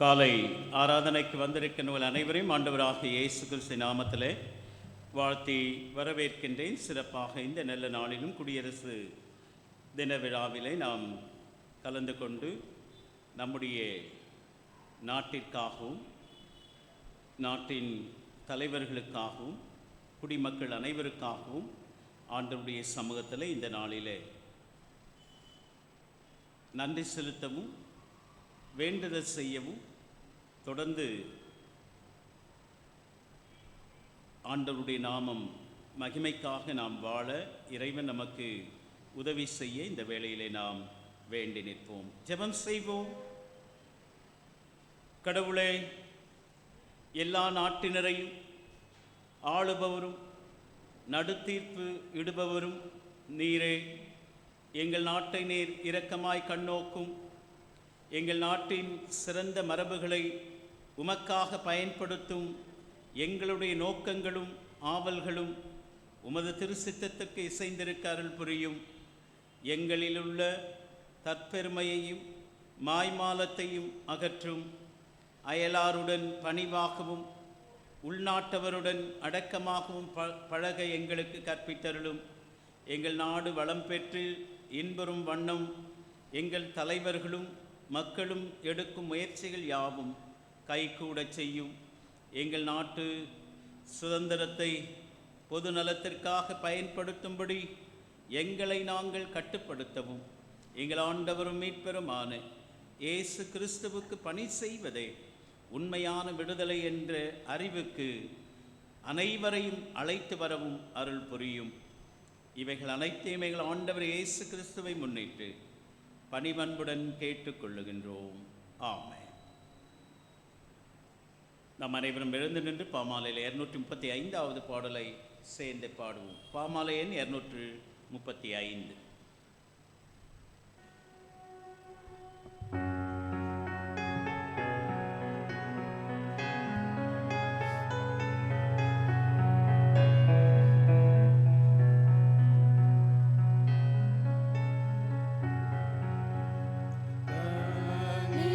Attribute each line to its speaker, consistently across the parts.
Speaker 1: காலை ஆராதனைக்கு வந்திருக்கின்ற அனைவரையும் ஆண்டவராகிய இயேசு கிறிஸ்து நாமத்திலே வாழ்த்தி வரவேற்கின்றேன். சிறப்பாக இந்த நல்ல நாளிலும் குடியரசு தின விழாவிலே நாம் கலந்து கொண்டு நம்முடைய நாட்டிற்காகவும் நாட்டின் தலைவர்களுக்காகவும் குடிமக்கள் அனைவருக்காகவும் ஆண்டவருடைய சமூகத்தில் இந்த நாளிலே நன்றி செலுத்தவும் வேண்டுதல் செய்யவும் தொடர்ந்து ஆண்டவருடைய நாமம் மகிமைக்காக நாம் வாழ இறைவன் நமக்கு உதவி செய்ய இந்த வேளையிலே நாம் வேண்டி நிற்போம். ஜெபம் செய்வோம். கடவுளே, எல்லா நாட்டினரையும் ஆளுபவரும் நடுத்தீர்ப்பு இடுபவரும் நீரே. எங்கள் நாட்டை நீர் இரக்கமாய் கண்ணோக்கும். எங்கள் நாட்டின் சிறந்த மரபுகளை உமக்காக பயன்படுத்தும் எங்களுடைய நோக்கங்களும் ஆவல்களும் உமது திருச்சித்தத்துக்கு இசைந்திருக்க அருள் புரியும். எங்களிலுள்ள தற்பெருமையையும் மாய்மாலத்தையும் அகற்றும். அயலாருடன் பணிவாகவும் உள்நாட்டவருடன் அடக்கமாகவும் பழக எங்களுக்கு கற்பித்தருளும். எங்கள் நாடு வளம் பெற்று இன்பெறும் வண்ணம் எங்கள் தலைவர்களும் மக்களும் எடுக்கும் முயற்சிகள் யாவும் கைகூடச் செய்யும். எங்கள் நாட்டு சுதந்திரத்தை பொது நலத்திற்காக பயன்படுத்தும்படி எங்களை நாங்கள் கட்டுப்படுத்தவும் எங்கள் ஆண்டவரும் மீட்பெருமான இயேசு கிறிஸ்துவுக்கு பணி செய்வதே உண்மையான விடுதலை என்ற அறிவுக்கு அனைவரையும் அழைத்து வரவும் அருள் புரியும். இவைகள் அனைத்தையும் எங்கள் ஆண்டவர் இயேசு கிறிஸ்துவை முன்னிட்டு பணிவன்புடன் கேட்டுக்கொள்ளுகின்றோம். ஆமென். நாம் அனைவரும் எழுந்து நின்று பாமாலையில் 235வது பாடலை சேர்ந்து பாடுவோம். பாமாலை எண் 235.
Speaker 2: நீ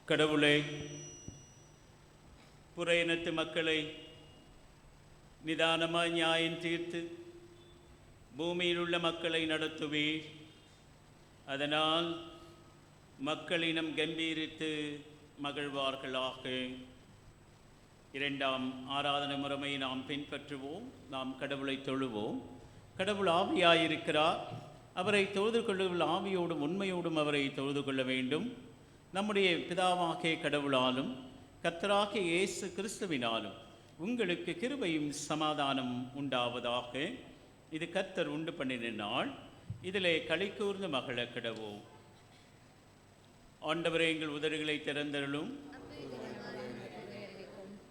Speaker 1: கடவுளே, புற இனத்து மக்களை நிதானமாய் நியாயம் தீர்த்து பூமியில் உள்ள மக்களை நடத்துவீர். அதனால் மக்களினம் கம்பீரித்து மகிழ்வார்களாக. இரண்டாம் ஆராதனை முறையை நாம் பின்பற்றுவோம். நாம் கடவுளை தொழுவோம். கடவுள் ஆவியாயிருக்கிறார். அவரை தொழுது கொள்ளும் ஆவியோடும் உண்மையோடும் அவரை தொழுது கொள்ள வேண்டும். நம்முடைய பிதாவாகிய கடவுளாலும் கர்த்தராகிய இயேசு கிறிஸ்துவினாலும் உங்களுக்கு கிருபையும் சமாதானம் உண்டாவதாக. இது கர்த்தர் உண்டு பண்ணின நாள். இதிலே களி கூர்ந்து மகிழ கிடவோம். ஆண்டவரே, எங்கள் உதடுகளை திறந்தருளும்.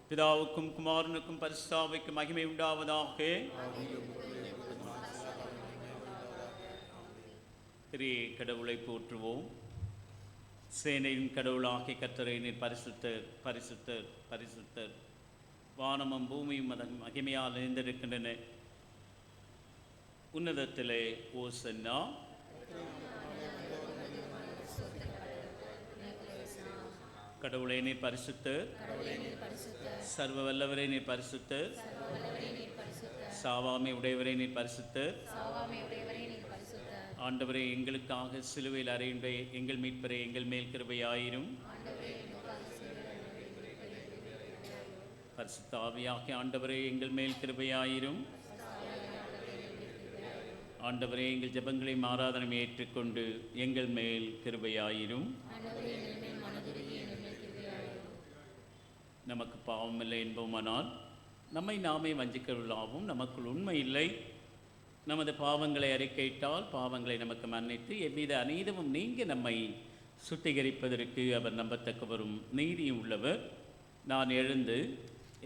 Speaker 1: பிதாவுக்கும் குமாரனுக்கும் பரிசுத்த ஆவிக்கும் மகிமை உண்டாவதாக. திரு கடவுளை போற்றுவோம். சேனையின் கடவுளாகிய கர்த்தரை நீர் பரிசுத்தர், பரிசுத்தர், பரிசுத்தர். வானமும் பூமியும் அதன் மகிமையால் நிறைந்திருக்கின்றன. உன்னதத்திலே ஓசன்னா. கடவுளை நீர் பரிசுத்தர், சர்வ வல்லவரை நீர் பரிசுத்தர், சாவாமை உடையவரை நீர் பரிசுத்தர். ஆண்டவரே, எங்களுக்காக சிலுவையில் அறையுண்ட எங்கள் மீட்பரே, எங்கள் மேல் கிருபையாயிரும். பரிசுத்த ஆவியாகிய ஆண்டவரே, எங்கள் மேல் கிருபையாயிரும். ஆண்டவரே, எங்கள் ஜெபங்களை ஆராதனை ஏற்றுக்கொண்டு எங்கள் மேல் கிருபையாயிரும். நமக்கு பாவமில்லை என்போமானால் நம்மை நாமே வஞ்சிக்கொள்ளாவும். நமக்குள் உண்மை இல்லை. நமது பாவங்களை அறிக்கையிட்டால் பாவங்களை நமக்கு மன்னித்து எவ்வித அநீதமும் நீங்க நம்மை சுத்திகரிப்பதற்கு அவர் நம்பத்தக்கவரும் நீதியும் உள்ளவர். நான் எழுந்து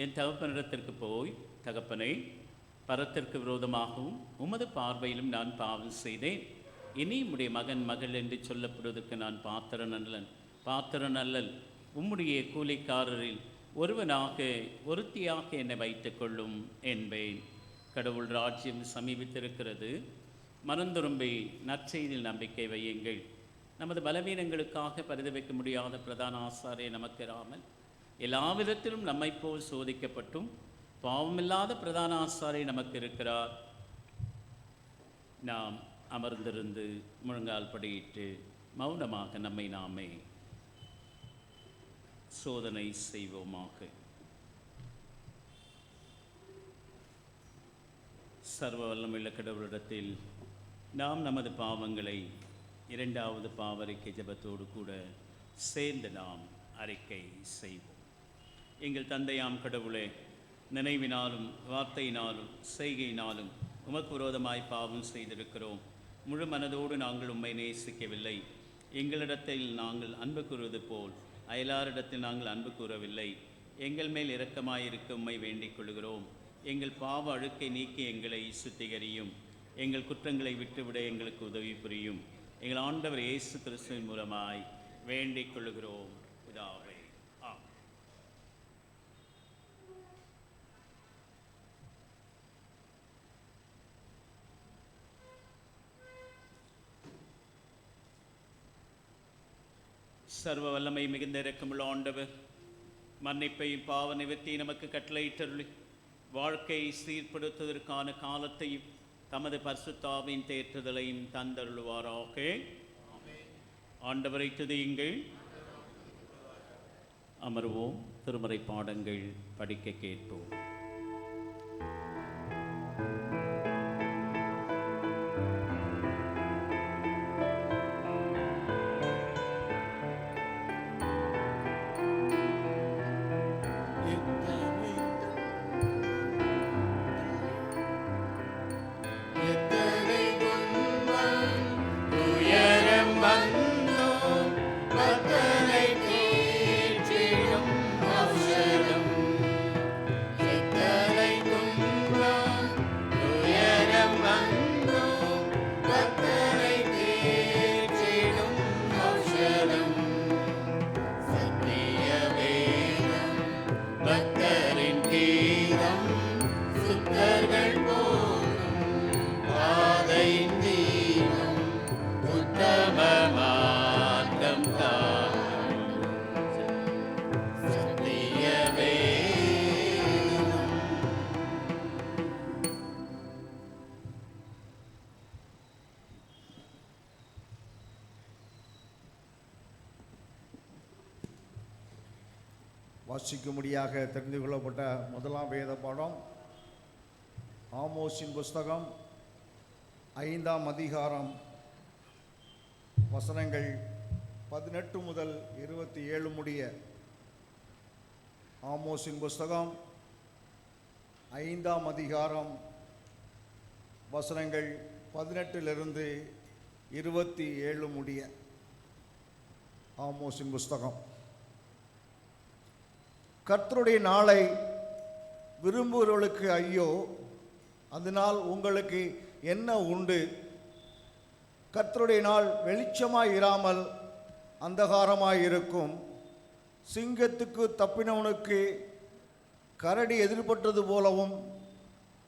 Speaker 1: என் தகப்பனிடத்திற்கு போய், தகப்பனை, பரத்திற்கு விரோதமாகவும் உமது பார்வையிலும் நான் பாவம் செய்தேன். இனி உம்முடைய மகன் மகள் என்று சொல்லப்படுவதற்கு நான் பாத்திரன் அல்லல். உம்முடைய கூலிக்காரரில் ஒருத்தியாக என்னை வைத்துக் கொள்ளும் என்பேன். கடவுள் ராஜ்யம் சமீபித்திருக்கிறது. மனந்துரும்பி நற்செய்தியில் நம்பிக்கை வையுங்கள். நமது பலவீனங்களுக்காக பரிதவிக்க முடியாத பிரதான ஆசாரியை நமக்கு இராமல் எல்லா விதத்திலும் நம்மை போல் சோதிக்கப்பட்டும் பாவமில்லாத பிரதான ஆசாரியை நமக்கு இருக்கிறார். நாம் அமர்ந்திருந்து முழங்கால் படியிட்டு மௌனமாக நம்மை நாமே சோதனை செய்வோமாக. சர்வ வல்லமையுள்ள கடவுளிடத்தில் நாம் நமது பாவங்களை இரண்டாவது பாவறிக்கை ஜெபத்தோடு கூட சேர்ந்து நாம் அறிக்கை செய்வோம். எங்கள் தந்தையாம் கடவுளே, நினைவினாலும் வார்த்தையினாலும் செய்கையினாலும் உமக்கு விரோதமாய் பாவம் செய்திருக்கிறோம். முழு மனதோடு நாங்கள் உம்மை நேசிக்கவில்லை. எங்களிடத்தில் நாங்கள் அன்பு கூறுவது போல் அயலாரிடத்தில் நாங்கள் அன்பு கூறவில்லை. எங்கள் மேல் இரக்கமாயிருக்க உம்மை வேண்டிக் கொள்கிறோம். எங்கள் பாவ அழுக்கை நீக்கி எங்களை சுத்திகரியும். எங்கள் குற்றங்களை விட்டுவிட எங்களுக்கு உதவி புரியும். எங்கள் ஆண்டவர் இயேசு கிறிஸ்துவின் மூலமாய் வேண்டிக் கொள்கிறோம் பிதாவே. சர்வ வல்லமை மிகுந்த இரக்கமுள்ள ஆண்டவர், மன்னிப்பையும் பாவ நிவர்த்தியை நமக்கு கட்டளையிட்டருளி வாழ்க்கையை சீர்படுத்துவதற்கான காலத்தையும் தமது பரிசுத்த ஆவியின் தேற்றுதலையும் தந்தருளுவாராக. ஆண்டவரை துதியுங்கள். அமர்வோம். திருமறை பாடங்கள் படிக்க கேட்போம்.
Speaker 2: It வாசிக்கும்படியாக தெரிந்து கொள்ளப்பட்ட முதலாம் வேத பாடம் ஆமோஸின் புஸ்தகம் 5ஆம் அதிகாரம் வசனங்கள் 18 முதல் 27 முடிய. ஆமோஸின் புஸ்தகம் 5ஆம் அதிகாரம் வசனங்கள் 18 27 முடிய. ஆமோஸின் புஸ்தகம். கர்த்தருடைய நாளை விரும்புகிறவர்களுக்கு ஐயோ, அதனால் உங்களுக்கு என்ன உண்டு? கர்த்தருடைய நாள் வெளிச்சமாய் இராமல் அந்தகாரமாய் இருக்கும். சிங்கத்துக்கு தப்பினவனுக்கு கரடி எதிர்பட்டது போலவும்,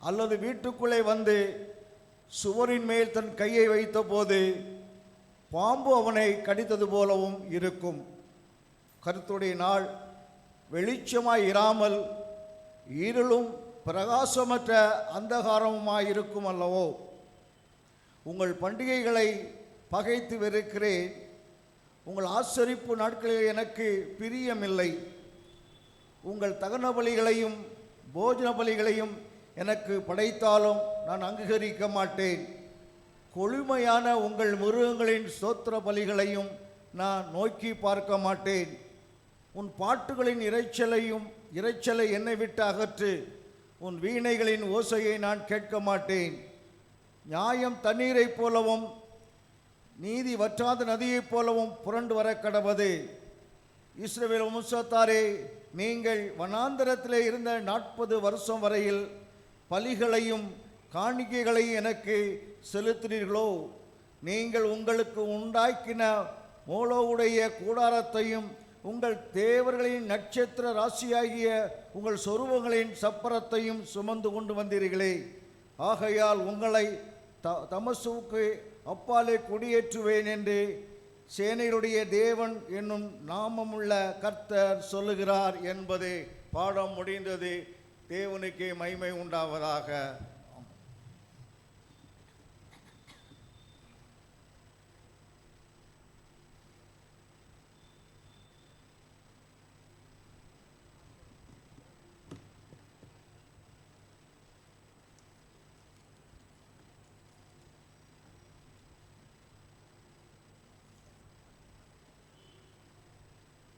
Speaker 2: அல்லது வீட்டுக்குள்ளே வந்து சுவரின் மேல் தன் கையை வைத்த போது பாம்பு அவனை கடித்தது போலவும் இருக்கும். கர்த்தருடைய நாள் வெளிச்சமாய் இராமல் இருளும் பிரகாசமற்ற அந்தகாரமுமாயிருக்கும் அல்லவோ. உங்கள் பண்டிகைகளை பகைத்து வெறுக்கிறேன். உங்கள் ஆசரிப்பு நாட்களில் எனக்கு பிரியமில்லை. உங்கள் தகன பலிகளையும் போஜன பலிகளையும் எனக்கு படைத்தாலும் நான் அங்கீகரிக்க மாட்டேன். கொழுமையான உங்கள் மிருகங்களின் ஸ்தோத்திர பலிகளையும் நான் நோக்கி பார்க்க மாட்டேன். உன் பாட்டுகளின் இரைச்சலை என்னை விட்டு அகற்று. உன் வீணைகளின் ஓசையை நான் கேட்க மாட்டேன். நியாயம் தண்ணீரைப் போலவும் நீதி வற்றாத நதியைப் போலவும் புரண்டு வர கடவது. இஸ்ரவேல் வம்சத்தாரே, நீங்கள் வனாந்தரத்திலே இருந்த 40 வருஷம் வரையில் பலிகளையும் காணிக்கைகளையும் எனக்கு செலுத்தினீர்களோ? நீங்கள் உங்களுக்கு உண்டாக்கின மோளோவுடைய கூடாரத்தையும் உங்கள் தேவர்களின் நட்சத்திர ராசியாகிய உங்கள் சொருவங்களின் சப்பரத்தையும் சுமந்து கொண்டு வந்தீர்களே. ஆகையால் உங்களை தமசுக்கு அப்பாலே குடியேற்றுவேன் என்று சேனையுடைய தேவன் என்னும் நாமமுள்ள கர்த்தர் சொல்லுகிறார் என்பது பாடம் முடிந்தது. தேவனுக்கே மகிமை உண்டாவதாக.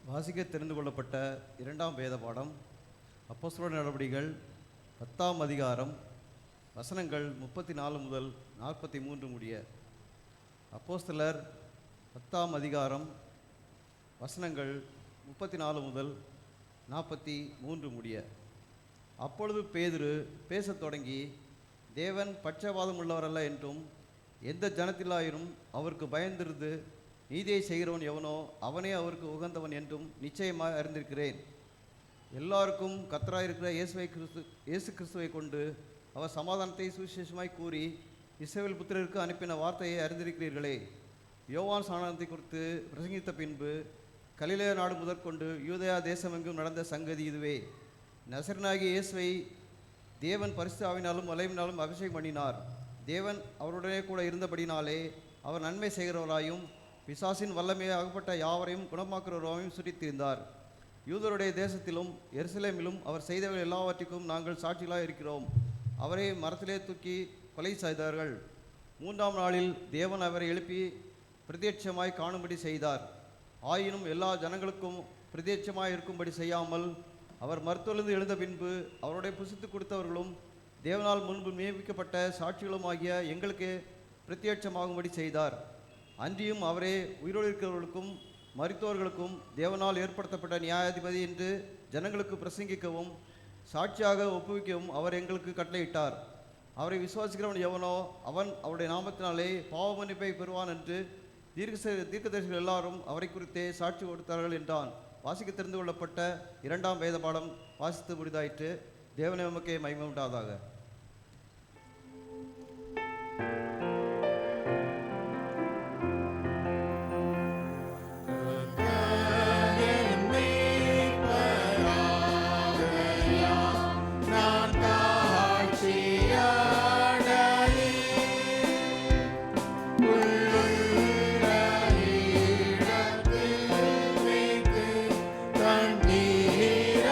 Speaker 3: வாசிக்க தெரிந்து கொள்ளப்பட்ட 2ஆம் வேத பாடம் அப்போஸ்தலர் நடவடிக்கைகள் 10ஆம் அதிகாரம் வசனங்கள் 34 முதல் 43 முடிய. அப்போஸ்தலர் 10ஆம் அதிகாரம் வசனங்கள் 34 முதல் 43 முடிய. அப்பொழுது பேதுரு பேசத் தொடங்கி, தேவன் பட்சபாதம் உள்ளவரல்ல என்றும், எந்த ஜனத்திலாயினும் அவருக்கு பயந்திருந்து நீதியை செய்கிறவன் எவனோ அவனே அவருக்கு உகந்தவன் என்றும் நிச்சயமாக அறிந்திருக்கிறேன். எல்லாருக்கும் கர்த்தராயிருக்கிற இயேசு கிறிஸ்துவை கொண்டு அவர் சமாதானத்தை சுவிசேஷமாய் கூறி இஸ்ரவேல் புத்திரருக்கு அனுப்பின வார்த்தையை அறிந்திருக்கிறீர்களே. யோவான் ஸ்நானத்தை குறித்து பிரசங்கித்த பின்பு கலிலேயா நாடு முதற்கொண்டு யூதேயா தேசமெங்கும் நடந்த சங்கதி இதுவே. நசரேயனாகிய இயேசுவை தேவன் பரிசுத்த ஆவியினாலும் வல்லமையினாலும் அபிஷேகம் பண்ணினார். தேவன் அவருடனே கூட இருந்தபடினாலே அவர் நன்மை செய்கிறவராயும் பிசாசின் வல்லமையை அகப்பட்ட யாவரையும் குணமாக்குறவராயும் சுற்றித்திருந்தார். யூதருடைய தேசத்திலும் எருசலேமிலும் அவர் செய்தவர்கள் எல்லாவற்றிற்கும் நாங்கள் சாட்சிகளாக இருக்கிறோம். அவரை மரத்திலே தூக்கி கொலை செய்தார்கள். 3ஆம் நாளில் தேவன் அவரை எழுப்பி பிரத்யட்சமாய் காணும்படி செய்தார். ஆயினும் எல்லா ஜனங்களுக்கும் பிரத்யட்சமாய் இருக்கும்படி செய்யாமல் அவர் மருத்துவலிருந்து எழுந்த பின்பு அவருடைய புசித்து கொடுத்தவர்களும் தேவனால் முன்பு நியமிக்கப்பட்ட சாட்சிகளும் ஆகிய எங்களுக்கு பிரத்யட்சமாகும்படி செய்தார். அன்றியும் அவரே உயிரோடு இருக்கிறவர்களுக்கும் மரித்தோர்களுக்கும் தேவனால் ஏற்படுத்தப்பட்ட நியாயாதிபதி என்று ஜனங்களுக்கு பிரசங்கிக்கவும் சாட்சியாக ஒப்புவிக்கவும் அவர் எங்களுக்கு கட்டளையிட்டார். அவரை விசுவாசிக்கிறவன் எவனோ அவன் அவருடைய நாமத்தினாலே பாவ மன்னிப்பை பெறுவான் என்று தீர்க்கதரிசிகள் எல்லாரும் அவரை குறித்தே சாட்சி கொடுத்தார்கள் என்றான். வாசிக்க தெரிந்து கொள்ளப்பட்ட 2ஆம் வேத பாடம் வாசித்து முடிதாயிற்று. தேவனே உமக்கே மகிமை உண்டாவதாக.
Speaker 4: தண்ணீர்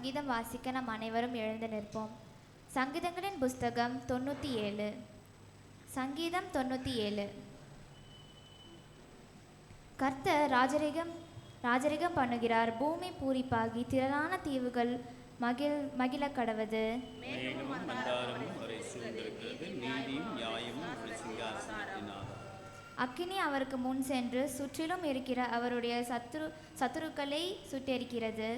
Speaker 4: சங்கீதம் வாசிக்க நாம் அனைவரும் எழுந்து நிற்போம். சங்கீதங்களின் புஸ்தகம் 97. சங்கீதம் 97. கர்த்தர் ராஜரிகம் பண்ணுகிறார். பூமி பூரிப்பாகி திரளான தீவுகள் மகிழ கடவது.
Speaker 1: மேகமும் மந்தாரமும் அவரை சூழ்ந்திருக்கிறது. நீதியும் நியாயமும் ஒரு சிங்காசனத்தினார்.
Speaker 4: அக்கினி அவருக்கு முன் சென்று சுற்றிலும் இருக்கிற அவருடைய சத்துருக்களை சுட்டெரிக்கிறது.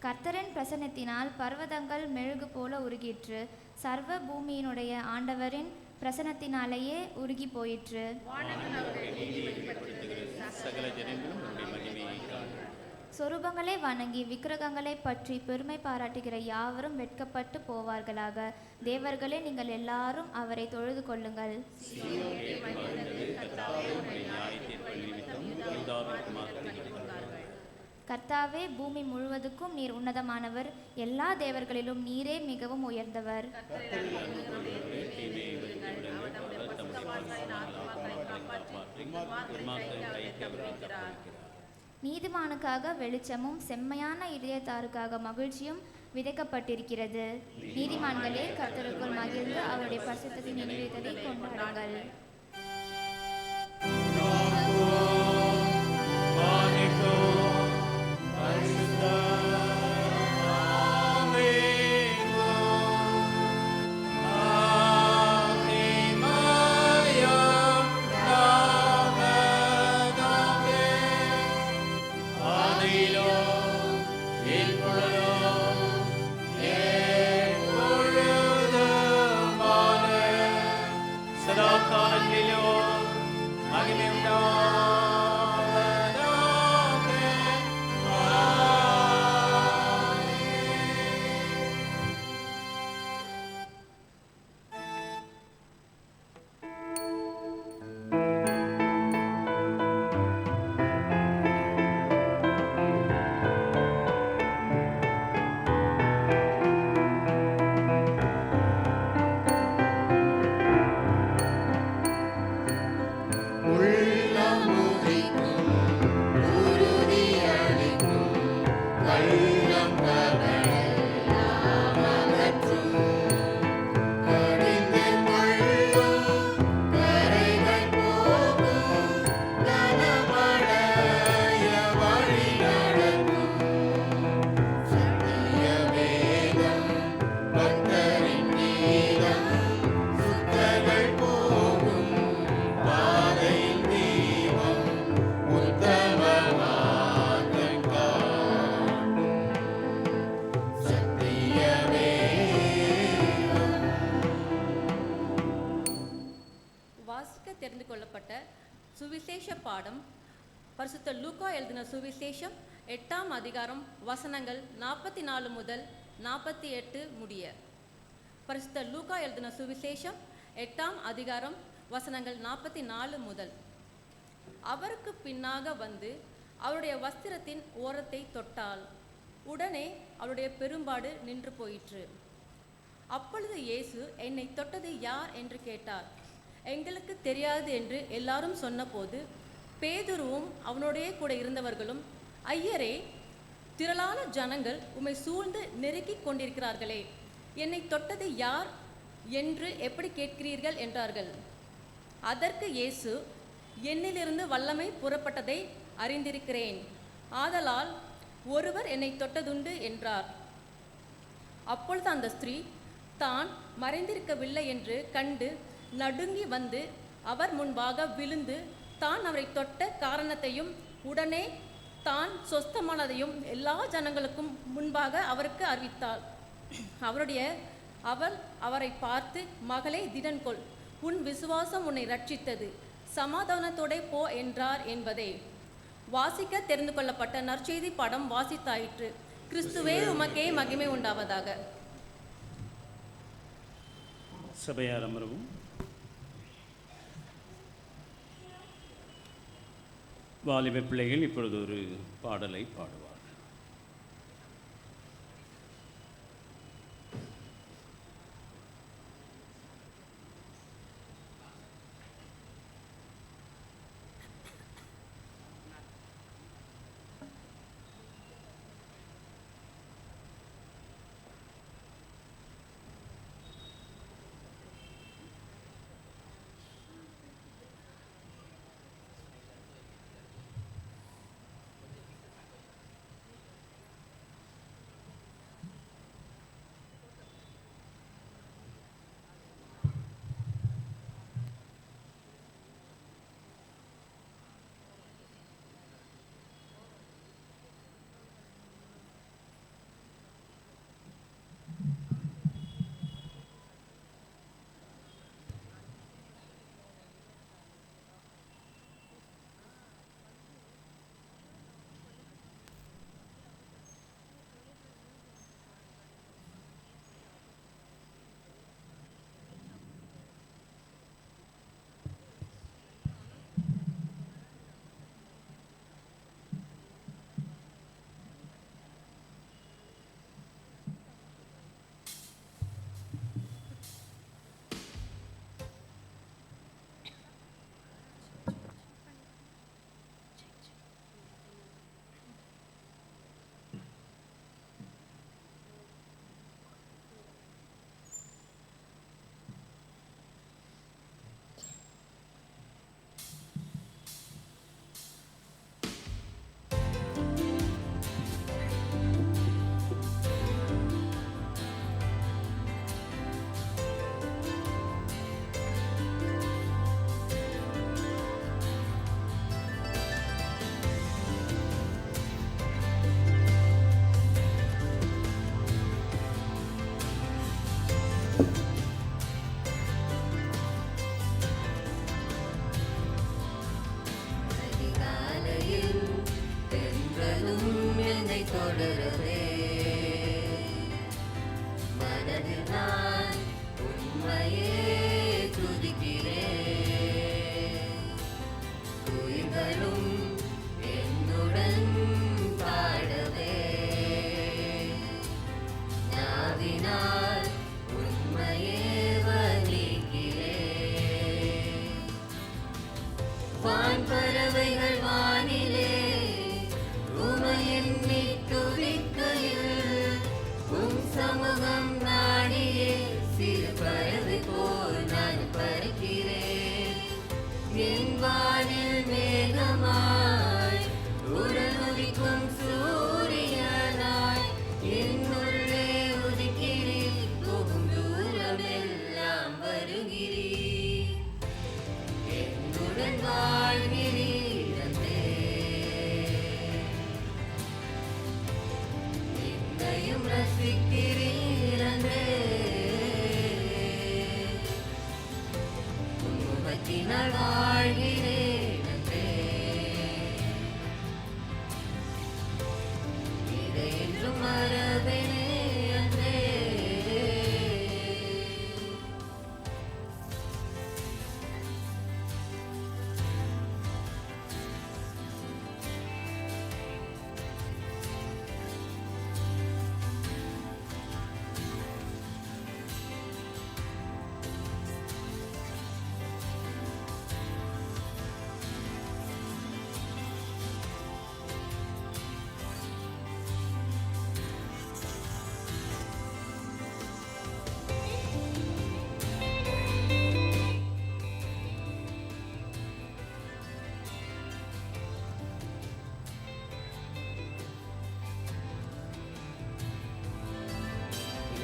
Speaker 4: கர்த்தரின் பிரசன்னத்தினால் பர்வதங்கள் மெழுகு போல உருகிற்று. சர்வ பூமியினுடைய ஆண்டவரின் பிரசன்னத்தினாலேயே உருகி போயிற்று. சொரூபங்களை வணங்கி விக்கிரகங்களை பற்றி பெருமை பாராட்டுகிற யாவரும் வெட்கப்பட்டு போவார்களாக. தேவர்களே, நீங்கள் எல்லாரும் அவரை தொழுது கொள்ளுங்கள். கர்த்தாவே, பூமி முழுவதுக்கும் நீர் உன்னதமானவர். எல்லா தேவர்களிலும் நீரே மிகவும் உயர்ந்தவர். நீதிமானுக்காக வெளிச்சமும் செம்மையான இதயத்தாருக்காக மகிழ்ச்சியும் விதைக்கப்பட்டிருக்கிறது. நீதிமான்களே, கர்த்தருக்குள் மகிழ்ந்து அவருடைய பரிசுத்தத்தின் நினைவுகளை கொண்டாடுங்கள்.
Speaker 5: தெரிந்து கொள்ளப்பட்ட சுவிசேஷ பாடம் பரிசுத்த லூக்கா எழுதின சுவிசேஷம் 8ஆம் அதிகாரம் வசனங்கள் 44 முதல் 48 முடிய. பரிசுத்த லூக்கா எழுதின சுவிசேஷம் 8ஆம் அதிகாரம் வசனங்கள் 44 முதல். அவருக்கு பின்னாக வந்து அவருடைய வஸ்திரத்தின் ஓரத்தை தொட்டாள். உடனே அவருடைய பெரும்பாடு நின்று போயிற்று. அப்பொழுது இயேசு, என்னை தொட்டது யார் என்று கேட்டார். எங்களுக்கு தெரியாது என்று எல்லாரும் சொன்னபோது பேதுருவும் அவனோடைய கூட இருந்தவர்களும், ஐயரே, திரளான ஜனங்கள் உம்மை சூழ்ந்து நெருக்கிக் கொண்டிருக்கிறார்களே, என்னை தொட்டது யார் என்று எப்படி கேட்கிறீர்கள் என்றார்கள். அதற்கு இயேசு, என்னிலிருந்து வல்லமை புறப்பட்டதை அறிந்திருக்கிறேன், ஆதலால் ஒருவர் என்னை தொட்டதுண்டு என்றார். அப்பொழுது அந்த ஸ்திரீ தான் மறைந்திருக்கவில்லை என்று கண்டு நடுங்கி வந்து அவர் முன்பாக விழுந்து தான் அவரை தொட்ட காரணத்தையும் உடனே தான் சொஸ்தமானதையும் எல்லா ஜனங்களுக்கும் முன்பாக அவருக்கு அறிவித்தாள். அவள் அவரை பார்த்து, மகளே, திடன் கொள், உன் விசுவாசம் உன்னை ரட்சித்தது, சமாதானத்தோட போ என்றார் என்பதே. வாசிக்க தெரிந்து கொள்ளப்பட்ட நற்செய்தி பாடம் வாசித்தாயிற்று. கிறிஸ்துவே உமக்கே மகிமை உண்டாவதாக.
Speaker 1: சபையார் அமரவும். வாலிப பிள்ளைகள் இப்பொழுது ஒரு பாடலை பாடுவார்.
Speaker 6: மனதில் நான் உம்மையே துதிக்கிறேன். உயிர்களும் என்னுடன் பாடவே நாவினால் உம்மையே வர்ணிக்கிறேன். வான்பறவைகள் வானிலே உமையெண்ணி துதிக்கையில் உம் சமூகம் நாடியே சிறு பறவை போல் நான் பறக்கிறேன். என் வானில் மேகமாய் உடன் உதிக்கும் சூரியனாய் என்னுள்ளே உதிக்கிறீர். போகும் தூரமெல்லாம் வருகிறீர். என்னுடன் வாழ்கிறீர் அன்பே. என்னையும் ரசிக்கிறீர் அன்பே. உன் முகத்தினால் வாழ்கிறேன் அன்பே. இதை என்றும் மறவேனே அன்பே.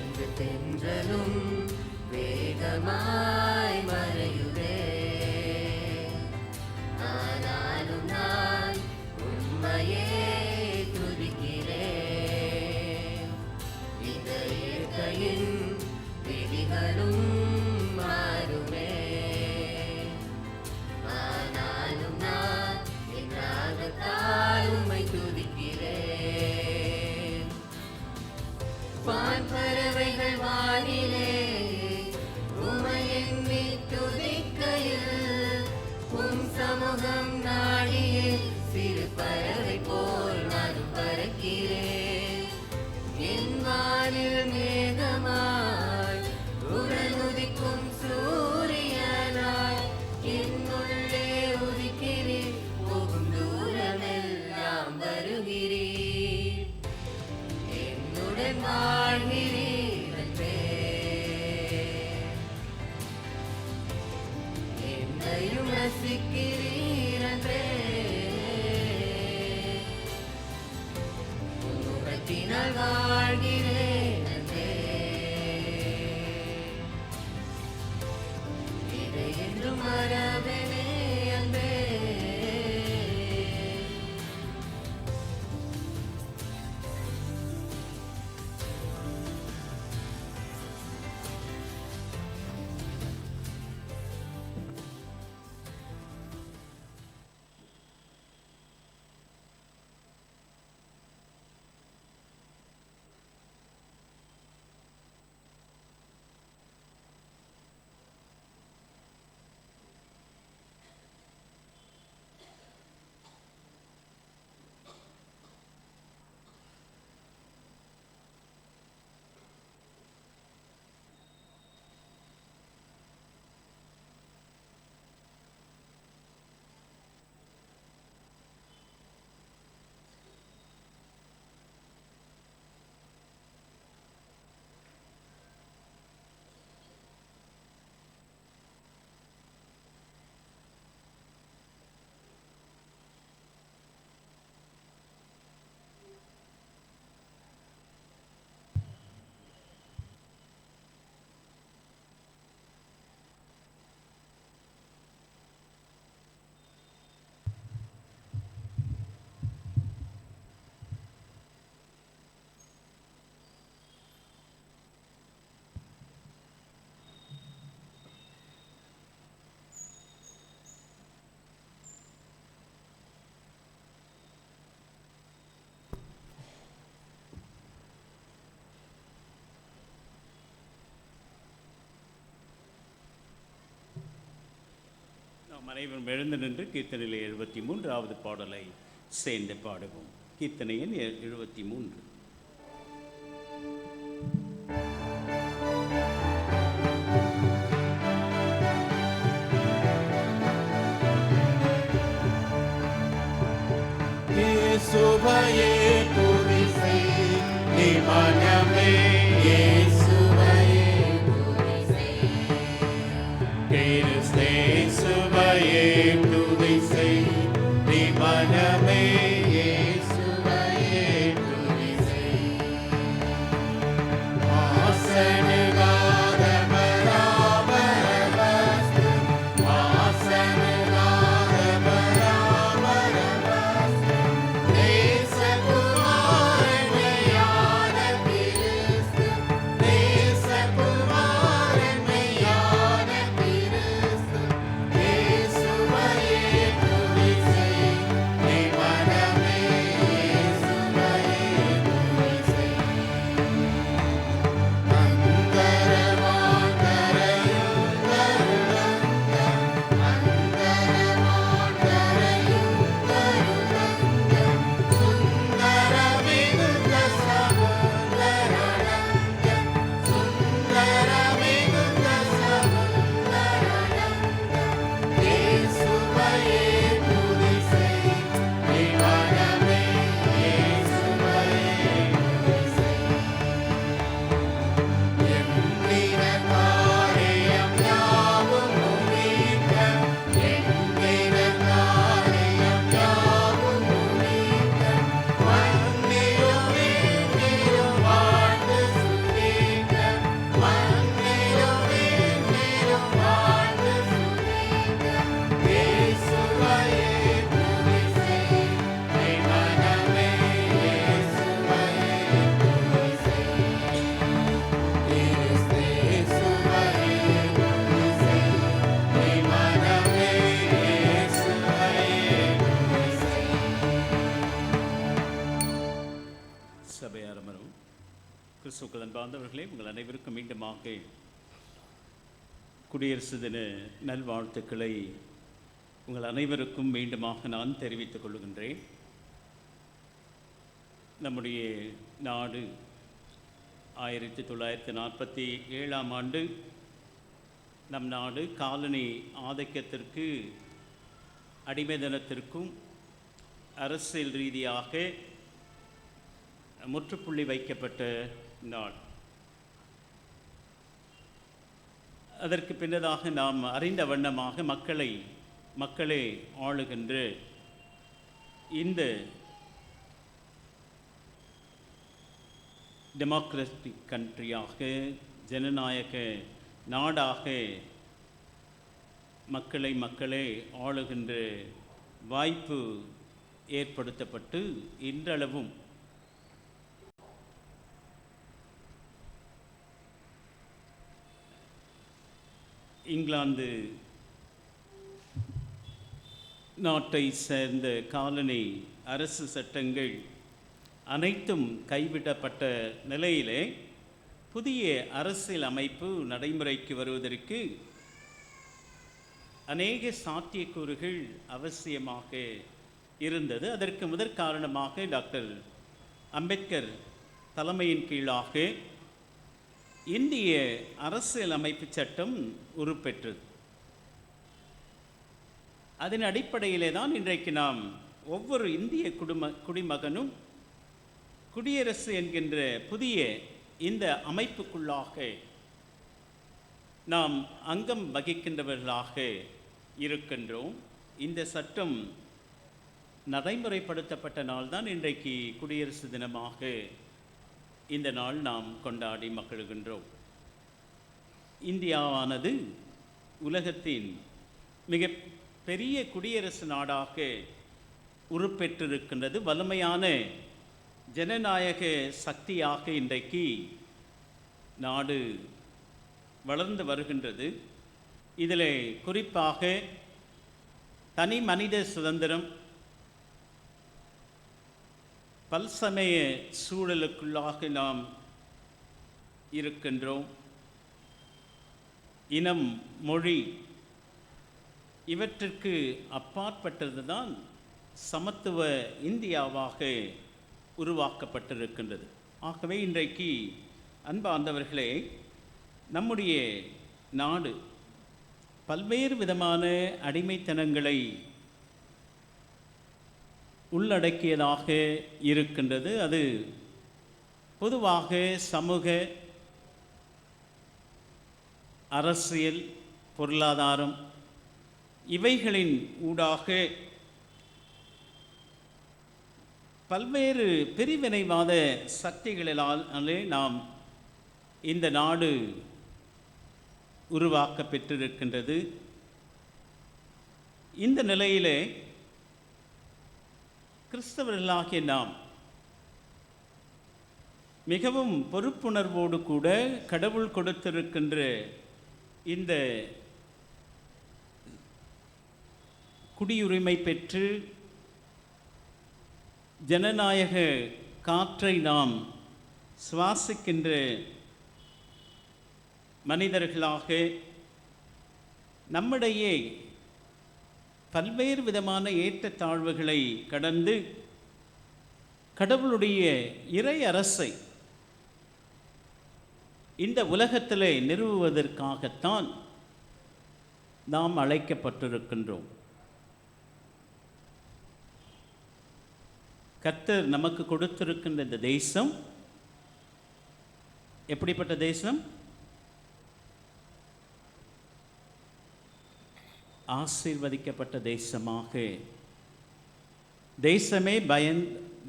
Speaker 6: இந்த தென்றலும் வேகமாய் மறையுதே. ஆனாலும் நான் உம்மையே துதிக்கிறேன். இந்த இயற்கையின் விதிகளும் மாறுமே. ஆனாலும் நான் என் ராகத்தால் உம்மை துதிக்கிறேன். வான்பறவைகள் வானிலே உமையெண்ணி துதிக்கையில் உம் சமூகம் நாடியே சிறு பறவை போல் நானும் பறக்கிறேன். என் வானில் மேகமாய் உடன் உதிக்கும் சூரியனாய் என்னுள்ளே உதிக்கிறீர். போகும் தூரமெல்லாம் வருகிறீர். என்னுடன் வாழ்கிறீர் அன்பே. என்னையும் ரசிக்கிறீர் அன்பே. உன் முகத்தினால் வாழ்கிறேன் அன்பே. இதை என்றும் மறவேனே அன்பே.
Speaker 1: நாம் அனைவரும் எழுந்து நின்று கீர்த்தனையில் 73வது பாடலை சேர்ந்து பாடுவோம். கீர்த்தனை எண் 73.
Speaker 7: இயேசுவையே துதி செய் நீ மனமே, இயேசுவையே துதி செய். இயேசுவையே துதி செய் நீ மனமே, இயேசுவையே துதி செய்.
Speaker 1: கிறிஸ்துக்கள் அன்பார்ந்தவர்களே, உங்கள் அனைவருக்கும் மீண்டுமாக குடியரசு தின நல்வாழ்த்துக்களை உங்கள் அனைவருக்கும் மீண்டுமாக நான் தெரிவித்துக் கொள்கின்றேன். நம்முடைய நாடு 1947ஆம் ஆண்டு நம் நாடு காலனி ஆதிக்கத்திற்கு அடிமைதனத்திற்கும் அரசியல் ரீதியாக முற்றுப்புள்ளி வைக்கப்பட்ட நாள். அதற்கு பின்னதாக நாம் அறிந்த வண்ணமாக மக்களே ஆளுகின்ற இந்த டெமோக்ராட்டிக் கண்ட்ரியாக, ஜனநாயக நாடாக மக்களே ஆளுகின்ற வாய்ப்பு ஏற்படுத்தப்பட்டு இன்றளவும் இங்கிலாந்து நாட்டை சேர்ந்த காலனி அரசு சட்டங்கள் அனைத்தும் கைவிடப்பட்ட நிலையிலே புதிய அரசியல் அமைப்பு நடைமுறைக்கு வருவதற்கு அநேக சாத்தியக்கூறுகள் அவசியமாக இருந்தது. அதற்கு முதற் காரணமாக டாக்டர் அம்பேத்கர் தலைமையின் கீழாக இந்திய அரசியல் அமைப்பு சட்டம் உருப்பெற்றது. அதன் அடிப்படையிலே தான் இன்றைக்கு நாம் ஒவ்வொரு இந்திய குடிமகனும் குடியரசு என்கின்ற புதிய இந்த அமைப்புக்குள்ளாக நாம் அங்கம் வகிக்கின்றவர்களாக இருக்கின்றோம். இந்த சட்டம் நடைமுறைப்படுத்தப்பட்ட நாள்தான் இன்றைக்கு குடியரசு தினமாக இந்த நாள் நாம் கொண்டாடி மகிழ்கின்றோம். இந்தியாவானது உலகத்தின் மிக பெரிய குடியரசு நாடாக உருப்பெற்றிருக்கின்றது. வலிமையான ஜனநாயக சக்தியாக இன்றைக்கு நாடு வளர்ந்து வருகின்றது. இதில் குறிப்பாக தனி மனித சுதந்திரம், பல்சமய சூழலுக்குள்ளாக நாம் இருக்கின்றோம். இனம், மொழி இவற்றிற்கு அப்பாற்பட்டது தான் சமத்துவ இந்தியாவாக உருவாக்கப்பட்டிருக்கின்றது. ஆகவே இன்றைக்கு அன்பார்ந்தவர்களே, நம்முடைய நாடு பல்வேறு விதமான அடிமைத்தனங்களை உள்ளடக்கியதாக இருக்கின்றது. அது பொதுவாக சமூக, அரசியல், பொருளாதாரம் இவைகளின் ஊடாக பல்வேறு பிரிவினைவாத சக்திகளாலே நாம் இந்த நாடு உருவாக்க பெற்றிருக்கின்றது. இந்த நிலையிலே கிறிஸ்தவர்களாகிய நாம் மிகவும் பொறுப்புணர்வோடு கூட கடவுள் கொடுத்திருக்கின்ற இந்த குடியுரிமை பெற்று ஜனநாயக காற்றை நாம் சுவாசிக்கின்ற மனிதர்களாக நம்மிடையே பல்வேறு விதமான ஏற்றத்தாழ்வுகளை கடந்து கடவுளுடைய இறை அரசை இந்த உலகத்திலே நிறுவுவதற்காகத்தான் நாம் அழைக்கப்பட்டிருக்கின்றோம். கர்த்தர் நமக்கு கொடுத்திருக்கின்ற இந்த தேசம் எப்படிப்பட்ட தேசம்? ஆசீர்வதிக்கப்பட்ட தேசமாக. தேசமே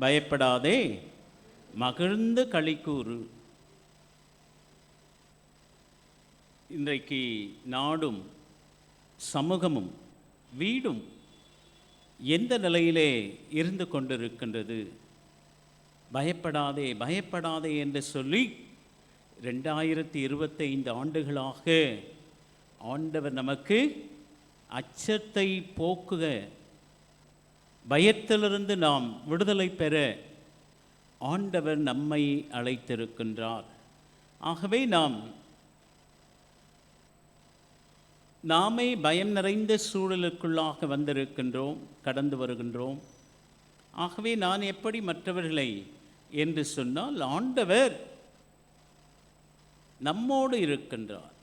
Speaker 1: பயப்படாதே, மகிழ்ந்து களிக்கூறு. இன்றைக்கு நாடும் சமூகமும் வீடும் எந்த நிலையிலே இருந்து கொண்டிருக்கின்றது? பயப்படாதே பயப்படாதே என்று சொல்லி 2025 ஆண்டுகளாக ஆண்டவர் நமக்கு அச்சத்தை போக்குக, பயத்திலிருந்து நாம் விடுதலை பெற ஆண்டவர் நம்மை அழைத்திருக்கின்றார். ஆகவே நாமே பயம் நிறைந்த சூழலுக்குள்ளாக வந்திருக்கின்றோம், கடந்து வருகின்றோம். ஆகவே நான் எப்படி மற்றவர்களை என்று சொன்னால், ஆண்டவர் நம்மோடு இருக்கின்றார்.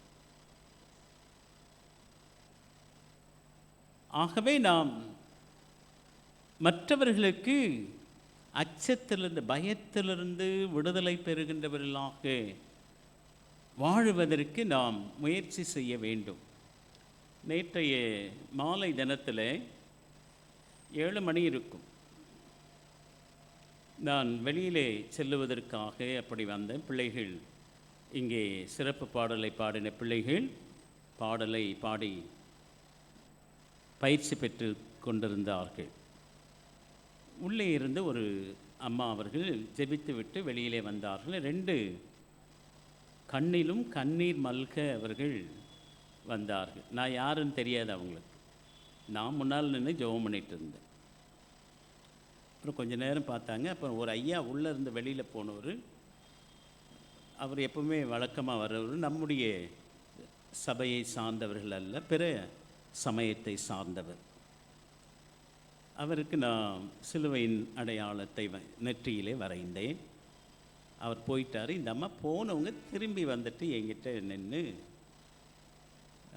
Speaker 1: ஆகவே நாம் மற்றவர்களுக்கு அச்சத்திலிருந்து பயத்திலிருந்து விடுதலை பெறுகின்றவர்களாக வாழுவதற்கு நாம் முயற்சி செய்ய வேண்டும். நேற்றைய மாலை தினத்தில் 7 மணி இருக்கும், நான் வெளியிலே செல்லுவதற்காக அப்படி வந்த பிள்ளைகள், இங்கே சிறப்பு பாடலை பாடின பிள்ளைகள் பாடலை பாடி பயிற்சி பெற்று கொண்டிருந்தார்கள். உள்ளே இருந்து ஒரு அம்மா அவர்கள் ஜெபித்து விட்டு வெளியிலே வந்தார்கள். 2 கண்ணிலும் கண்ணீர் மல்க அவர்கள் வந்தார்கள். நான் யாருன்னு தெரியாது அவங்களுக்கு. நான் முன்னால் நின்று ஜெபம் பண்ணிகிட்டு இருந்தேன். அப்புறம் கொஞ்சம் நேரம் பார்த்தாங்க. அப்புறம் ஒரு ஐயா உள்ளே இருந்து வெளியில் போனவர், அவர் எப்பவுமே வழக்கமாக வர்றவர், நம்முடைய சபையை சார்ந்தவர்கள் அல்ல, பிற சமயத்தை சார்ந்தவர். அவருக்கு நான் சிலுவையின் அடையாளத்தை நெற்றியிலே வரைந்தேன். அவர் போயிட்டார். இந்த அம்மா போனவங்க திரும்பி வந்துட்டு என்கிட்ட நின்று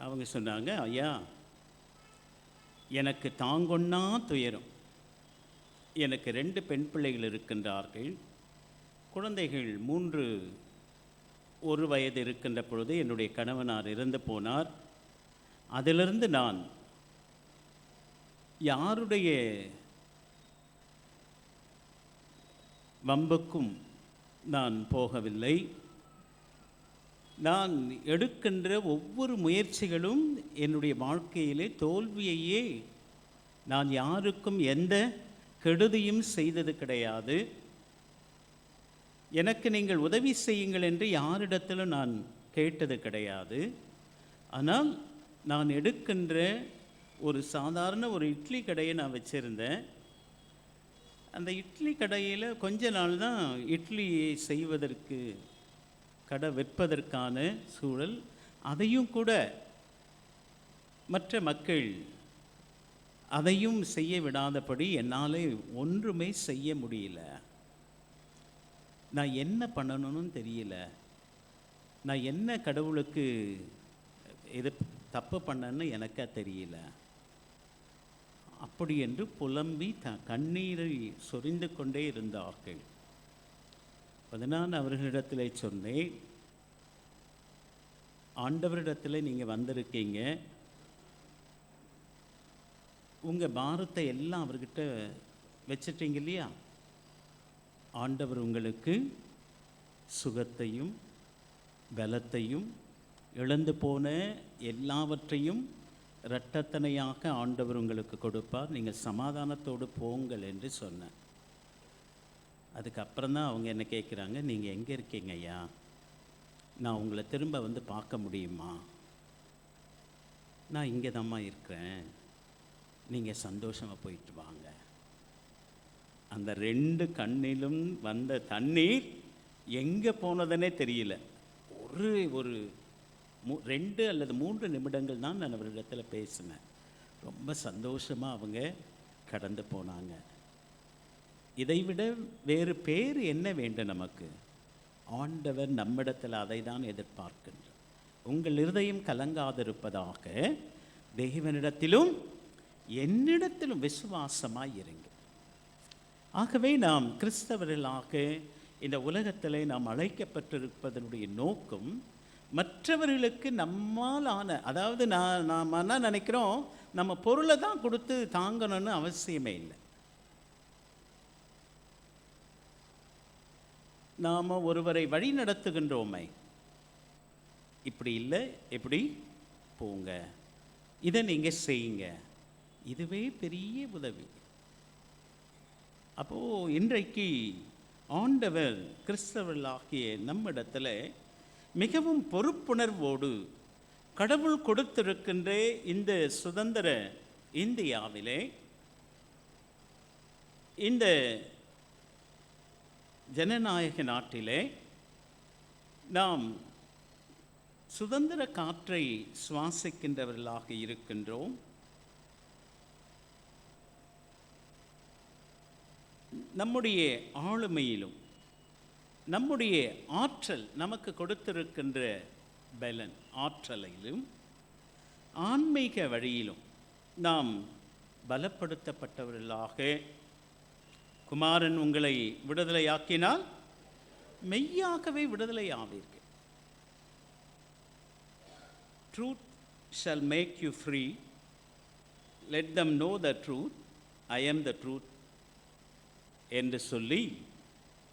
Speaker 1: அவங்க சொன்னாங்க, ஐயா எனக்கு தாங்கொன்னா துயரம். எனக்கு 2 பெண் பிள்ளைகள் இருக்கின்றார்கள். குழந்தைகள் 3 1 வயது இருக்கின்ற பொழுது என்னுடைய கணவனார் இறந்து போனார். அதிலிருந்து நான் யாருடைய வம்புக்கும் நான் போகவில்லை. நான் எடுக்கின்ற ஒவ்வொரு முயற்சிகளும் என்னுடைய வாழ்க்கையிலே தோல்வியையே, நான் யாருக்கும் எந்த கெடுதியும் செய்தது கிடையாது. எனக்கு நீங்கள் உதவி செய்யுங்கள் என்று யாரிடத்திலும் நான் கேட்டது கிடையாது. ஆனால் நான் எடுக்கின்ற ஒரு சாதாரண ஒரு இட்லி கடையை நான் வச்சுருந்தேன். அந்த இட்லி கடையில் கொஞ்ச நாள் தான் இட்லி செய்வதற்கு, கடை விற்பதற்கான சூழல். அதையும் கூட மற்ற மக்கள் அதையும் செய்ய விடாதபடி என்னாலே ஒன்றுமே செய்ய முடியல. நான் என்ன பண்ணணும்னு தெரியல. நான் என்ன கடவுளுக்கு இது தப்பு பண்ணேன்னு எனக்கா தெரியல. அப்படி என்று புலம்பி கண்ணீரை சொரிந்து கொண்டே இருந்தார்கள். நான் அவர்களிடத்தில் சொன்னேன், ஆண்டவரிடத்தில் நீங்கள் வந்திருக்கீங்க, உங்கள் பாரத்தை எல்லாம் அவர்கிட்ட வச்சிட்டீங்க இல்லையா? ஆண்டவர் உங்களுக்கு சுகத்தையும் பலத்தையும் இழந்து போன எல்லாவற்றையும் இரட்டத்தனையாக ஆண்டவர் உங்களுக்கு கொடுப்பார், நீங்கள் சமாதானத்தோடு போங்கள் என்று சொன்னேன். அதுக்கப்புறம் தான் அவங்க என்ன கேட்குறாங்க, நீங்கள் எங்கே இருக்கீங்க ஐயா, நான் உங்களை திரும்ப வந்து பார்க்க முடியுமா? நான் இங்கே தாம்மா இருக்கிறேன், நீங்கள் சந்தோஷமாக போயிட்டு வாங்க. அந்த 2 கண்ணிலும் வந்த தண்ணீர் எங்கே போனதுன்னே தெரியல. ஒரு 2 அல்லது 3 நிமிடங்கள் தான் நான் அவரிடத்தில் பேசினேன். ரொம்ப சந்தோஷமாக அவங்க கடந்து போனாங்க. இதைவிட வேறு பேர் என்ன வேண்டும் நமக்கு? ஆண்டவர் நம்மிடத்தில் அதை தான் எதிர்பார்க்கின்றார். உங்கள் இருதயம் கலங்காதிருப்பதாக தேவனிடத்திலும் என்னிடத்திலும் விசுவாசமாய் இருங்க. ஆகவே நாம் கிறிஸ்தவர்களாக இந்த உலகத்தில் நாம் அழைக்கப்பட்டிருப்பதனுடைய நோக்கம் மற்றவர்களுக்கு நம்மால் ஆன, அதாவது நாம் என்ன நினைக்கிறோம், நம்ம பொருளை தான் கொடுத்து தாங்கணும்னு அவசியமே இல்லை. நாம் ஒருவரை வழி நடத்துகின்றோமே, இப்படி இல்லை இப்படி போங்க, இதை நீங்கள் செய்யுங்க, இதுவே பெரிய உதவி. அப்போது இன்றைக்கு ஆண்டவர் கிறிஸ்தவர்களாகிய நம்மிடத்தில் மிகவும் பொறுப்புணர்வோடு கடவுள் கொடுத்திருக்கின்ற இந்த சுதந்திர இந்தியாவிலே, இந்த ஜனநாயக நாட்டிலே நாம் சுதந்திர காற்றை சுவாசிக்கின்றவர்களாக இருக்கின்றோம். நம்முடைய ஆளுமையிலும் நம்முடைய ஆற்றல், நமக்கு கொடுத்திருக்கின்ற பலன் ஆற்றலிலும் ஆன்மீக வழியிலும் நாம் பலப்படுத்தப்பட்டவர்களாக, குமாரன் உங்களை விடுதலையாக்கினால் மெய்யாகவே விடுதலை ஆவீர்கள். Truth shall make you free, let them know the truth, I am the truth என்று சொல்லி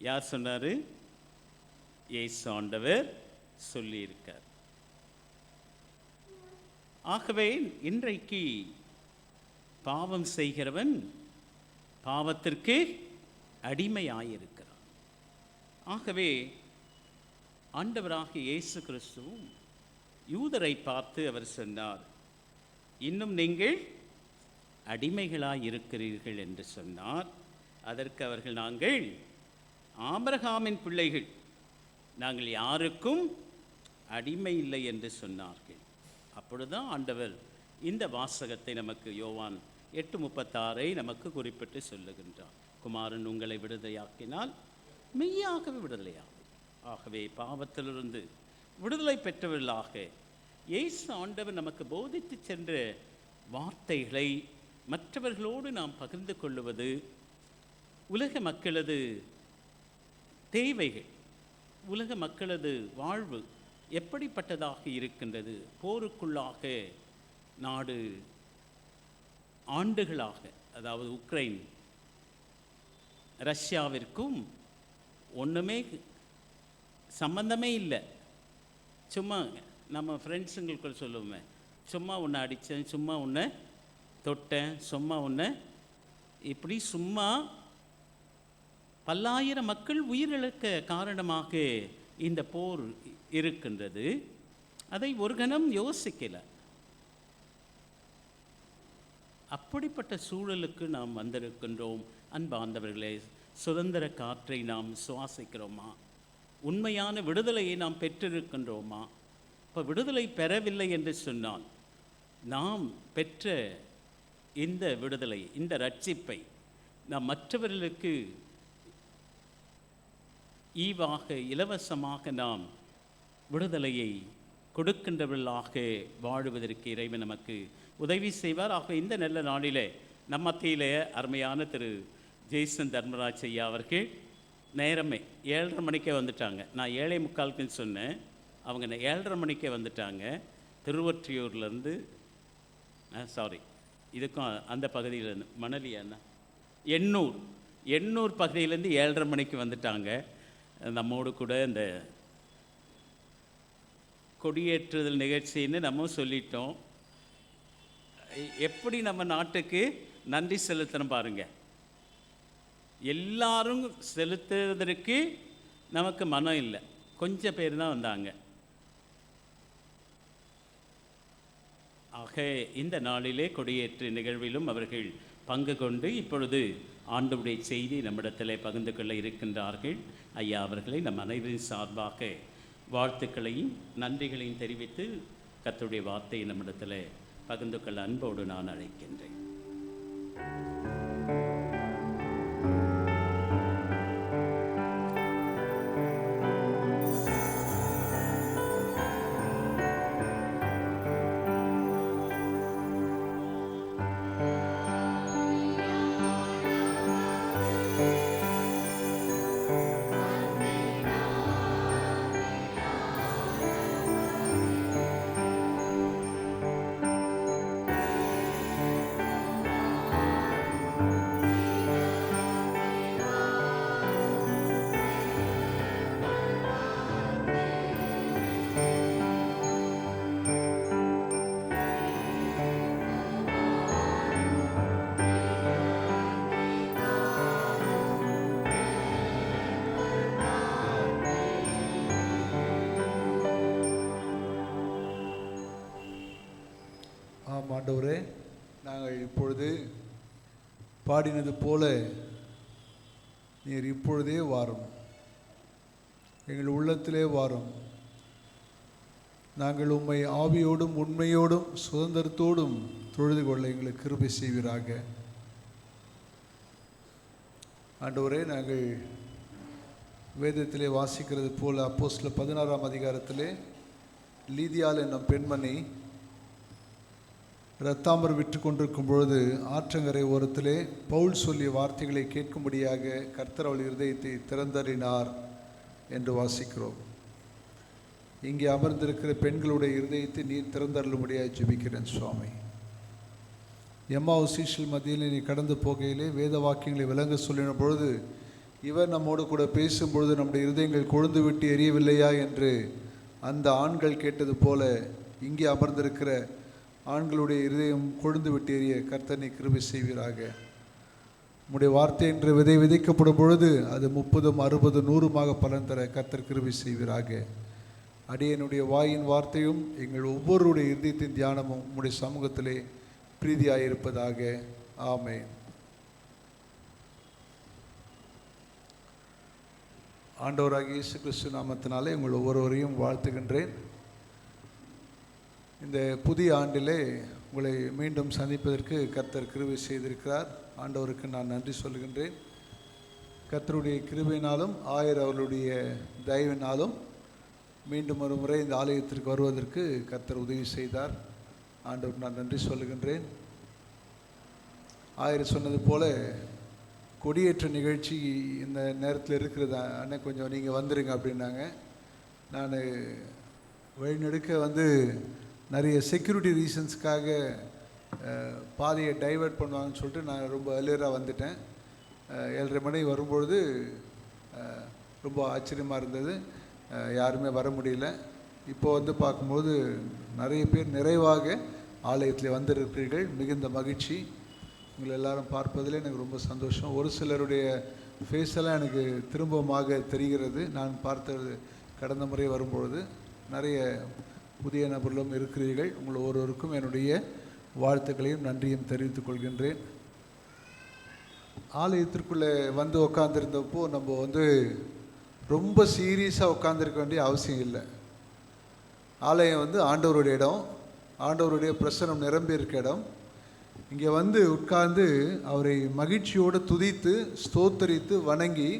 Speaker 1: யார் சொன்னார்? இயேசு ஆண்டவர் சொல்லியிருக்கார். ஆகவே இன்றைக்கு பாவம் செய்கிறவன் பாவத்திற்கு அடிமையாயிருக்கிறான். ஆகவே ஆண்டவராகிய இயேசு கிறிஸ்துவும் யூதரை பார்த்து அவர் சொன்னார், இன்னும் நீங்கள் அடிமைகளாயிருக்கிறீர்கள் என்று சொன்னார். அதற்கு அவர்கள், நாங்கள் ஆபிரகாமின் பிள்ளைகள், நாங்கள் யாருக்கும் அடிமை இல்லை என்று சொன்னார்கள். அப்பொழுதுதான் ஆண்டவர் இந்த வாசகத்தை நமக்கு யோவான் 8:36 நமக்கு குறிப்பிட்டு சொல்லுகின்றார். குமாரன் உங்களை விடுதலையாக்கினால் மெய்யாகவே விடுதலையாகும். ஆகவே பாவத்திலிருந்து விடுதலை பெற்றவர்களாக இயேசு ஆண்டவர் நமக்கு போதித்து சென்ற வார்த்தைகளை மற்றவர்களோடு நாம் பகிர்ந்து கொள்ளுவது, உலக மக்களது தேவைகள், உலக மக்களது வாழ்வு எப்படிப்பட்டதாக இருக்கின்றது, போருக்குள்ளாக நாடு ஆண்டுகளாக, அதாவது உக்ரைன் ரஷ்யாவிற்கும் ஒன்றுமே சம்பந்தமே இல்லை. சும்மா நம்ம ஃப்ரெண்ட்ஸுங்களுக்குள் சொல்லுவோமே, சும்மா ஒன்று அடித்தேன், சும்மா ஒன்று தொட்டேன், சும்மா ஒன்று இப்படி சும்மா பல்லாயிரம் மக்கள் உயிரிழக்க காரணமாக இந்த போர் இருக்கின்றது. அதை ஒரு கணம் யோசிக்கல. அப்படிப்பட்ட சூழலுக்கு நாம் வந்திருக்கின்றோம். அன்பார்ந்தவர்களே, சுதந்திர காற்றை நாம் சுவாசிக்கிறோமா? உண்மையான விடுதலையை நாம் பெற்றிருக்கின்றோமா? இப்போ விடுதலை பெறவில்லை என்று சொன்னால், நாம் பெற்ற இந்த விடுதலை, இந்த ரட்சிப்பை நாம் மற்றவர்களுக்கு ஈவாக இலவசமாக நாம் விடுதலையை கொடுக்கின்றவர்களாக வாழுவதற்கு இறைவன் நமக்கு உதவி செய்வார். ஆக இந்த நல்ல நாளிலே நம் மத்தியிலே அருமையான திரு ஜெய்சன் தர்மராஜ் ஐயா அவர்கள் நேரமே 7:30 மணிக்கே வந்துட்டாங்க. நான் 7:45 சொன்னேன், அவங்க 7:30 மணிக்கே வந்துட்டாங்க. திருவொற்றியூர்லேருந்து இதுக்கும் அந்த பகுதியிலேருந்து மணலி அண்ணா எண்ணூர் பகுதியிலேருந்து 7:30 மணிக்கு வந்துட்டாங்க. நம்மோடு கூட இந்த கொடியேற்றுதல் நிகழ்ச்சின்னு நம்ம சொல்லிட்டோம். எப்படி நம்ம நாட்டுக்கு நன்றி செலுத்தணும் பாருங்க. எல்லாரும் செலுத்துவதற்கு நமக்கு மனம் இல்லை, கொஞ்சம் பேர் தான் வந்தாங்க. ஆக இந்த நாளிலே கொடியேற்று நிகழ்விலும் அவர்கள் பங்கு கொண்டு இப்பொழுது ஆண்டவருடைய செய்தி நம்மிடத்திலே பகிர்ந்து கொள்ள இருக்கின்றார்கள். ஐயா அவர்களை நம் அனைவரின் சார்பாக வாழ்த்துக்களையும் நன்றிகளையும் தெரிவித்து கர்த்தருடைய வார்த்தையை நம்மிடத்தில் பகிர்ந்து கொள்ள அன்போடு நான் அழைக்கின்றேன்.
Speaker 8: ஆண்டவரே, நாங்கள் இப்பொழுது பாடினது போல நீர் இப்பொழுதே வாரும், எங்கள் உள்ளத்திலே வாரும். நாங்கள் உம்மை ஆவியோடும் உண்மையோடும் சுதந்திரத்தோடும் தொழுது கொள்ள எங்களுக்கு கிருபை செய்வீராக. ஆண்டவரே, நாங்கள் வேதத்திலே வாசிக்கிறது போல அப்போஸ்தலர் 16ஆம் அதிகாரத்திலே லீதியாள் என்னும் பெண்மணி இரத்தாம்பரம் விற்று கொண்டிருக்கும் பொழுது ஆற்றங்கரை ஓரத்திலே பவுல் சொல்லிய வார்த்தைகளை கேட்கும்படியாக கர்த்தர் அவள் இருதயத்தை திறந்தறினார் என்று வாசிக்கிறோம். இங்கே அமர்ந்திருக்கிற பெண்களுடைய இருதயத்தை நீர் திறந்தருளும்படியாக ஜெபிக்கிறேன் சுவாமி. எம்மாவு சீஷல் மத்தியில் நீ கடந்து போகையிலே வேத வாக்கியங்களை விளங்க சொல்லின பொழுது இவர் நம்மோடு கூட பேசும்பொழுது நம்முடைய இருதயங்கள் கொழுந்து விட்டு எரியவில்லையா என்று அந்த ஆண்கள் கேட்டது போல இங்கே அமர்ந்திருக்கிற ஆண்களுடைய இருதயம் கொழுந்து விட்டு எறிய கர்த்தர் நீ கிருபை செய்வீராக. உம்முடைய வார்த்தை என்ற விதை விதைக்கப்படும் பொழுது அது 30, 60, 100 பலன் தர கர்த்தர் கிருபை செய்வீராக. அடியனுடைய வாயின் வார்த்தையும் எங்கள் ஒவ்வொருடைய இருதயத்தின் தியானமும் உம்முடைய சமூகத்திலே பிரீதியாயிருப்பதாக. ஆமென். ஆண்டவராகிய இயேசு கிறிஸ்து நாமத்தினாலே உங்கள் ஒவ்வொருவரையும் வாழ்த்துகின்றேன். இந்த புதிய ஆண்டிலே உங்களை மீண்டும் சந்திப்பதற்கு கர்த்தர் கிருபை செய்திருக்கிறார். ஆண்டவருக்கு நான் நன்றி சொல்கின்றேன். கர்த்தருடைய கிருபையினாலும் அவருடைய தயவினாலும் மீண்டும் ஒரு முறை இந்த ஆலயத்திற்கு வருவதற்கு கர்த்தர் உதவி செய்தார். ஆண்டவருக்கு நான் நன்றி சொல்லுகின்றேன். சொன்னது போல கொடியேற்ற நிகழ்ச்சி இந்த நேரத்தில் இருக்கிறது அண்ணன், கொஞ்சம் நீங்கள் வந்துடுங்க அப்படின்னாங்க. நான் வழிநெடுக்க நிறைய செக்யூரிட்டி ரீசன்ஸ்க்காக பாதையை டைவெர்ட் பண்ணுவாங்கன்னு சொல்லிட்டு நான் ரொம்ப ஏர்லியராக வந்துட்டேன். 7:30 மணி வரும்பொழுது ரொம்ப ஆச்சரியமாக இருந்தது, யாருமே வர முடியல. இப்போ பார்க்கும்போது நிறைய பேர் நிறைவாக ஆலயத்தில் வந்திருக்கிறீர்கள். மிகுந்த மகிழ்ச்சி. உங்களை எல்லாரும் பார்ப்பதில் எனக்கு ரொம்ப சந்தோஷம். ஒரு சிலருடைய ஃபேஸெல்லாம் எனக்கு திரும்பமாக தெரிகிறது. நான் பார்த்தது கடந்த முறை வரும்பொழுது நிறைய புதிய நபர்களும் இருக்கிறீர்கள். உங்கள் ஒருவருக்கும் என்னுடைய வாழ்த்துக்களையும் நன்றியும் தெரிவித்துக் கொள்கின்றேன். ஆலயத்திற்குள்ளே உட்காந்துருந்தப்போ நம்ம ரொம்ப சீரியஸாக உட்காந்துருக்க வேண்டிய அவசியம் இல்லை. ஆலயம் ஆண்டவருடைய இடம், ஆண்டவருடைய பிரசனம் நிரம்பி இருக்க இடம். இங்கே வந்து உட்கார்ந்து அவரை மகிழ்ச்சியோடு துதித்து ஸ்தோத்தரித்து வணங்கி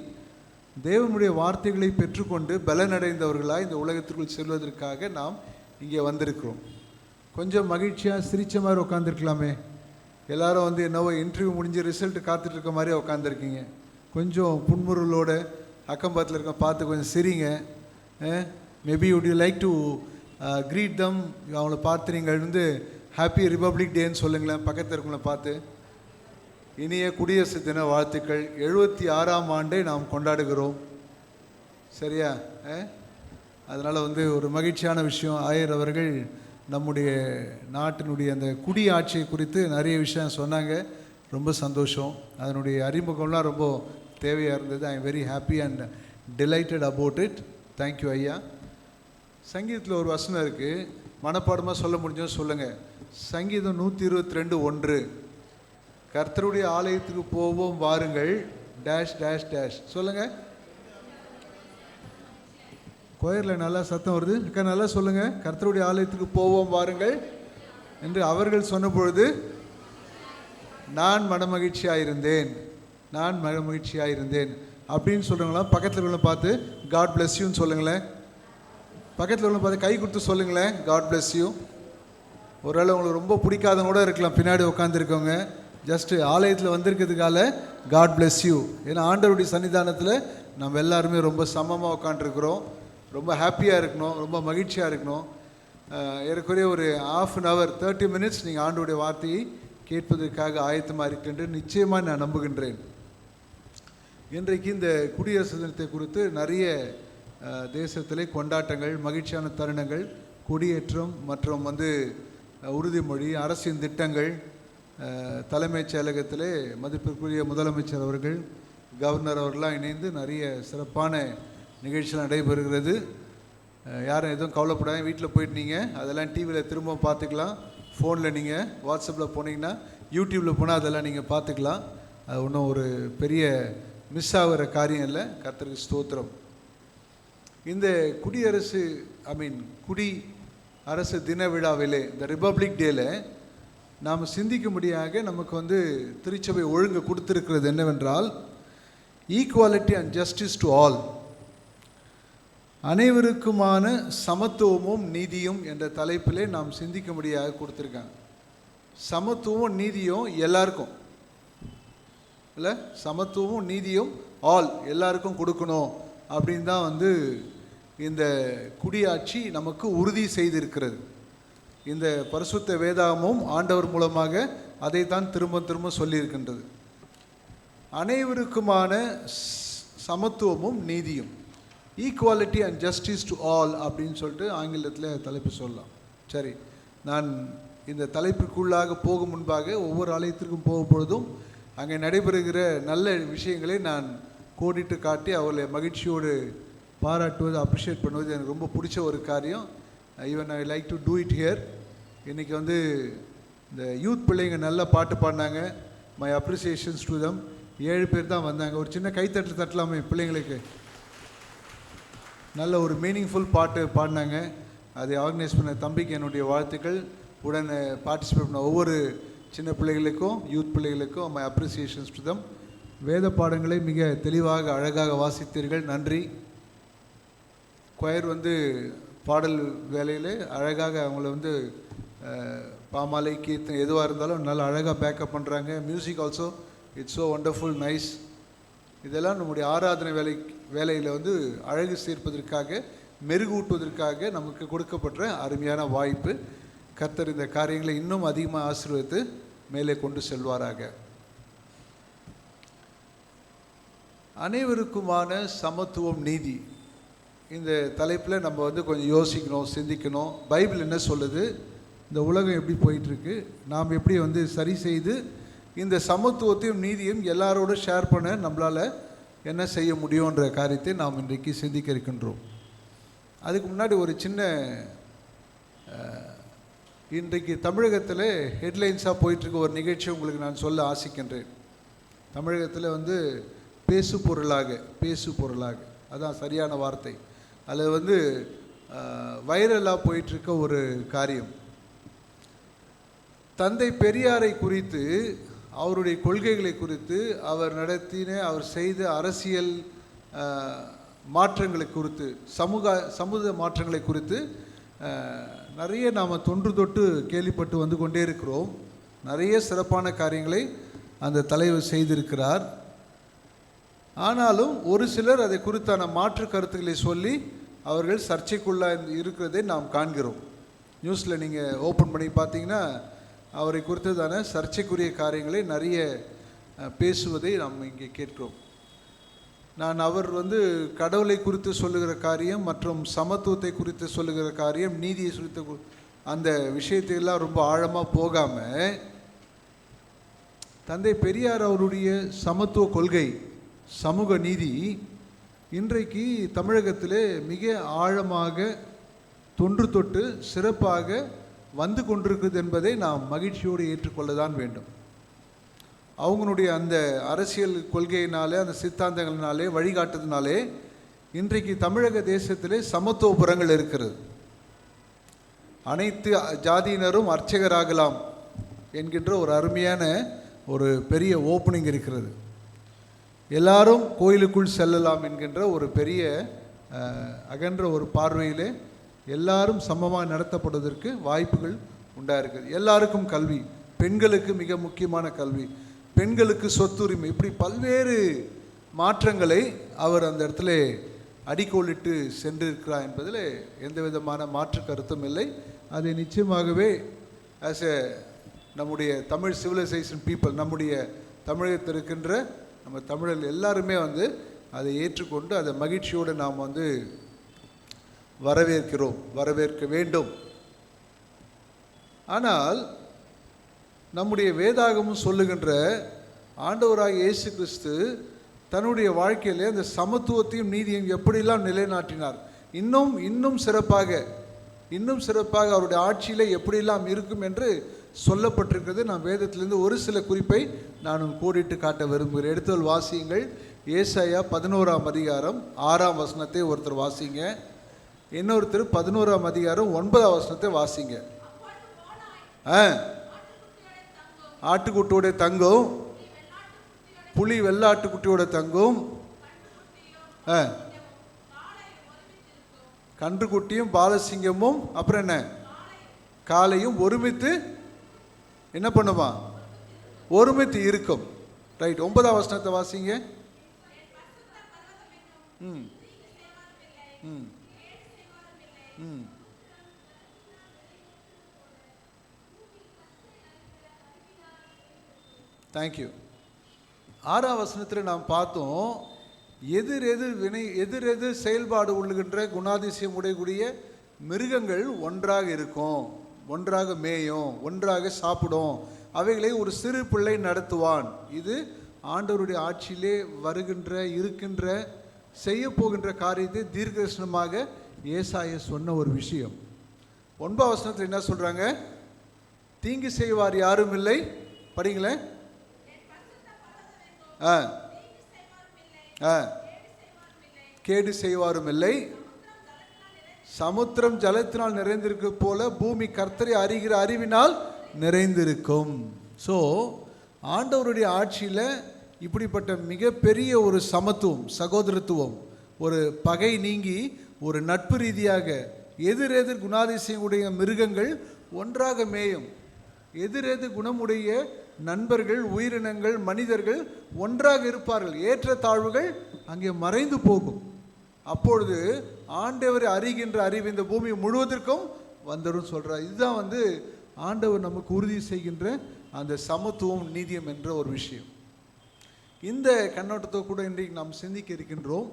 Speaker 8: தேவனுடைய வார்த்தைகளை பெற்றுக்கொண்டு பலனடைந்தவர்களாக இந்த உலகத்திற்குள் செல்வதற்காக நாம் இங்கே வந்திருக்கிறோம். கொஞ்சம் மகிழ்ச்சியாக சிரித்த மாதிரி உட்காந்துருக்கலாமே. எல்லாரும் வந்து என்னவோ இன்டர்வியூ முடிஞ்சு ரிசல்ட் காத்துட்டு இருக்க மாதிரி உட்காந்துருக்கீங்க. கொஞ்சம் புன்முறுவலோடு அக்கம்பக்கத்தில் இருக்க பார்த்து கொஞ்சம் சிரிங்க. Maybe would you like to greet them. அவங்கள பார்த்து நீங்கள் வந்து ஹாப்பி ரிபப்ளிக் டேன்னு சொல்லுங்களேன். பக்கத்தில் இருக்கவங்கள பார்த்து இனிய குடியரசு தின வாழ்த்துக்கள். 76ஆம் ஆண்டை நாம் கொண்டாடுகிறோம். சரியா? அதனால் வந்து ஒரு மகிழ்ச்சியான விஷயம். ஆயர் அவர்கள் நம்முடைய நாட்டினுடைய அந்த குடி ஆட்சியை குறித்து நிறைய விஷயம் சொன்னாங்க. ரொம்ப சந்தோஷம். அதனுடைய அறிமுகம்லாம் ரொம்ப தேவையாக இருந்தது. I am very happy and delighted about it. Thank you ஐயா. சங்கீதத்தில் ஒரு வசனம் இருக்குது, மனப்பாடமாக சொல்ல முடிஞ்சோம் சொல்லுங்கள். சங்கீதம் 122:1 கர்த்தருடைய ஆலயத்துக்கு போவோம் வாருங்கள் டேஷ் டேஷ் டேஷ். சொல்லுங்கள். கோயிலில் நல்லா சத்தம் வருது அக்கா, நல்லா சொல்லுங்கள். கர்த்தருடைய ஆலயத்துக்கு போவோம் வாருங்கள் என்று அவர்கள் சொன்ன பொழுது நான் மனமகிழ்ச்சியாயிருந்தேன், நான் மனமகிழ்ச்சியாயிருந்தேன் அப்படின்னு சொல்கிறவங்களா? பக்கத்தில் உள்ள பார்த்து காட் பிளஸ் யூன்னு சொல்லுங்களேன். பக்கத்தில் உள்ள பார்த்து கை கொடுத்து சொல்லுங்களேன், காட் பிளஸ் யூ. ஒருவேளை உங்களுக்கு ரொம்ப பிடிக்காதவங்க கூட இருக்கலாம் பின்னாடி உட்காந்துருக்கவங்க. ஜஸ்ட்டு ஆலயத்தில் வந்திருக்கிறதுக்கால காட் பிளஸ் யூ. ஏன்னா ஆண்டவருடைய சன்னிதானத்தில் நம்ம எல்லாருமே ரொம்ப சமமாக உட்காந்துருக்குறோம். ரொம்ப ஹாப்பியாக இருக்கணும், ரொம்ப மகிழ்ச்சியாக இருக்கணும். ஏறக்குறைய ஒரு 1/2 hour 30 minutes நீங்கள் ஆண்டவருடைய வார்த்தையை கேட்பதற்காக ஆயத்தமாக இருக்கின்ற நிச்சயமாக நான் நம்புகின்றேன். இன்றைக்கு இந்த குடியரசு தினத்தை குறித்து நிறைய தேசத்திலே கொண்டாட்டங்கள், மகிழ்ச்சியான தருணங்கள், கொடியேற்றம் மற்றும் வந்து உறுதிமொழி, அரசின் திட்டங்கள், தலைமைச் செயலகத்திலே மதிப்பிற்குரிய முதலமைச்சர் அவர்கள், கவர்னர் அவர்களாம் இணைந்து நிறைய சிறப்பான நிகழ்ச்சிகள் நடைபெறுகிறது. யாரும் எதுவும் கவலைப்படாமல் வீட்டில் போயிட்டு நீங்கள் அதெல்லாம் டிவியில் திரும்ப பார்த்துக்கலாம். ஃபோனில் நீங்கள் வாட்ஸ்அப்பில் போனீங்கன்னா, யூடியூப்பில் போனால் அதெல்லாம் நீங்கள் பார்த்துக்கலாம். அது ஒன்றும் ஒரு பெரிய மிஸ் ஆகிற காரியம் இல்லை. கர்த்தருக்கு ஸ்தோத்திரம். இந்த குடியரசு குடி அரசு தின விழாவிலே, இந்த ரிபப்ளிக் டேல நாம் சிந்திக்கும்படியாக நமக்கு வந்து திருச்சபை ஒழுங்கு கொடுத்திருக்கிறது என்னவென்றால், equality and justice to all, அனைவருக்குமான சமத்துவமும் நீதியும் என்ற தலைப்பிலே நாம் சிந்திக்கும்படியாக கொடுத்துருக்காங்க. சமத்துவம் நீதியும் எல்லாருக்கும் இல்லை, சமத்துவமும் நீதியும் ஆல் எல்லாருக்கும் கொடுக்கணும் அப்படின்னு தான் வந்து இந்த குடியாட்சி நமக்கு உறுதி செய்திருக்கிறது. இந்த பரிசுத்த வேதாகமும் ஆண்டவர் மூலமாக அதைத்தான் திரும்ப திரும்ப சொல்லியிருக்கின்றது. அனைவருக்குமான சமத்துவமும் நீதியும், equality and justice to all அப்படின்னு சொல்லிட்டு ஆங்கிலத்தில் தலைப்பு சொல்லலாம். சரி, நான் இந்த தலைப்புக்குள்ளாக போகும் முன்பாக ஒவ்வொரு ஆலயத்திற்கும் போகும் பொழுதும் அங்கே நடைபெறுகிற நல்ல விஷயங்களை நான் கோடிட்டு காட்டி அவர்களை மகிழ்ச்சியோடு பாராட்டுவது, அப்ரிஷியேட் பண்ணுவது எனக்கு ரொம்ப பிடிச்ச ஒரு காரியம். Even I like to do it here. இன்றைக்கி வந்து இந்த யூத் பிள்ளைங்க நல்ல பாட்டு பாடினாங்க. My appreciations to them. 7 பேர் தான் வந்தாங்க. ஒரு சின்ன கைத்தட்டல் தட்டலாமே பிள்ளைங்களுக்கு. நல்ல ஒரு மீனிங்ஃபுல் பாட்டு பாடினாங்க. அதை ஆர்கனைஸ் பண்ண தம்பிக்கு என்னுடைய வாழ்த்துக்கள். உடன் பார்ட்டிசிபேட் பண்ண ஒவ்வொரு சின்ன பிள்ளைகளுக்கும், யூத் பிள்ளைகளுக்கும் மை அப்ரிசியேஷன்ஸ் டு தம். வேத பாடங்களை மிக தெளிவாக அழகாக வாசித்தீர்கள், நன்றி. கொயர் வந்து பாடல் வேலையில் அழகாக அவங்கள வந்து பாமாலை, கீர்த்தனை எதுவாக இருந்தாலும் நல்லா அழகாக பேக்கப் பண்ணுறாங்க. Music also it's so wonderful, nice. இதெல்லாம் நம்முடைய ஆராதனை வேலையில் வந்து அழகு சேர்ப்பதற்காக, மெருகூட்டுவதற்காக நமக்கு கொடுக்கப்பட்ட அருமையான வாய்ப்பு. கர்த்தர் இந்த காரியங்களை இன்னும் அதிகமாக ஆசீர்வதித்து மேலே கொண்டு செல்வாராக. அனைவருக்குமான சமத்துவம் நீதி, இந்த தலைப்பில் நம்ம வந்து கொஞ்சம் யோசிக்கணும், சிந்திக்கணும். பைபிள் என்ன சொல்லுது, இந்த உலகம் எப்படி போயிட்டுருக்கு, நாம் எப்படி வந்து சரி செய்து இந்த சமத்துவத்தையும் நீதியும் எல்லாரோட ஷேர் பண்ண நம்மளால் என்ன செய்ய முடியுன்ற காரியத்தை நாம் இன்றைக்கு சிந்திக்க இருக்கின்றோம். அதுக்கு முன்னாடி ஒரு சின்ன, இன்றைக்கு தமிழகத்தில் ஹெட்லைன்ஸாக போயிட்டுருக்க ஒரு நிகழ்ச்சி உங்களுக்கு நான் சொல்ல ஆசிக்கின்றேன். தமிழகத்தில் வந்து பேசு பொருளாக அதான் சரியான வார்த்தை. அதில் வந்து வைரலாக போயிட்டுருக்க ஒரு காரியம், தந்தை பெரியாரை குறித்து, அவருடைய கொள்கைகளை குறித்து, அவர் அவர் செய்த அரசியல் மாற்றங்களை குறித்து, சமூக மாற்றங்களை குறித்து நிறைய நாம் தொன்று தொட்டு கேள்விப்பட்டு வந்து கொண்டே இருக்கிறோம். நிறைய சிறப்பான காரியங்களை அந்த தலைவர் செய்திருக்கிறார். ஆனாலும் ஒரு சிலர் அதை குறித்தான மாற்று கருத்துக்களை சொல்லி அவர்கள் சர்ச்சைக்குள்ளாக இருக்கிறதை நாம் காண்கிறோம். நியூஸில் நீங்கள் ஓப்பன் பண்ணி பார்த்தீங்கன்னா அவரை குறித்ததான சர்ச்சைக்குரிய காரியங்களை நிறைய பேசுவதை நாம் இங்கே கேட்கிறோம். அவர் கடவுளை குறித்து சொல்லுகிற காரியம் மற்றும் சமத்துவத்தை குறித்து சொல்லுகிற காரியம், நீதியை குறித்த அந்த விஷயத்தையெல்லாம் ரொம்ப ஆழமாக போகாமல், தந்தை பெரியார் அவருடைய சமத்துவ கொள்கை, சமூக நீதி இன்றைக்கு தமிழகத்திலே மிக ஆழமாக தொன்று தொட்டு சிறப்பாக வந்து கொண்டிருக்குது என்பதை நாம் மகிழ்ச்சியோடு ஏற்றுக்கொள்ளதான் வேண்டும். அவங்களுடைய அந்த அரசியல் கொள்கையினாலே, அந்த சித்தாந்தங்களினாலே, வழிகாட்டுறதுனாலே இன்றைக்கு தமிழக தேசத்திலே சமத்துவபுரங்கள் இருக்கிறது. அனைத்து ஜாதியினரும் அர்ச்சகராகலாம் என்கின்ற ஒரு அருமையான ஒரு பெரிய ஓப்பனிங் இருக்கிறது. எல்லாரும் கோயிலுக்குள் செல்லலாம் என்கின்ற ஒரு பெரிய அகன்ற ஒரு பார்வையிலே எல்லாரும் சமமாக நடத்தப்படுவதற்கு வாய்ப்புகள் உண்டாயிருக்குது. எல்லாருக்கும் கல்வி, பெண்களுக்கு மிக முக்கியமான கல்வி, பெண்களுக்கு சொத்துரிமை, இப்படி பல்வேறு மாற்றங்களை அவர் அந்த இடத்துல அடிக்கோலிட்டு சென்றிருக்கிறார் என்பதில் எந்த விதமான மாற்று கருத்தும் இல்லை. அதை நிச்சயமாகவே ஆஸ் எ நம்முடைய தமிழ் சிவிலைசேஷன் பீப்புள், நம்முடைய தமிழகத்தில் இருக்கின்ற நம்ம தமிழர்கள் எல்லாருமே அதை ஏற்றுக்கொண்டு அதை மகிழ்ச்சியோடு நாம் வரவேற்கிறோம், வரவேற்க வேண்டும். ஆனால் நம்முடைய வேதாகமும் சொல்லுகின்ற ஆண்டவராகிய இயேசு கிறிஸ்து தன்னுடைய வாழ்க்கையிலே அந்த சமத்துவத்தையும் நீதியையும் எப்படியெல்லாம் நிலைநாட்டினார், இன்னும் சிறப்பாக அவருடைய ஆட்சியில் எப்படியெல்லாம் இருக்கும் என்று சொல்லப்பட்டிருக்கிறது. நான் வேதத்திலிருந்து ஒரு சில குறிப்பை நான் கோடிட்டு காட்ட விரும்புகிறேன். எடுத்தல் வாசியுங்கள். ஏசாயா 11ஆம் அதிகாரம் 6ஆம் வசனத்தை ஒருத்தர் வாசிங்க, இன்னொருத்தர் 11ஆம் அதிகாரம் 9ஆம் வசனத்தை வாசிங்க. ஆட்டுக்குட்டியோட தங்கும், புலி வெள்ளாட்டுக்குட்டியோட தங்கும், கன்றுக்குட்டியும் பாலசிங்கமும் அப்புறம் என்ன காலையும் ஒருமித்து என்ன பண்ணுமா, ஒருமித்து இருக்கும். ரைட், 9ஆம் வசனத்தை வாசிங்க. தேங்க்யூ. 6ஆம் வசனத்தில் நாம் பார்த்தோம், எதிரெதிர் செயல்பாடு உள்ளுகின்ற குணாதிசயம் உடையக்கூடிய மிருகங்கள் ஒன்றாக இருக்கும், ஒன்றாக மேயும், ஒன்றாக சாப்பிடும், அவைகளை ஒரு சிறு பிள்ளை நடத்துவான். இது ஆண்டவருடைய ஆட்சியிலே இருக்கின்ற செய்ய போகின்ற காரியத்தை தீர்க்கதரிசனமாக ஏசாயா சொன்ன ஒரு விஷயம். 9ஆம் வசனத்தில் என்ன சொல்றாங்க? தீங்கு செய்வார் யாரும் இல்லை. படிங்களேன். கேடு செய்வாரும் இல்லை. சமுத்திரம் ஜலத்தினால் நிறைந்திருக்கு போல பூமி கர்த்தரை அறிகிற அறிவினால் நிறைந்திருக்கும். ஸோ ஆண்டவருடைய ஆட்சியில் இப்படிப்பட்ட மிகப்பெரிய ஒரு சமத்துவம், சகோதரத்துவம், ஒரு பகை நீங்கி ஒரு நட்பு ரீதியாக எதிரெதிர் குணாதிசயமுடைய மிருகங்கள் ஒன்றாக மேயும், எதிரெதிர் குணமுடைய நண்பர்கள், உயிரினங்கள், மனிதர்கள் ஒன்றாக இருப்பார்கள். ஏற்ற தாழ்வுகள் அங்கே மறைந்து போகும். அப்பொழுது ஆண்டவரை அறிகின்ற அறிவு இந்த பூமி முழுவதற்கும் வந்துடும் சொல்கிறார். இதுதான் ஆண்டவர் நமக்கு உறுதி செய்கின்ற அந்த சமத்துவம், நீதியம் என்ற ஒரு விஷயம். இந்த கண்ணோட்டத்தை கூட இன்றைக்கு நாம் சிந்திக்க இருக்கின்றோம்.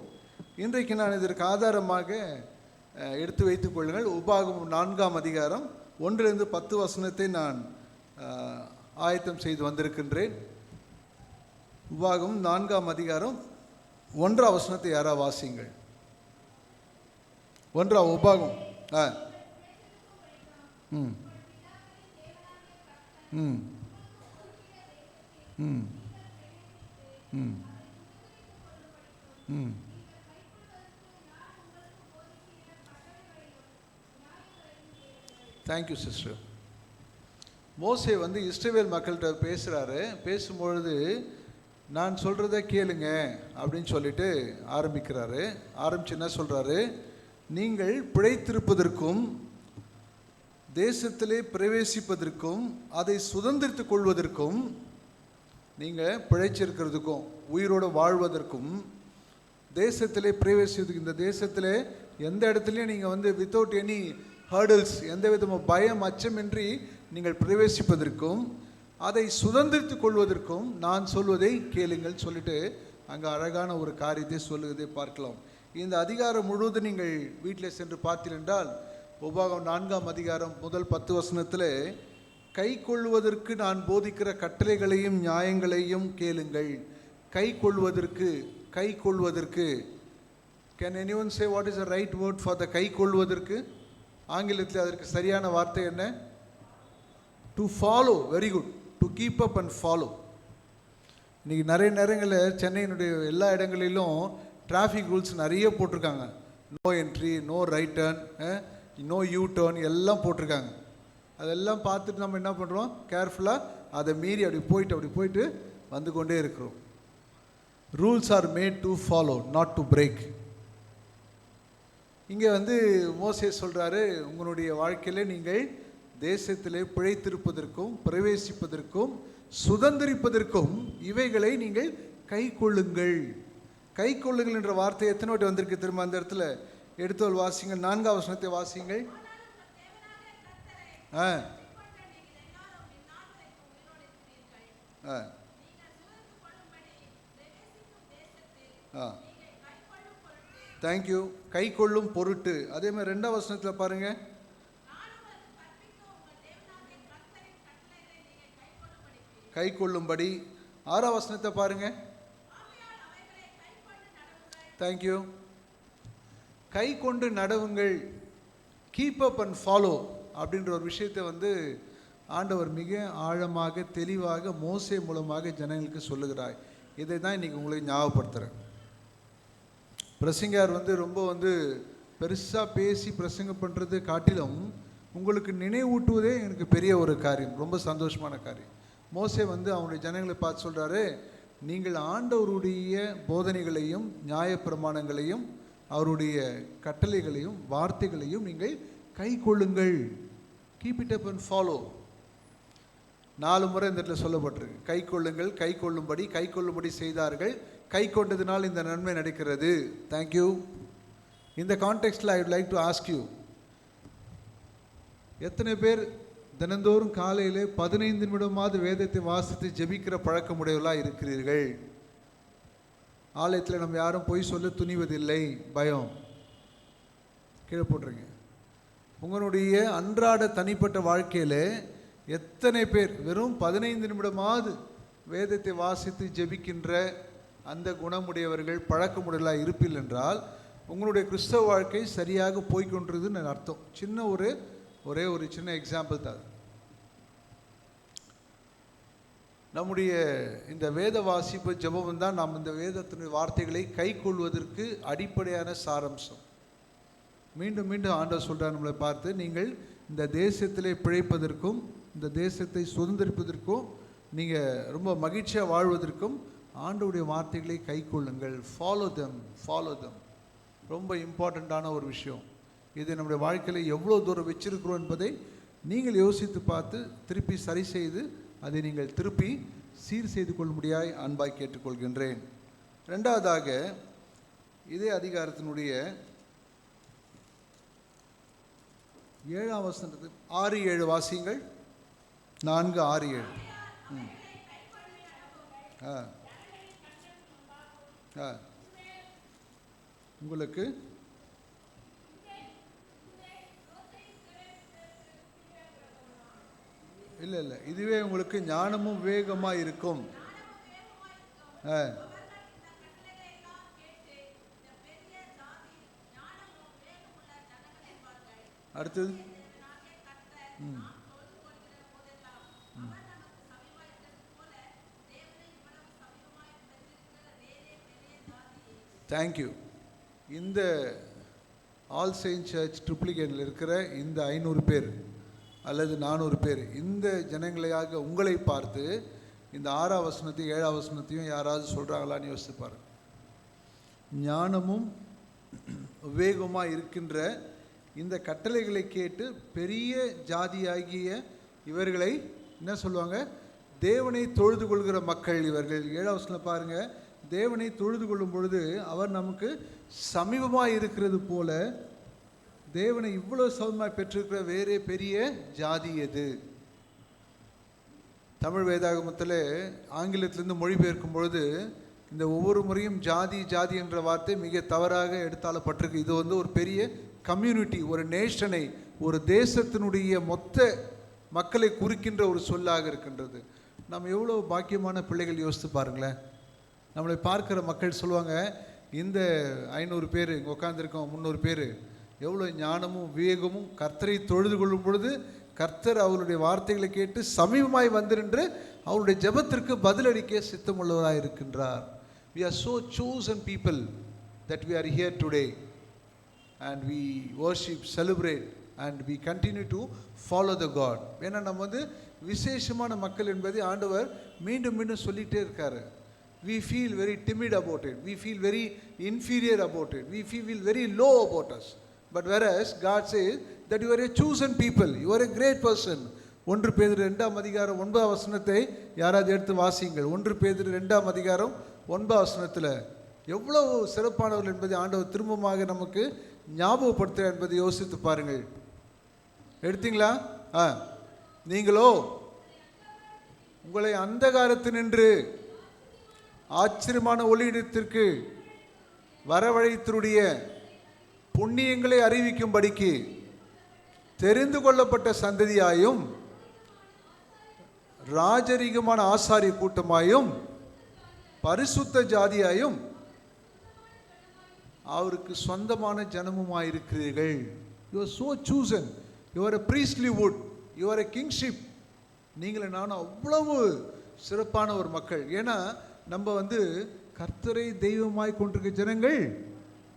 Speaker 8: இன்றைக்கு நான் இதற்கு ஆதாரமாக எடுத்து வைத்துக் கொள்ளுங்கள். உபாகமம் 4ஆம் அதிகாரம் 1லிருந்து 10 வசனத்தை நான் ஆயத்தம் செய்து வந்திருக்கின்றேன். உபாகமம் 4ஆம் அதிகாரம் 1ஆம் வசனத்தை யாரா வாசிங்கள். 1ஆம் உபாகம். Thank you sister. மோசே வந்து இஸ்ரவேல் மக்கள்கிட்ட பேசுகிறாரு. பேசும்பொழுது நான் சொல்கிறத கேளுங்க அப்படின்னு சொல்லிட்டு ஆரம்பிக்கிறாரு. ஆரம்பித்து என்ன சொல்கிறாரு, நீங்கள் பிழைத்திருப்பதற்கும் தேசத்திலே பிரவேசிப்பதற்கும் அதை சுதந்திரித்து கொள்வதற்கும், நீங்கள் பிழைச்சிருக்கிறதுக்கும் உயிரோடு வாழ்வதற்கும் தேசத்திலே பிரவேசிப்பதற்கு, இந்த தேசத்திலே எந்த இடத்துலையும் நீங்கள் வந்து வித்தவுட் எனி ஹர்டல்ஸ், எந்த விதமான பயம் அச்சமின்றி நீங்கள் பிரவேசிப்பதற்கும் அதை சுதந்திரித்து கொள்வதற்கும் நான் சொல்வதை கேளுங்கள் சொல்லிட்டு அங்கே அழகான ஒரு காரியத்தை சொல்லுவதை பார்க்கலாம். இந்த அதிகாரம் முழுவதும் நீங்கள் வீட்டில் சென்று பார்த்தீர்கள் என்றால், உபாகம் 4ஆம் அதிகாரம் முதல் 10 வசனத்தில் கை கொள்வதற்கு நான் போதிக்கிற கட்டளைகளையும் நியாயங்களையும் கேளுங்கள். கை கொள்வதற்கு, கை கொள்வதற்கு, can anyone say what is the right word for the கை கொள்வதற்கு? ஆங்கிலத்தில் அதற்கு சரியான வார்த்தை என்ன? To follow. Very good. To keep up and follow. இன்றைக்கி நிறைய நேரங்களில் சென்னையினுடைய எல்லா இடங்களிலும் டிராஃபிக் ரூல்ஸ் நிறைய போட்டிருக்காங்க. No entry, no right turn, no U turn எல்லாம் போட்டிருக்காங்க. அதெல்லாம் பார்த்துட்டு நம்ம என்ன பண்ணுறோம், கேர்ஃபுல்லாக அதை மீறி அப்படி போயிட்டு வந்து கொண்டே இருக்கிறோம். Rules are made to follow, not to break. இங்கே வந்து மோசே சொல்கிறாரு, உங்களுடைய வாழ்க்கையிலே நீங்கள் தேசத்திலே பிழைத்திருப்பதற்கும் பிரவேசிப்பதற்கும் சுதந்திரிப்பதற்கும் இவைகளை நீங்கள் கை கொள்ளுங்கள். கை கொள்ளுங்கள் என்ற வார்த்தை எத்தனை வாட்டி வந்திருக்கு திரும்ப அந்த இடத்துல? எடுத்தோல் வாசிங்கள், 4ஆம் வசனத்தை வாசிங்கள். தேங்க்யூ. கை கொள்ளும் பொருட்டு. அதே மாதிரி 2ஆம் வசனத்தில் பாருங்க, கை கொள்ளும்படி. 6ஆம் வசனத்தை பாருங்க. தேங்க்யூ. கை கொண்டு நடவுங்கள், கீப் அப் அண்ட் ஃபாலோ அப்படின்ற ஒரு விஷயத்தை வந்து ஆண்டவர் மிக ஆழமாக தெளிவாக மோசே மூலமாக ஜனங்களுக்கு சொல்லுகிறார். இதை தான் இன்றைக்கி உங்களுக்கு ஞாபகப்படுத்துகிறேன். பிரசங்கர் வந்து ரொம்ப வந்து பெருசாக பேசி பிரசங்கம் பண்ணுறது காட்டிலும் உங்களுக்கு நினைவூட்டுவதே எனக்கு பெரிய ஒரு காரியம், ரொம்ப சந்தோஷமான காரியம். மோசே வந்து அவனுடைய ஜனங்களை பார்த்து சொல்கிறாரு, நீங்கள் ஆண்டவருடைய போதனைகளையும் நியாயப்பிரமாணங்களையும் அவருடைய கட்டளைகளையும் வார்த்தைகளையும் நீங்கள் கை கொள்ளுங்கள். Keep it up and follow. 4 முறை இந்த இடத்துல சொல்லப்பட்டிருக்கு. கை கொள்ளுங்கள், கை கொள்ளும்படி, கை கொள்ளும்படி செய்தார்கள். கை கொண்டதினால் இந்த நன்மை நடக்கிறது. தேங்க்யூ. இந்த கான்டெக்ஸ்டில் I would like to ask you, எத்தனை பேர் தினந்தோறும் காலையில் 15 நிமிடமாவது வேதத்தை வாசித்து ஜெபிக்கிற பழக்கமுடையவர்களாக இருக்கிறீர்கள்? ஆலயத்தில் நம்ம யாரும் பொய் சொல்ல துணிவதில்லை, பயம். கீழே போட்டுருங்க. உங்களுடைய அன்றாட தனிப்பட்ட வாழ்க்கையில் எத்தனை பேர் வெறும் 15 நிமிடமாவது வேதத்தை வாசித்து ஜெபிக்கின்ற அந்த குணமுடையவர்கள் பழக்கமுடையவர்களாக இருப்பீர்கள் என்றால் உங்களுடைய கிறிஸ்தவ வாழ்க்கை சரியாக போய்கொண்டிருதுன்னு அர்த்தம். சின்ன ஒரே ஒரு சின்ன எக்ஸாம்பிள் தான். நம்முடைய இந்த வேத வாசிப்பு ஜெபம் தான் நாம் இந்த வேதத்தினுடைய வார்த்தைகளை கை கொள்வதற்கு அடிப்படையான சாரம்சம். மீண்டும் மீண்டும் ஆண்டவர் சொல்கிறார் நம்மளை பார்த்து, நீங்கள் இந்த தேசத்திலே பிழைப்பதற்கும் இந்த தேசத்தை சுதந்திரிப்பதற்கும் நீங்கள் ரொம்ப மகிழ்ச்சியாக வாழ்வதற்கும் ஆண்டவருடைய வார்த்தைகளை கை கொள்ளுங்கள். Follow them. ரொம்ப இம்பார்ட்டண்ட்டான ஒரு விஷயம். இது நம்முடைய வாழ்க்கையில் எவ்வளோ தூரம் வச்சிருக்கிறோம் என்பதை நீங்கள் யோசித்து பார்த்து திருப்பி சரி செய்து அதை நீங்கள் திருப்பி சீர் செய்து கொள்ளும்படியாய் அன்பாய் கேட்டுக்கொள்கின்றேன். 2வதாக இதே அதிகாரத்தினுடைய 7ஆம் வசனத்து 6-7 வாசியுங்கள். 4-6-7. உங்களுக்கு இல்லை இதுவே உங்களுக்கு ஞானமும் விவேகமாக இருக்கும். அடுத்தது தேங்க்யூ. இந்த ஆல் செயின்ட் சர்ச் ட்ரிப்ளிகேனில் இருக்கிற இந்த 500 பேர் அல்லது 400 பேர், இந்த ஜனங்களையாக உங்களை பார்த்து இந்த 6ஆம் வசனத்தையும் 7ஆம் வசனத்தையும் யாராவது சொல்கிறாங்களான்னு யோசிப்பார். ஞானமும் விவேகமாக இருக்கின்ற இந்த கட்டளைகளை கேட்டு பெரிய ஜாதியாகிய இவர்களை என்ன சொல்லுவாங்க? தேவனை தொழுது கொள்கிற மக்கள் இவர்கள். 7ஆம் வசனம் பாருங்கள். தேவனை தொழுது கொள்ளும் பொழுது அவர் நமக்கு சமீபமாக இருக்கிறது போல தேவனை இவ்வளோ சமமாக பெற்றிருக்கிற வேறே பெரிய ஜாதி எது? தமிழ் வேதாகமத்தில் ஆங்கிலத்திலிருந்து மொழிபெயர்க்கும் பொழுது இந்த ஒவ்வொரு முறையும் ஜாதி ஜாதி என்ற வார்த்தை மிக தவறாக எடுத்தாளப்பட்டிருக்கு. இது ஒரு பெரிய கம்யூனிட்டி, ஒரு நேஷனை, ஒரு தேசத்தினுடைய மொத்த மக்களை குறிக்கின்ற ஒரு சொல்லாக இருக்கின்றது. நம்ம எவ்வளோ பாக்கியமான பிள்ளைகள் யோசித்து பாருங்களேன். நம்மளை பார்க்குற மக்கள் சொல்லுவாங்க, இந்த 500 பேர் இங்கே உட்காந்துருக்கோம், 300 பேர் எவ்வளோ ஞானமும் விவேகமும் கர்த்தரை தொழுது கொள்ளும் பொழுது கர்த்தர் அவருடைய வார்த்தைகளை கேட்டு சமீபமாய் வந்திருந்து அவருடைய ஜெபத்திற்கு பதிலளிக்க சித்தமுள்ளவராக இருக்கின்றார். We are so chosen people that we are here today and we worship, celebrate and we continue to follow the God. ஏன்னா நம்ம விசேஷமான மக்கள் என்பதை ஆண்டவர் மீண்டும் மீண்டும் சொல்லிகிட்டே இருக்காரு. We feel very timid about it. We feel very inferior about it. We feel very low about us. But whereas God says that you are a chosen people, you are a great person. 1 பேதுரு 2ஆம் அதிகாரம் 9ஆம் வசனத்தை யாராவது எடுத்து வாசியுங்கள். 1 பேதுரு 2ஆம் அதிகாரம் 9ஆம் வசனத்தில் எவ்வளவு சிறப்பானவர்கள் என்பதை ஆண்டவர் திரும்பமாக நமக்கு ஞாபகப்படுத்துகிறார் என்பதை யோசித்து பாருங்கள். எடுத்தீங்களா? நீங்களோ உங்களை அந்தகாரத்தினின்று ஆச்சரியமான ஒளியிடத்திற்கு வரவழைத்தருடைய புண்ணியங்களை அறிவிக்கும்படிக்கு தெரிந்து கொள்ளப்பட்ட சந்ததியாயும் ராஜரீகமான ஆசாரிய கூட்டமாயும் பரிசுத்த ஜாதியாயும் அவருக்கு சொந்தமான ஜனமுமாயிருக்கிறீர்கள். You are so chosen. You are a priestly wood. You are a kingship. நீங்களே நானும் அவ்வளவு சிறப்பான ஒரு மக்கள். ஏன்னா நம்ம கர்த்தரை தெய்வமாய் கொண்டிருக்க ஜனங்கள்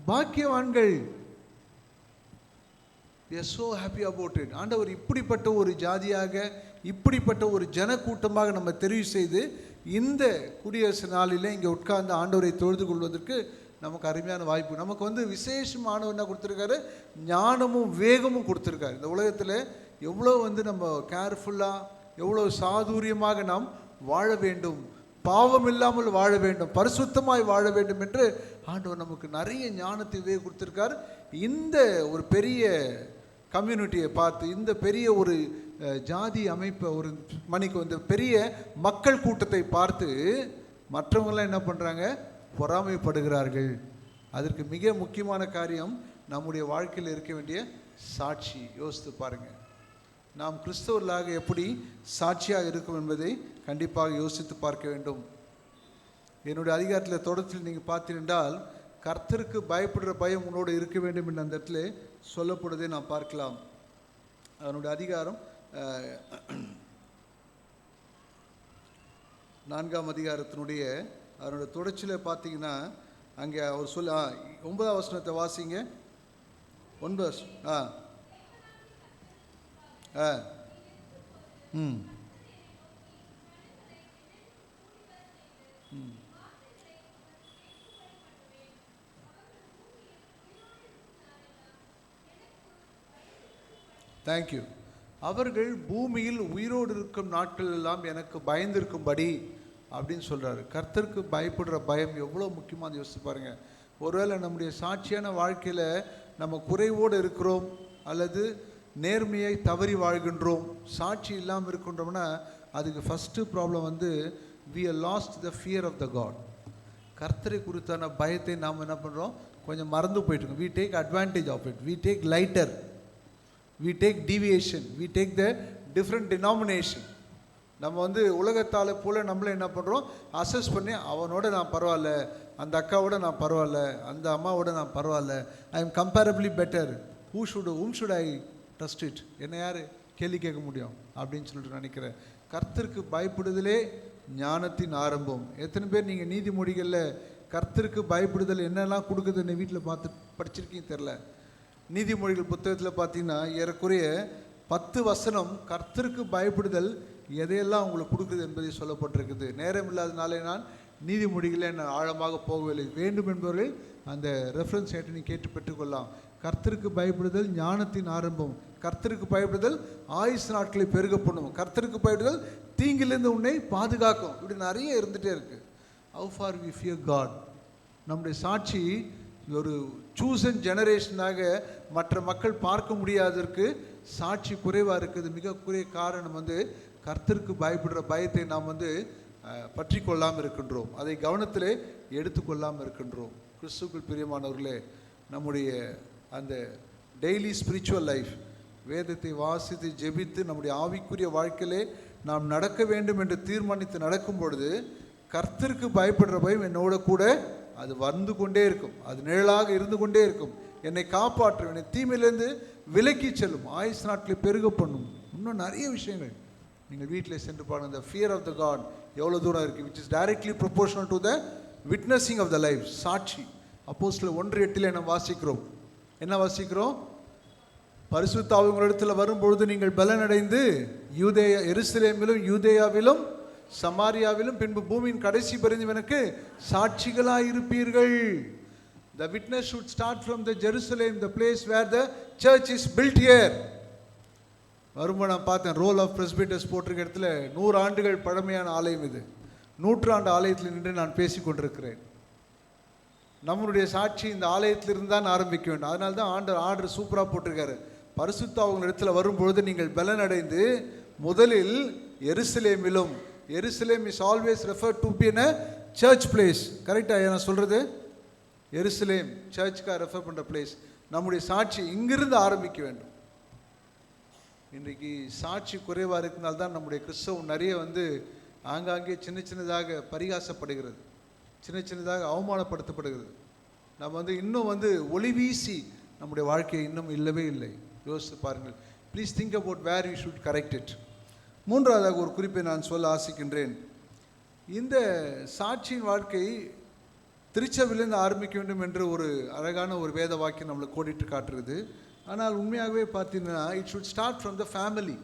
Speaker 8: பாக்கியவான்கள். We are so happy about it. ஆண்டவர் இப்படிப்பட்ட ஒரு ஜாதியாக, இப்படிப்பட்ட ஒரு ஜன கூட்டமாக நம்ம தெரிவு செய்து இந்த குடியரசு நாளில் இங்கே உட்கார்ந்து ஆண்டவரை தொழுது கொள்வதற்கு நமக்கு அருமையான வாய்ப்பு. நமக்கு விசேஷமானவர் என்ன கொடுத்துருக்காரு? ஞானமும் வேகமும் கொடுத்துருக்காரு. இந்த உலகத்தில் எவ்வளோ நம்ம கேர்ஃபுல்லாக, எவ்வளோ சாதுரியமாக நாம் வாழ வேண்டும், பாவம் இல்லாமல் வாழ வேண்டும், பரிசுத்தமாய் வாழ வேண்டும் என்று ஆண்டவர் நமக்கு நிறைய ஞானத்தை கொடுத்துருக்கார். இந்த ஒரு பெரிய கம்யூனிட்டியை பார்த்து, இந்த பெரிய ஒரு ஜாதி அமைப்பை, ஒரு மணிக்கு பெரிய மக்கள் கூட்டத்தை பார்த்து மற்றவங்களாம் என்ன பண்ணுறாங்க? பொறாமைப்படுகிறார்கள். அதற்கு மிக முக்கியமான காரியம் நம்முடைய வாழ்க்கையில் இருக்க வேண்டிய சாட்சி. யோசித்து பாருங்கள், நாம் கிறிஸ்தவர்களாக எப்படி சாட்சியாக இருக்கும் என்பதை கண்டிப்பாக யோசித்து பார்க்க வேண்டும். என்னுடைய அதிகாரத்தில் தொடர்ச்சியில் நீங்கள் பார்த்தீர்கள், கர்த்தருக்கு பயப்படுற பயம் உன்னோடு இருக்க வேண்டும் என்று அந்த இடத்துல சொல்லப்படுவதை நாம் பார்க்கலாம். அதனுடைய அதிகாரம் 4ஆம் அதிகாரத்தினுடைய அதனுடைய தொடர்ச்சியில் பார்த்தீங்கன்னா அங்கே அவர் சொல்ல 9ஆம் வசனத்தை வாசிங்க. 9 தேங்க்யூ. அவர்கள் பூமியில் உயிரோடு இருக்கும் நாட்கள் எல்லாம் எனக்கு பயந்திருக்கும்படி அப்படின்னு சொல்கிறாரு. கர்த்தருக்கு பயப்படுற பயம் எவ்வளோ முக்கியமாக யோசிச்சு பாருங்கள். ஒருவேளை நம்முடைய சாட்சியான வாழ்க்கையில் நம்ம குறைவோடு இருக்கிறோம், அல்லது நேர்மையை தவறி வாழ்கின்றோம், சாட்சி இல்லாமல் இருக்கின்றோம்னா அதுக்கு first problem we are lost the fear of the God. கர்த்தரை குறித்தான பயத்தை நாம் என்ன பண்ணுறோம்? கொஞ்சம் மறந்து போயிட்டுருக்கோம். we take advantage of it, we take lighter, we take deviation, we take the different denomination. நம்ம உலகத்தால் போல் நம்மளை என்ன பண்ணுறோம்? அசஸ் பண்ணி அவனோட நான் பரவாயில்ல, அந்த அக்காவோட நான் பரவாயில்ல, அந்த அம்மாவோட நான் பரவாயில்ல, I am comparably better, whom should I trust it? என்ன யார் கேள்வி கேட்க முடியும் அப்படின்னு சொல்லிட்டு நினைக்கிறேன். கர்த்தருக்கு பயப்படுதலே ஞானத்தின் ஆரம்பம். எத்தனை பேர் நீங்கள் நீதிமொழிகளில் கர்த்தருக்கு பயப்படுதல் என்னெல்லாம் கொடுக்குதுன்னு வீட்டில் பார்த்து படிச்சிருக்கீங்க தெரில. நீதிமொழிகள் புத்தகத்தில் பார்த்தீங்கன்னா ஏறக்குறைய 10 வசனம் கர்த்தருக்கு பயப்படுதல் எதையெல்லாம் உங்களுக்கு கொடுக்குது என்பதை சொல்லப்பட்டிருக்குது. நேரம் இல்லாதனாலே நான் நீதிமொழிகளை நான் ஆழமாக போகவில்லை. வேண்டும் என்பவர்கள் அந்த ரெஃபரன்ஸ் ஏற்று நீ கேட்டு பெற்றுக்கொள்ளலாம். கர்த்தருக்கு பயப்படுதல் ஞானத்தின் ஆரம்பம். கர்த்தருக்கு பயப்படுதல் ஆயுசு நாட்களை பெருக பண்ணும். கர்த்தருக்கு பயப்படுதல் தீங்கிலிருந்து உன்னை பாதுகாக்கும். இப்படி நிறைய இருந்துகிட்டே இருக்குது. How far we fear God. நம்முடைய சாட்சி ஒரு சூசன் ஜெனரேஷனாக மற்ற மக்கள் பார்க்க முடியாததற்கு சாட்சி குறைவாக இருக்குது. மிக குறைய காரணம் கர்த்தருக்கு பயப்படுற பயத்தை நாம் பற்றி கொள்ளாமல் இருக்கின்றோம். அதை கவனத்திலே எடுத்துக்கொள்ளாமல் இருக்கின்றோம். கிறிஸ்துவுக்குள் பிரியமானவர்களே, நம்முடைய அந்த டெய்லி ஸ்பிரிச்சுவல் லைஃப், வேதத்தை வாசித்து ஜெபித்து நம்முடைய ஆவிக்குரிய வாழ்க்கையிலே நாம் நடக்க வேண்டும் என்று தீர்மானித்து நடக்கும் பொழுது கர்த்தருக்கு பயப்படுற பயம் என்னோட கூட அது வந்து கொண்டே இருக்கும். அது நிழலாக இருந்து கொண்டே இருக்கும். என்னை காப்பாற்றும், என்னை தீமையிலேருந்து விலக்கி செல்லும், ஆயுசு நாட்களை பெருக பண்ணும். இன்னும் நிறைய விஷயங்கள் நீங்கள் வீட்டில் சென்று பாருங்கள். இந்த ஃபியர் ஆஃப் த காட் எவ்வளோ தூரம் இருக்குது, which is directly proportional to the witnessing of the life. சாட்சி அப்போஸ்தலர் 1:8 நம்ம வாசிக்கிறோம். என்ன வாசிக்கிறோம்? பரிசுத்த ஆவி உங்களிடத்தில் வரும்பொழுது நீங்கள் பலனடைந்து எருசலேமிலும் யூதேயாவிலும் சமாரியாவிலும் பின்பு பூமியின் கடைசி பரிந்தும் எனக்கு சாட்சிகளாக இருப்பீர்கள். The witness should start from the Jerusalem, the place where the church is built here. வரும்போது நான் பார்த்தேன், ரோல் ஆஃப் பிரஸ்பிட்டர்ஸ் போட்டிருக்க இடத்துல 100 ஆண்டுகள் பழமையான ஆலயம் இது. 100 ஆண்டு ஆலயத்தில் நின்று நான் பேசி கொண்டிருக்கிறேன். நம்மளுடைய சாட்சி இந்த ஆலயத்திலிருந்து தான் ஆரம்பிக்க வேண்டும். அதனால தான் ஆர்டர் சூப்பராக போட்டிருக்காரு. பரிசுத்த அவங்க இடத்துல வரும்பொழுது நீங்கள் பலனடைந்து முதலில் எருசலேமிலும், எருசலேம் is always refer to be an church place. கரெக்டாக நான் சொல்கிறது? எருசலேம் சர்ச்சுக்காக ரெஃபர் பண்ணுற பிளேஸ். நம்முடைய சாட்சி இங்கிருந்து ஆரம்பிக்க வேண்டும். இன்றைக்கு சாட்சி குறைவாக இருக்கிறதுனால தான் நம்முடைய கிறிஸ்தவம் நிறைய ஆங்காங்கே சின்ன சின்னதாக பரிகாசப்படுகிறது, சின்ன சின்னதாக அவமானப்படுத்தப்படுகிறது. நம்ம இன்னும் ஒளி வீசி நம்முடைய வாழ்க்கையை இன்னும் இல்லவே இல்லை. யோசித்து பாருங்கள். Please think about where you should correct it. மூன்றாவதாக ஒரு குறிப்பை நான் சொல்ல ஆசிக்கின்றேன். இந்த சாட்சியின் வாழ்க்கை திருச்சபையிலிருந்து ஆரம்பிக்க வேண்டும் என்று ஒரு அழகான ஒரு வேத வாக்கியம் நம்மளை கோடிட்டு காட்டுறது. ஆனால் உண்மையாகவே பார்த்தீங்கன்னா it should start from the family.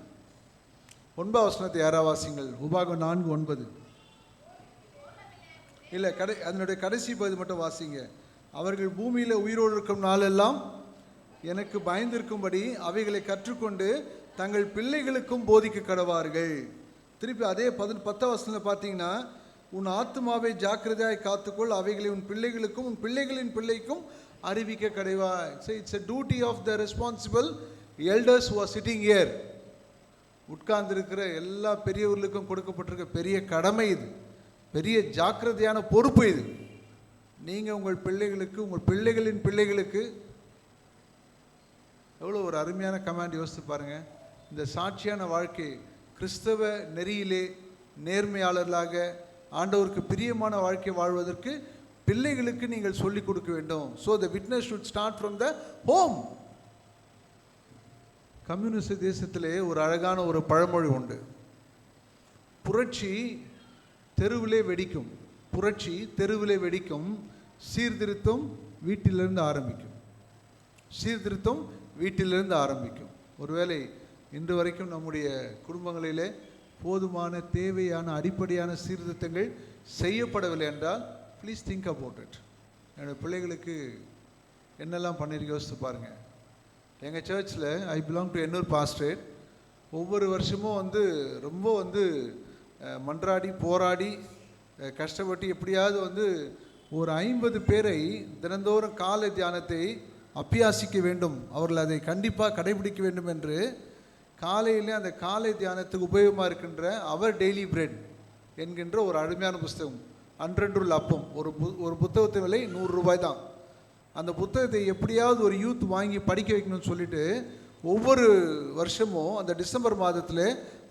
Speaker 8: 9 வசனத்தை யாராவது வாசிங்கள். உபாகம் 4:9 இல்லை, அதனுடைய கடைசி பகுதி மட்டும் வாசிங்க. அவர்கள் பூமியில் உயிரோடு இருக்கும் நாளெல்லாம் எனக்கு பயந்திருக்கும்படி அவைகளை கற்றுக்கொண்டு தங்கள் பிள்ளைகளுக்கும் போதிக்க கடவார்கள். திருப்பி அதே 10 வசனத்தில் பார்த்தீங்கன்னா, உன் ஆத்மாவை ஜாக்கிரதையாய் காத்துக்கொள், அவைகளை உன் பிள்ளைகளுக்கும் உன் பிள்ளைகளின் பிள்ளைக்கும் அறிவிக்க கடைவாய். So it's a duty of the responsible elders who are sitting here. உட்கார்ந்திருக்கிற எல்லா பெரியவர்களுக்கும் கொடுக்கப்பட்டிருக்க பெரிய கடமை இது, பெரிய ஜாக்கிரதையான பொறுப்பு இது. நீங்கள் உங்கள் பிள்ளைகளுக்கு உங்கள் பிள்ளைகளின் பிள்ளைகளுக்கு எவ்வளோ ஒரு அருமையான கமாண்ட். யோசித்து பாருங்கள். இந்த சாட்சியான வாழ்க்கை கிறிஸ்தவ நெறியிலே நேர்மையாளர்களாக ஆண்டவருக்கு பிரியமான வாழ்க்கை வாழ்வதற்கு பிள்ளைகளுக்கு நீங்கள் சொல்லிக் கொடுக்க வேண்டும். So the witness should start from the home. Communist தேசத்திலே ஒரு அழகான ஒரு பழமொழி உண்டு. புரட்சி தெருவிலே வெடிக்கும், புரட்சி தெருவிலே வெடிக்கும், சீர்திருத்தம் வீட்டிலிருந்து ஆரம்பிக்கும், சீர்திருத்தம் வீட்டிலிருந்து ஆரம்பிக்கும். ஒருவேளை இன்று வரைக்கும் நம்முடைய குடும்பங்களிலே போதுமான தேவையான அடிப்படையான சீர்திருத்தங்கள் செய்யப்படவில்லை என்றால் ப்ளீஸ் திங்க் அபவுட் இட். என்னோடய பிள்ளைகளுக்கு என்னெல்லாம் பண்ணியிருக்க யோசித்து பாருங்கள். எங்கள் சர்ச்சில் ஐ பிலாங் டு எண்ணூர் பாஸ்டரேட். ஒவ்வொரு வருஷமும் ரொம்ப மன்றாடி போராடி கஷ்டப்பட்டு எப்படியாவது ஒரு 50 பேரை தினந்தோறும் காலை தியானத்தை அபியாசிக்க வேண்டும், அவர்கள் அதை கண்டிப்பாக கடைபிடிக்க வேண்டும் என்று காலையிலே அந்த காலை தியானத்துக்கு உபயோகமாக இருக்கின்ற அவர் டெய்லி பிரெட் என்கின்ற ஒரு அருமையான புஸ்தகம், 100 ரூல் அப்பம். ஒரு புத்தகத்தின் விலை 100 ரூபாய் தான். அந்த புத்தகத்தை எப்படியாவது ஒரு யூத் வாங்கி படிக்க வைக்கணும்னு சொல்லிட்டு ஒவ்வொரு வருஷமும் அந்த டிசம்பர் மாதத்தில்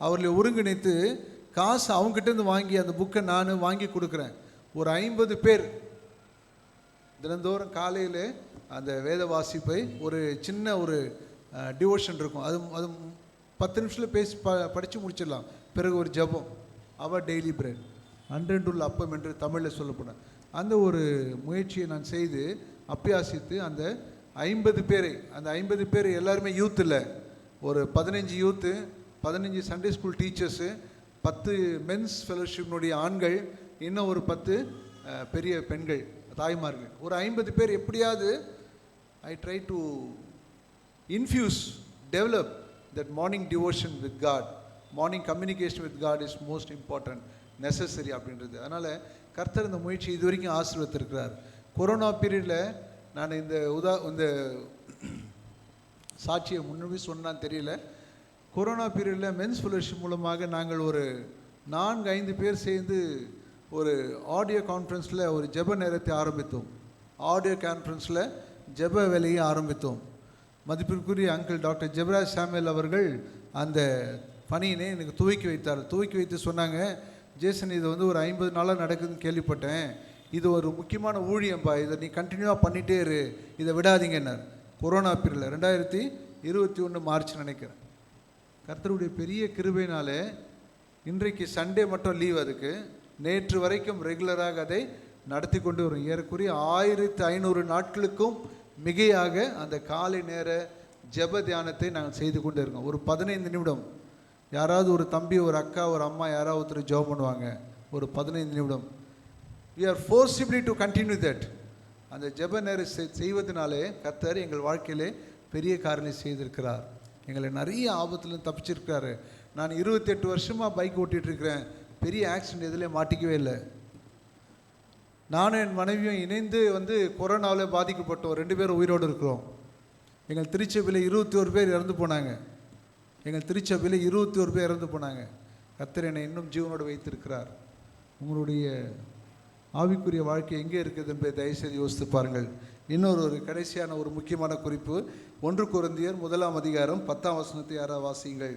Speaker 8: அவர்களை ஒருங்கிணைத்து காசு அவங்ககிட்டேருந்து வாங்கி அந்த புக்கை நான் வாங்கி கொடுக்குறேன். ஒரு 50 பேர் தினந்தோறும் காலையில் அந்த வேத வாசிப்பை ஒரு சின்ன ஒரு டிவோஷன் இருக்கும், அது 10 நிமிஷத்தில் படித்து முடிச்சிடலாம். பிறகு ஒரு ஜபம், அவர் டெய்லி பிரெட், 100 ரூல் அப்பம் என்று தமிழில் சொல்லப்படும். அந்த ஒரு முயற்சியை நான் செய்து அபியாசித்து அந்த 50 பேரை எல்லாருமே யூத் இல்லை, ஒரு 15 youth, 15 Sunday school teachers, 10 mens ஃபெலோஷிப்னுடைய ஆண்கள், இன்னும் ஒரு 10 பெரிய பெண்கள் தாய்மார்கள், ஒரு 50 பேர் எப்படியாவது I try to infuse develop that morning devotion with God, morning communication with God is most important, necessary அப்படின்றது. அதனால் கர்த்தர் இந்த முயற்சி இது வரைக்கும் ஆசீர்வதித்திருக்கிறார். கொரோனா பீரியடில் நான் இந்த சாட்சியை முன்னே சொன்னான்னு தெரியல. கொரோனா பீரியடில் மென்ஸ் ஃபெலோஷிப் மூலமாக நாங்கள் ஒரு 4-5 பேர் சேர்ந்து ஒரு ஆடியோ கான்ஃபரன்ஸில் ஒரு ஜெப நேரத்தை ஆரம்பித்தோம். ஆடியோ கான்ஃபரன்ஸில் ஜெப வேலையை ஆரம்பித்தோம். மதிப்பிற்குரிய அங்கிள் டாக்டர் ஜெபராஜ் சாமுவேல் அவர்கள் அந்த பணியினை எனக்கு துவக்கி வைத்தார். துவக்கி வைத்து சொன்னாங்க, ஜேசன் இது வந்து ஒரு 50 நாளாக நடக்குதுன்னு கேள்விப்பட்டேன், இது ஒரு முக்கியமான ஊழியம்பா, இதை நீ கண்டினியூவாக பண்ணிகிட்டே இரு, இதை விடாதீங்கன்னார். கொரோனா பீரியடில் 2021 மார்ச் நினைக்கிறேன். கர்த்தருடைய பெரிய கிருபையினாலே இன்றைக்கு சண்டே மட்டும் லீவ், அதுக்கு நேற்று வரைக்கும் ரெகுலராக அதை நடத்தி கொண்டு வரும். ஏறக்குறைய 1500 நாட்களுக்கும் மிகையாக அந்த காலை நேர ஜெப தியானத்தை நாங்கள் செய்து கொண்டு இருக்கோம். ஒரு 15 நிமிடம் யாராவது ஒரு தம்பி, ஒரு அக்கா, ஒரு அம்மா யாராவது ஒருத்தர் ஜெபம் பண்ணுவாங்க, ஒரு 15 நிமிடம். we are forcibly to continue that. அந்த ஜெப நேரம் செய்வதனாலே கர்த்தர் எங்கள் வாழ்க்கையிலே பெரிய காரியங்களை செய்திருக்கிறார். எங்களை நிறைய ஆபத்துலேருந்து தப்பிச்சிருக்காரு. நான் 28 வருஷமாக பைக் ஓட்டிகிட்ருக்கிறேன், பெரிய ஆக்சிடென்ட் எதுலேயும் மாட்டிக்கவே இல்லை. நானும் என் மனைவியும் இணைந்து வந்து கொரோனாவில் பாதிக்கப்பட்டோம். 2 பேர் உயிரோடு இருக்கிறோம். எங்கள் திருச்சபையில் 21 பேர் இறந்து போனாங்க. கர்த்தர் என்னை இன்னும் ஜீவனோடு வைத்திருக்கிறார். உங்களுடைய ஆவிக்குரிய வாழ்க்கை எங்கே இருக்குது என்பதை தயவுசெய்து யோசித்து பாருங்கள். இன்னொரு கடைசியான ஒரு முக்கியமான குறிப்பு, 1 கொரிந்தியர் 1ஆம் அதிகாரம் 10ஆம் வசனத்தை யாராவது வாசியுங்கள்.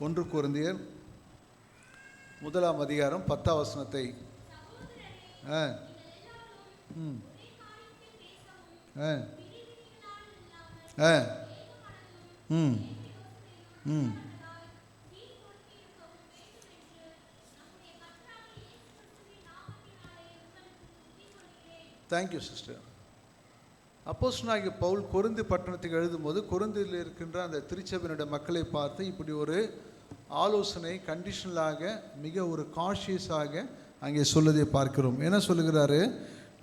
Speaker 8: 1 கொரிந்தியர் 1ஆம் அதிகாரம் 10ஆம் வசனத்தை. Thank you sister. அப்போஸ்தலனாகிய பவுல் கொரிந்து பட்டணத்துக்கு எழுதும்போது கொரிந்தில் இருக்கின்ற அந்த திருச்சபையினுடைய மக்களை பார்த்து இப்படி ஒரு ஆலோசனை கண்டிஷனலாக, மிக ஒரு காஷியஸாக அங்கே சொல்லுவதை பார்க்கிறோம். என்ன சொல்லுகிறாரு,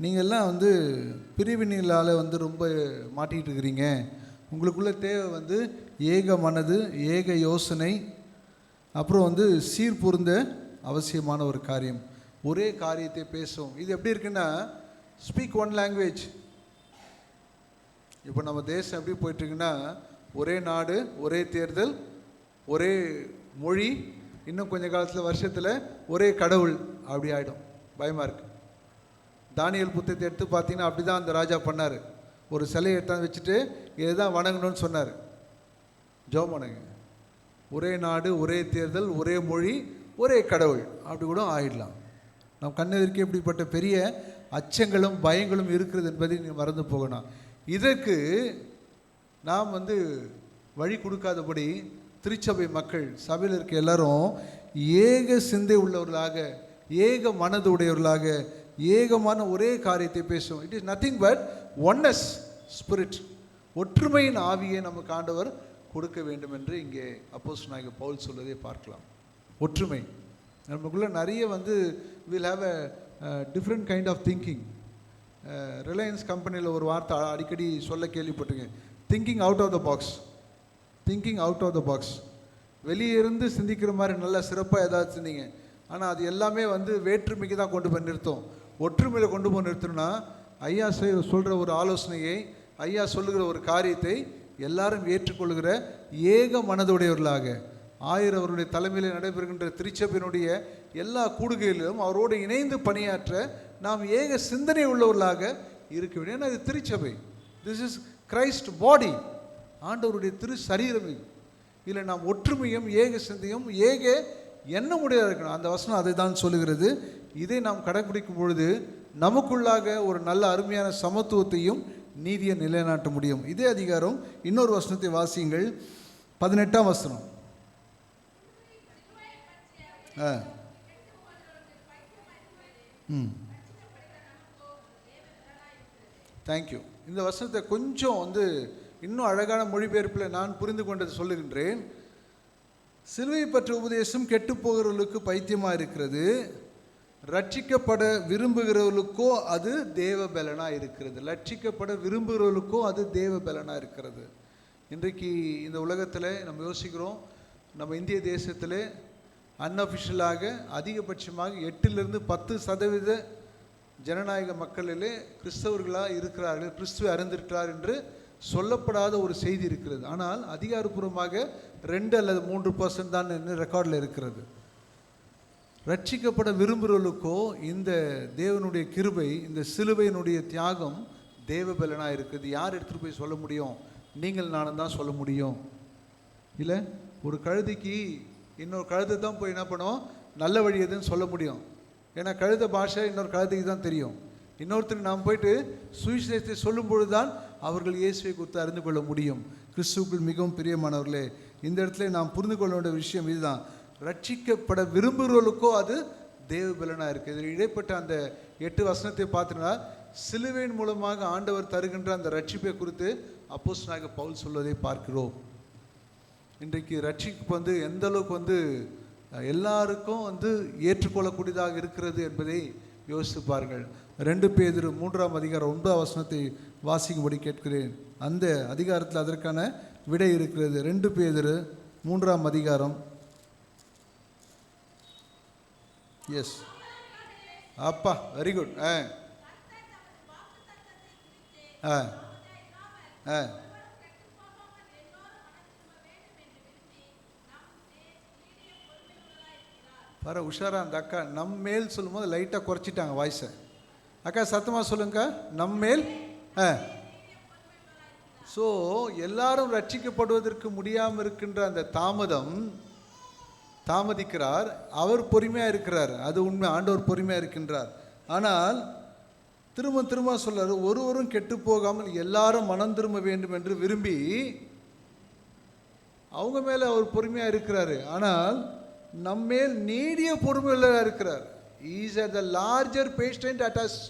Speaker 8: நீங்கள்லாம் வந்து பிரிவினைகளால் வந்து ரொம்ப மாட்டிகிட்டு இருக்கிறீங்க. உங்களுக்குள்ள தேவை வந்து ஏக மனது, ஏக யோசனை, அப்புறம் வந்து சீர்பொருந்த அவசியமான ஒரு காரியம், ஒரே காரியத்தை பேசும். இது எப்படி இருக்குன்னா, ஸ்பீக் ஒன் லாங்குவேஜ். இப்போ நம்ம தேசம் எப்படி போயிட்டுருக்குன்னா, ஒரே நாடு, ஒரே தேர்தல், ஒரே மொழி, இன்னும் கொஞ்சம் காலத்தில் வருஷத்தில் ஒரே கடவுள், அப்படி ஆகிடும். பயமாக இருக்குது. தானியேல் புத்தகத்தை எடுத்து பார்த்தீங்கன்னா அப்படி தான் அந்த ராஜா பண்ணார். ஒரு சிலையை எடுத்தாந்து வச்சுட்டு இதுதான் வணங்கணும்னு சொன்னார். ஜெபம் பண்ணுங்க, ஒரே நாடு, ஒரே தேர்தல், ஒரே மொழி, ஒரே கடவுள், அப்படி கூட ஆகிடலாம். நம் கண்ணெதிர்க்கு எப்படிப்பட்ட பெரிய அச்சங்களும் பயங்களும் இருக்கிறது என்பதை நீங்கள் மறந்து போகணும். இதற்கு நாம் வந்து வழி கொடுக்காதபடி திருச்சபை மக்கள், சபையில் இருக்க எல்லாரும் ஏக சிந்தை உள்ளவர்களாக, ஏக மனது உடையவர்களாக, ஏகமான ஒரே காரியத்தை பேசும். It is nothing but oneness spirit, ஒற்றுமையின் ஆவியை நமக்கு ஆண்டவர் கொடுக்க வேண்டும் என்று இங்கே அப்போஸ்தலனாகிய பவுல் சொல்வதை பார்க்கலாம். ஒற்றுமை நமக்குள்ளே நிறைய வந்து will have a different kind of thinking. Reliance கம்பெனியில் ஒரு வார்த்தை அடிக்கடி சொல்ல கேள்விப்பட்டிருக்கேன், thinking out of the box. Thinking out of the box, வெளியே இருந்து சிந்திக்கிற மாதிரி நல்லா சிறப்பாக ஏதாவது சிந்திங்க. ஆனால் அது எல்லாமே வந்து வேற்றுமைக்கு தான் கொண்டு போய் நிறுத்தும். ஒற்றுமையில் கொண்டு போய் நிறுத்தணும்னா, ஐயா சொல்கிற ஒரு ஆலோசனையை, ஐயா சொல்லுகிற ஒரு காரியத்தை எல்லாரும் ஏற்றுக்கொள்கிற ஏக மனதுடையவர்களாக, ஆயர் அவருடைய தலைமையில் நடைபெறுகின்ற திருச்சபையினுடைய எல்லா கூடுகைகளிலும் அவரோடு இணைந்து பணியாற்ற நாம் ஏக சிந்தனை உள்ளவர்களாக இருக்க வேண்டும். ஏன்னா இது திருச்சபை, திஸ் இஸ் கிரைஸ்ட் பாடி, ஆண்டவருடைய திரு சரீரம். இல்லை நாம் ஒற்றுமையும் ஏக சிந்தையும் ஏக எண்ணமுடையதாக இருக்கணும். அந்த வசனம் அதை தான் சொல்லுகிறது. இதை நாம் கடைபிடிக்கும் பொழுது நமக்குள்ளாக ஒரு நல்ல அருமையான சமத்துவத்தையும் நீதியை நிலைநாட்ட முடியும். இதே அதிகாரம் இன்னொரு வசனத்தை வாசியுங்கள், 18ஆம் வசனம். தேங்க்யூ. இந்த வசனத்தை கொஞ்சம் வந்து இன்னும் அழகான மொழிபெயர்ப்பில் நான் புரிந்து கொண்டது சொல்லுகின்றேன். சிலுவை பற்ற உபதேசம் கெட்டு போகிறவர்களுக்கு பைத்தியமாக இருக்கிறது, ரட்சிக்கப்பட விரும்புகிறவர்களுக்கோ அது தேவ பலனாக இருக்கிறது. ரட்சிக்கப்பட விரும்புகிறவர்களுக்கோ அது தேவ பலனாக இருக்கிறது. இன்றைக்கு இந்த உலகத்தில் நம்ம யோசிக்கிறோம், நம்ம இந்திய தேசத்தில் அன்அஃபிஷியலாக அதிகபட்சமாக 8-10% ஜனநாயக மக்களிலே கிறிஸ்தவர்களாக இருக்கிறார்கள், கிறிஸ்துவை அறிந்திருக்கிறார் என்று சொல்லப்படாத ஒரு செய்தி இருக்கிறது. ஆனால் அதிகாரப்பூர்வமாக 2 அல்லது 3% தான் ரெக்கார்டில் இருக்கிறது. ரட்சிக்கப்பட விரும்புகிறவர்களுக்கோ இந்த தேவனுடைய கிருபை, இந்த சிலுவையினுடைய தியாகம் தேவ பலனாக இருக்குது. யார் எடுத்துகிட்டு போய் சொல்ல முடியும்? நீங்கள் நானும் தான் சொல்ல முடியும். இல்லை, ஒரு கழுதைக்கு இன்னொரு கழுதை தான் போய் என்ன பண்ணுவோம், நல்ல வழி எதுன்னு சொல்ல முடியும். ஏன்னா கழுத பாஷை இன்னொரு கழுதைக்கு தான் தெரியும். இன்னொருத்தருக்கு நாம் போயிட்டு சுவிசேஷத்தை சொல்லும் பொழுது தான் அவர்கள் இயேசுவை குறித்து அறிந்து கொள்ள முடியும். கிறிஸ்துவுக்குள் மிகவும் பிரியமானவர்களே, இந்த இடத்துல நாம் புரிந்து கொள்ள வேண்டிய விஷயம் இதுதான். ரட்சிக்கப்பட விரும்புகிறவர்களுக்கோ அது தேவ பலனாக இருக்குது. இதில் இடைப்பட்ட அந்த 8 வசனத்தை பார்த்தீங்கன்னா, சிலுவையின் மூலமாக ஆண்டவர் தருகின்ற அந்த ரட்சிப்பை குறித்து அப்போஸ்தலனாகிய பவுல் சொல்வதை பார்க்கிறோம். இன்றைக்கு ரட்சிப்பு எந்த அளவுக்கு எல்லாருக்கும் ஏற்றுக்கொள்ளக்கூடியதாக இருக்கிறது என்பதை யோசித்து பாருங்கள். 2 பேதுரு 3ஆம் அதிகாரம் 9ஆம் வசனத்தை வாசிக்கும்படி கேட்கிறேன். அந்த அதிகாரத்தில் அதற்கான விடை இருக்கிறது. 2 பேதுரு 3ஆம் அதிகாரம். எஸ், அப்பா, வெரி குட். பாரு உஷாரா, அந்த அக்கா நம்மேல் சொல்லும்போது லைட்டாக குறைச்சிட்டாங்க வாய்ஸை. அக்கா சத்தமாக சொல்லுங்க, நம்மேல். ஸோ எல்லாரும் ரட்சிக்கப்படுவதற்கு முடியாமல் இருக்கின்ற அந்த தாமதிக்கிறார். அவர் பொறுமையாக இருக்கிறார், அது உண்மை. ஆண்டவர் பொறுமையாக இருக்கின்றார். ஆனால் திரும்ப சொல்றாரு, ஒருவரும் கெட்டு போகாமல் எல்லாரும் மனம் திரும்ப வேண்டும் என்று விரும்பி அவங்க மேலே அவர் பொறுமையாக இருக்கிறாரு. ஆனால் நம்மேல் நீடிய பொறுமையுள்ளதாக இருக்கிறார். Is at the larger patient at us.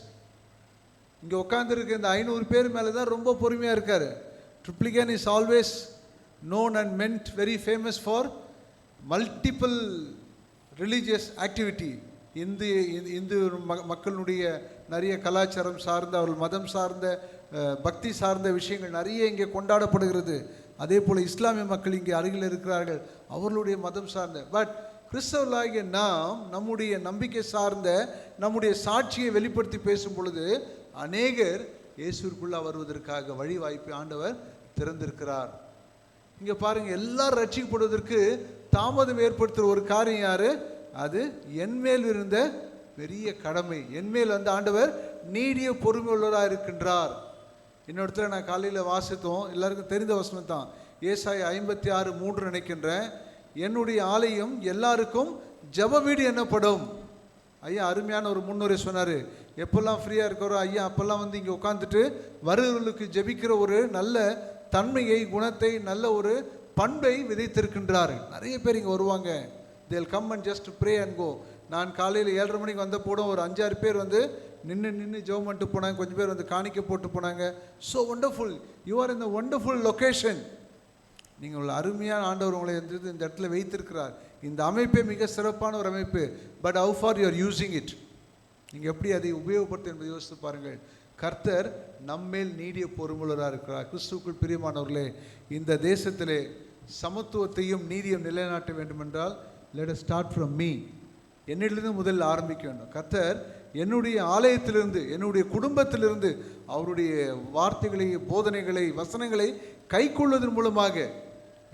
Speaker 8: இங்கே உட்காந்துருக்க இந்த 500 பேர் மேலே தான் ரொம்ப பொறுமையாக இருக்கார். Triplicane is always known and meant very famous for multiple religious activity. இந்து மக்களுடைய நிறைய கலாச்சாரம் சார்ந்த, அவர்கள் மதம் சார்ந்த, பக்தி சார்ந்த விஷயங்கள் நிறைய இங்கே கொண்டாடப்படுகிறது. அதே போல் இஸ்லாமிய மக்கள் இங்கே அருகில் இருக்கிறார்கள், அவர்களுடைய மதம் சார்ந்த. பட் கிறிஸ்தவர்களாகிய நாம் நம்முடைய நம்பிக்கை சார்ந்த நம்முடைய சாட்சியை வெளிப்படுத்தி பேசும் பொழுது அநேகர் இயேசுக்குள்ளே வருவதற்காக வழி வாய்ப்பை ஆண்டவர் திறந்திருக்கிறார். இங்கே பாருங்கள், எல்லாரும் ரட்சிக்கப்படுவதற்கு தாமதம் ஏற்படுத்துகிற ஒரு காரியம் யார்? அது என்மேல் இருந்த பெரிய கடமை. என்மேல் ஆண்டவர் நீடிய பொறுமை உள்ளவராக இருக்கின்றார். இன்னொருத்தர் நான் காலையில் வாசித்தோம், எல்லாருக்கும் தெரிந்த வசனம் தான். ஏசாயா 56:3 நினைக்கின்றேன். என்னுடைய ஆலயம் எல்லாருக்கும் ஜெப வீடு என்னப்படும். ஐயா அருமையான ஒரு முன்னுரை சொன்னார். எப்பெல்லாம் ஃப்ரீயாக இருக்கிறோம் ஐயா அப்போல்லாம் இங்கே உட்காந்துட்டு வருவர்களுக்கு ஜெபிக்கிற ஒரு நல்ல தன்மையை, குணத்தை, நல்ல ஒரு பண்பை விதைத்திருக்கின்றார். நிறைய பேர் இங்கே வருவாங்க. they'll come and just pray and go. நான் காலையில் 7:30 மணிக்கு வந்த போடும் ஒரு 5-6 பேர் நின்று ஜெபம் பண்ணிட்டு போனாங்க. கொஞ்சம் பேர் காணிக்கை போட்டு போனாங்க. So wonderful, you are in the wonderful location. நீங்கள் உள்ள அருமையான ஆண்டவர் உங்களை இந்த இடத்துல வைத்திருக்கிறார். இந்த அமைப்பே மிக சிறப்பான ஒரு அமைப்பு. But how for you are using it, நீங்கள் எப்படி அதை உபயோகப்படுத்த என்பதை யோசித்து பாருங்கள். கர்த்தர் நம்மேல் நீடிய பொறுமுள்ளராக இருக்கிறார். கிறிஸ்துவுக்குள் பிரியமானவர்களே, இந்த தேசத்திலே சமத்துவத்தையும் நீதியும் நிலைநாட்ட வேண்டும் என்றால் let us start from me. என்னிலிருந்து முதலில் ஆரம்பிக்க வேண்டும். கர்த்தர் என்னுடைய ஆலயத்திலிருந்து, என்னுடைய குடும்பத்திலிருந்து அவருடைய வார்த்தைகளை, போதனைகளை, வசனங்களை கைக்கொள்வதன் மூலமாக,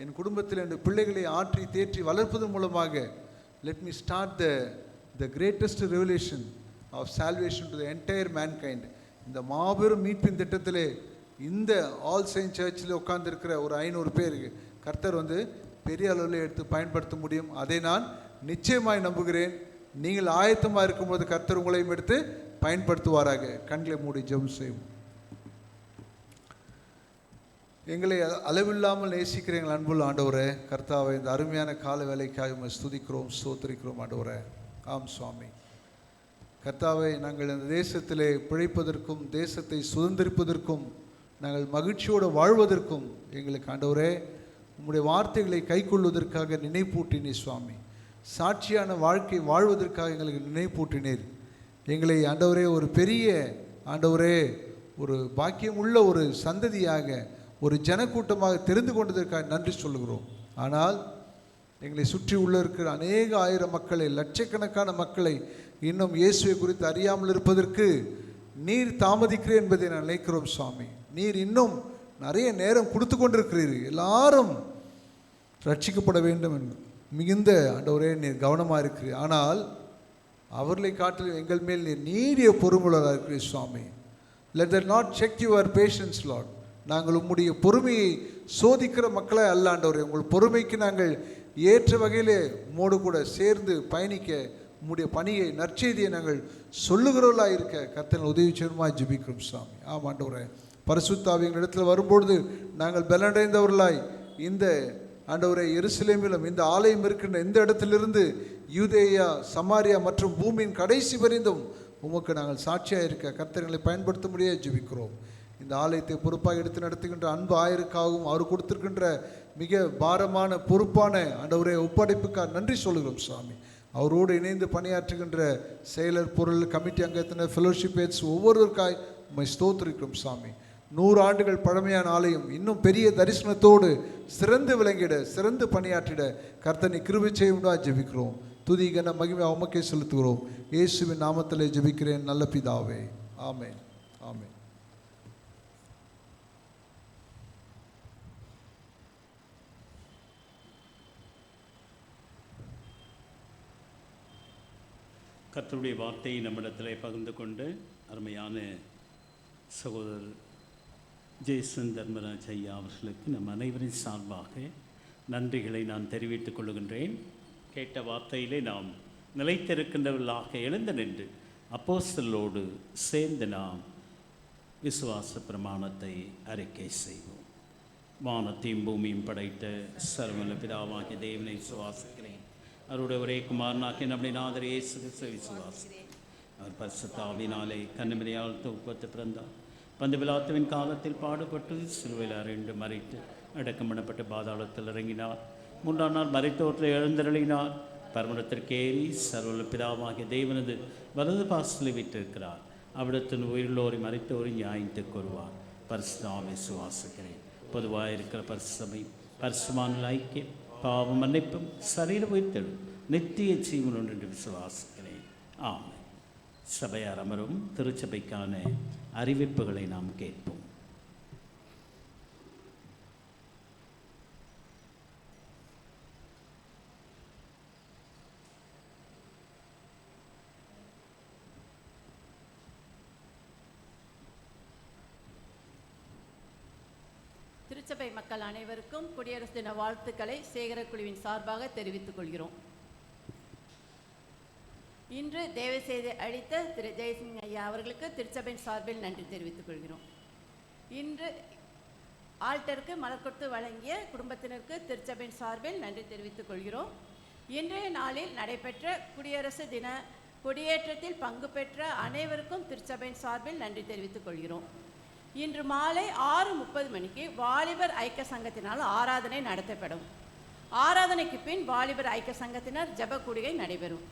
Speaker 8: என் குடும்பத்தில் என் பிள்ளைகளை ஆற்றி தேற்றி வளர்ப்பதன் மூலமாக let me start the greatest revelation of salvation to the entire mankind. இந்த மாபெரும் மீட்பின் திட்டத்திலே இந்த ஆல் செயின்ட் சர்ச்சில் உட்கார்ந்துருக்கிற ஒரு 500 பேருக்கு கர்த்தர் பெரிய அளவில் எடுத்து பயன்படுத்த முடியும். அதை நான் நிச்சயமாய் நம்புகிறேன். நீங்கள் ஆயத்தமாக இருக்கும்போது கர்த்தர் உங்களையும் எடுத்து பயன்படுத்துவாராக. கண்களை மூடி ஜெபம் செய்வோம். எங்களை அளவில்லாமல் நேசிக்கிற எங்கள் அன்புள்ள ஆண்டவரே, கர்த்தாவை இந்த அருமையான கால வேலைக்காக ஸ்துதிக்கிறோம், ஸ்தோத்திரிக்கிறோம் ஆண்டவரே. ஆம் சுவாமி. கர்த்தாவை நாங்கள் இந்த தேசத்திலே பிழைப்பதற்கும் தேசத்தை சுதந்திரிப்பதற்கும் நாங்கள் மகிழ்ச்சியோடு வாழ்வதற்கும் எங்களுக்கு ஆண்டவரே உம்முடைய வார்த்தைகளை கைக்கொள்வதற்காக நினைப்பூட்டினீர் சுவாமி. சாட்சியான வாழ்க்கை வாழ்வதற்காக எங்களுக்கு நினைப்பூட்டினீர். எங்களை ஆண்டவரே ஒரு பெரிய ஆண்டவரே ஒரு பாக்கியம் உள்ள ஒரு சந்ததியாக ஒரு ஜனக்கூட்டமாக தெரிந்து கொண்டதற்காக நன்றி சொல்லுகிறோம். ஆனால் எங்களை சுற்றி உள்ள இருக்கிற அநேக ஆயிரம் மக்களை, லட்சக்கணக்கான மக்களை இன்னும் இயேசுவை குறித்து அறியாமல் இருப்பதற்கு நீர் தாமதிக்கிறீர் என்பதை நான் நினைக்கிறோம் சுவாமி. நீர் இன்னும் நிறைய நேரம் கொடுத்து கொண்டிருக்கிறீர்கள். எல்லாரும் ரட்சிக்கப்பட வேண்டும் என்று மிகுந்த ஆண்டவரே நீர் கவனமாக இருக்கிறீர். ஆனால் அவர்களை காட்டிலும் எங்கள் மேல் நீர் நீடிய பொறுமையுள்ளதாக இருக்கிறீர் சுவாமி. Let that not check your patience lord. நாங்கள் உம்முடைய பொறுமையை சோதிக்கிற மக்களே அல்ல ஆண்டவரே. உங்கள் பொறுமைக்கு நாங்கள் ஏற்ற வகையிலே உம்மோடு கூட சேர்ந்து பயணிக்க உம்முடைய பணியை நற்செய்தியை நாங்கள் சொல்லுகிறவர்களாக இருக்க கர்த்தர் உதவி செய்யுமாய் ஜெபிக்கிறோம் சுவாமி. ஆமாம் ஆண்டவரே, பரிசுத்த ஆவி எங்கள் இடத்துல வரும்பொழுது நாங்கள் பலனடைந்தவர்களாய் இந்த ஆண்டவரே எருசலேமிலும் இந்த ஆலயம் இருக்கின்ற இந்த இடத்திலிருந்து யூதேயா, சமாரியா மற்றும் பூமியின் கடைசி வரைந்தும் உமக்கு நாங்கள் சாட்சியாக இருக்க கர்த்தர்களை பயன்படுத்த முடியாது ஜெபிக்கிறோம். இந்த ஆலயத்தை பொறுப்பாக எடுத்து நடத்துகின்ற அன்பு ஆயருக்காகவும் அவர் கொடுத்திருக்கின்ற மிக பாரமான பொறுப்பான ஆண்டவரே ஒப்படைப்புக்காக நன்றி சொல்கிறோம் சுவாமி. அவரோடு இணைந்து பணியாற்றுகின்ற செயலர், பொருள், கமிட்டி அங்கத்தினர், ஃபெலோஷிப் ஹெட்ஸ் ஒவ்வொருவருக்காய் உம்மை ஸ்தோத்திரிக்கிறோம் சுவாமி. 100 ஆண்டுகள் பழமையான ஆலயம் இன்னும் பெரிய தரிசனத்தோடு சிறந்து விளங்கிட, சிறந்து பணியாற்றிட கர்த்தனை கிருபை செய்யும்படியாக ஜெபிக்கிறோம். துதி கன மகிமை உமக்கே செலுத்துகிறோம். இயேசுவின் நாமத்திலே ஜெபிக்கிறேன் நல்ல பிதாவே, ஆமென், ஆமென்.
Speaker 1: கர்த்தருடைய வார்த்தையை நம்மிடத்தில் பகிர்ந்து கொண்டு அருமையான சகோதரர் ஜேசன் தர்மராஜ் ஐயா அவர்களுக்கு நம் அனைவரின் சார்பாக நன்றிகளை நான் தெரிவித்துக் கொள்கின்றேன். கேட்ட வார்த்தையிலே நாம் நிலைத்திருக்கின்றவர்களாக எழுந்து நின்று அப்போஸ்தலரோடு சேர்ந்து நாம் விசுவாச பிரமாணத்தை அறிக்கை செய்வோம். வானத்தையும் பூமியும் படைத்த சர்வவல்ல பிதாவாகிய தேவனை விசுவாசிக்கிறேன். அவருடைய ஒரே குமாரனாகிய நம்முடைய நாதர் இயேசு கிறிஸ்துவை விசுவாசிக்கிறேன். அவர் பரிசுத்த ஆவியினாலே கன்னிமரியால் தொகுப்பத்து பிறந்தார். பந்து பிலாத்துவின் காலத்தில் பாடுபட்டு சிலுவையில் அறைந்து மறித்து அடக்கம் பண்ணப்பட்டு பாதாளத்தில் இறங்கினார். 3ஆம் நாள் மரித்தோரில் எழுந்தருளினார். பரமண்டத்திற்கேறி சர்வவல்ல பிதாவாகிய தேவனது வலது பாசத்தில் விட்டிருக்கிறார். அவிடத்தின் உயிரோரை மறித்தோரை நியாயத்து கூறுவார். பரிசுத்த ஆவியை விசுவாசிக்கிறேன். பொதுவாக இருக்கிற பரிசுமை, பரிசுமான ஐக்கியம், பாவ மன்னிப்பும், சரீர உயிர்த்தெழும், நித்திய ஜீவன் ஒன்று என்று விசுவாசிக்கிறேன். ஆமென். சபையார் அமரும். திருச்சபைக்கான அறிவிப்புகளை நாம் கேட்போம்.
Speaker 5: திருச்சபை மக்கள் அனைவருக்கும் குடியரசு தின வாழ்த்துக்களை சேகர குழுவின் சார்பாக தெரிவித்துக் கொள்கிறோம். இன்று தேவ செய்தி அளித்த திரு ஜெயசிங் ஐயா அவர்களுக்கு திருச்சபையின் சார்பில் நன்றி தெரிவித்துக் கொள்கிறோம். இன்று ஆல்டருக்கு மலர் கொடுத்து வழங்கிய குடும்பத்தினருக்கு திருச்சபையின் சார்பில் நன்றி தெரிவித்துக் கொள்கிறோம். இன்றைய நாளில் நடைபெற்ற குடியரசு தின கொடியேற்றத்தில் பங்கு பெற்ற அனைவருக்கும் திருச்சபையின் சார்பில் நன்றி தெரிவித்துக் கொள்கிறோம். இன்று மாலை 6:30 மணிக்கு வாலிபர் ஐக்கிய சங்கத்தினால் ஆராதனை நடத்தப்படும். ஆராதனைக்கு பின் வாலிபர் ஐக்கிய சங்கத்தினர் ஜெப கூடுகை நடைபெறும்.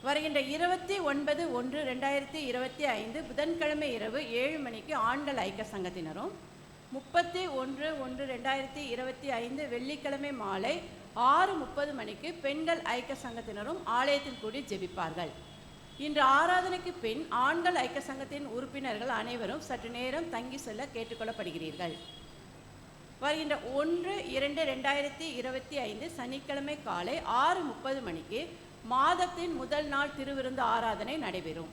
Speaker 5: வருகின்ற 29/1/2025 புதன்கிழமை இரவு 7 மணிக்கு ஆண்கள் ஐக்கிய சங்கத்தினரும், 30/1/2025 வெள்ளிக்கிழமை மாலை 6:30 மணிக்கு பெண்கள் ஐக்கிய சங்கத்தினரும் ஆலயத்தில் கூடி ஜெபிப்பார்கள். இன்று ஆராதனைக்கு பின் ஆண்கள் ஐக்கிய சங்கத்தின் உறுப்பினர்கள் அனைவரும் சற்று நேரம் தங்கி செல்ல கேட்டுக்கொள்ளப்படுகிறீர்கள். வருகின்ற 1/2/2025 சனிக்கிழமை காலை 6:30 மணிக்கு மாதத்தின் முதல் நாள் திருவிருந்து ஆராதனை நடைபெறும்.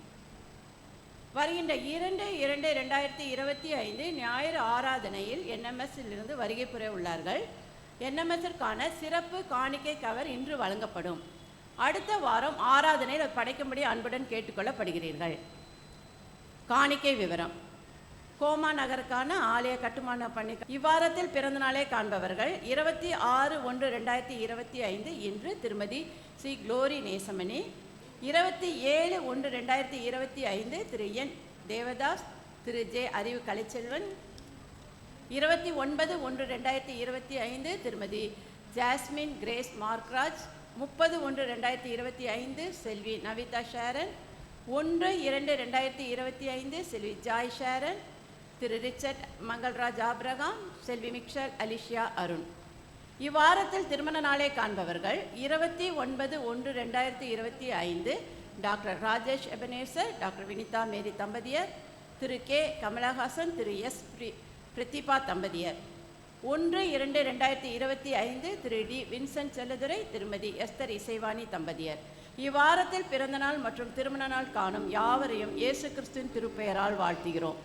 Speaker 5: வருகின்ற 2/2/2025 ஞாயிறு ஆராதனையில் NMS-இலிருந்து வருகை புரிய உள்ளார்கள். NMS-ற்கான சிறப்பு காணிக்கை கவர் இன்று வழங்கப்படும். அடுத்த வாரம் ஆராதனையில் படைக்கும்படி அன்புடன் கேட்டுக்கொள்ளப்படுகிறீர்கள். காணிக்கை விவரம்: கோமா நகருக்கான ஆலய கட்டுமான பணி இவ்வாரத்தில் பிறந்தநாளே காண்பவர்கள் 26/1/2025 இன்று திருமதி ஸ்ரீ குளோரி நேசமணி, 27/1/2025 திரு என் தேவதாஸ், திரு ஜே அறிவு கலைச்செல்வன், 29/1/2025 திருமதி ஜாஸ்மின் கிரேஸ் மார்க்ராஜ். 30/1/2025 செல்வி நவிதா ஷேரன். 1/2/2025 செல்வி ஜாய் ஷேரன். திரு ரிச்சர்ட் மங்கள்ராஜ் ஆப்ரகாம், செல்வி மிக்சல் அலிஷியா அருண். இவ்வாரத்தில் திருமண நாளை காண்பவர்கள் 29/1/2025 டாக்டர் ராஜேஷ் எபனேசர், டாக்டர் வினிதா மேரி தம்பதியர், திரு கே கமலஹாசன், திரு எஸ் பிரதிபா தம்பதியர். 1/2/2025 திரு டி வின்சென்ட் செல்லதுரை, திருமதி எஸ்தர் இசைவாணி தம்பதியர். இவ்வாரத்தில் பிறந்தநாள் மற்றும் திருமண நாள் காணும் யாவரையும் இயேசு கிறிஸ்துவின் திருப்பெயரால் வாழ்த்துகிறோம்.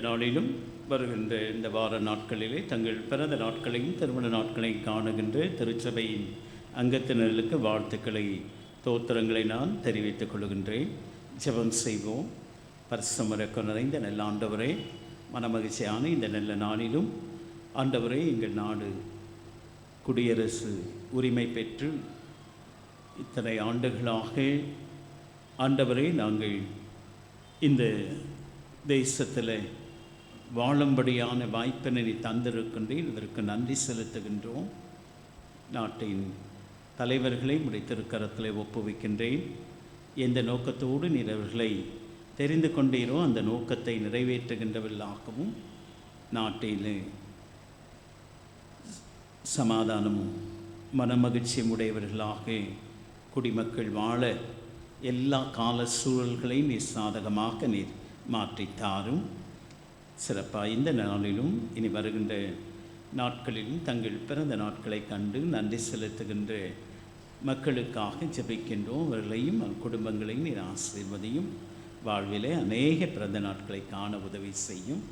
Speaker 1: நாளிலும் வருகின்ற இந்த வார நாட்களிலே தங்கள் பிறந்த நாட்களையும் திருமண நாட்களையும் காணுகின்ற திருச்சபையின் அங்கத்தினர்களுக்கு வாழ்த்துக்களை தோத்திரங்களை நான் தெரிவித்துக் கொள்கின்றேன். ஜெபம் செய்வோம். பரிசுத்தமிக்க நிறைந்த நல்ல ஆண்டவரே, மனமகிழ்ச்சியான இந்த நல்ல நாளிலும் ஆண்டவரே, எங்கள் நாடு குடியரசு உரிமை பெற்று இத்தனை ஆண்டுகளாக ஆண்டவரே நாங்கள் இந்த தேசத்தில் வாழும்படியான வாய்ப்பினை தந்திருக்கின்றேன். இதற்கு நன்றி செலுத்துகின்றோம். நாட்டின் தலைவர்களை உடைய திருக்கரத்தில் ஒப்புவிக்கின்றேன். எந்த நோக்கத்தோடு நீர் அவர்களை தெரிந்து கொண்டீரோ அந்த நோக்கத்தை நிறைவேற்றுகின்றவர்களாகவும் நாட்டில் சமாதானமும் மனமகிழ்ச்சியும் உடையவர்களாக குடிமக்கள் வாழ எல்லா கால சூழல்களையும் நீர் சாதகமாக நீர் மாற்றித்தாரும். சிறப்பாக இந்த நாளிலும் இனி வருகின்ற நாட்களிலும் தங்கள் பிறந்த நாட்களை கண்டு நன்றி செலுத்துகின்ற மக்களுக்காக ஜெபிக்கின்றோம். அவர்களையும் குடும்பங்களையும் நீர் ஆசீர்வதியும். வாழ்விலே அநேக பிறந்த நாட்களை காண உதவி செய்யும்.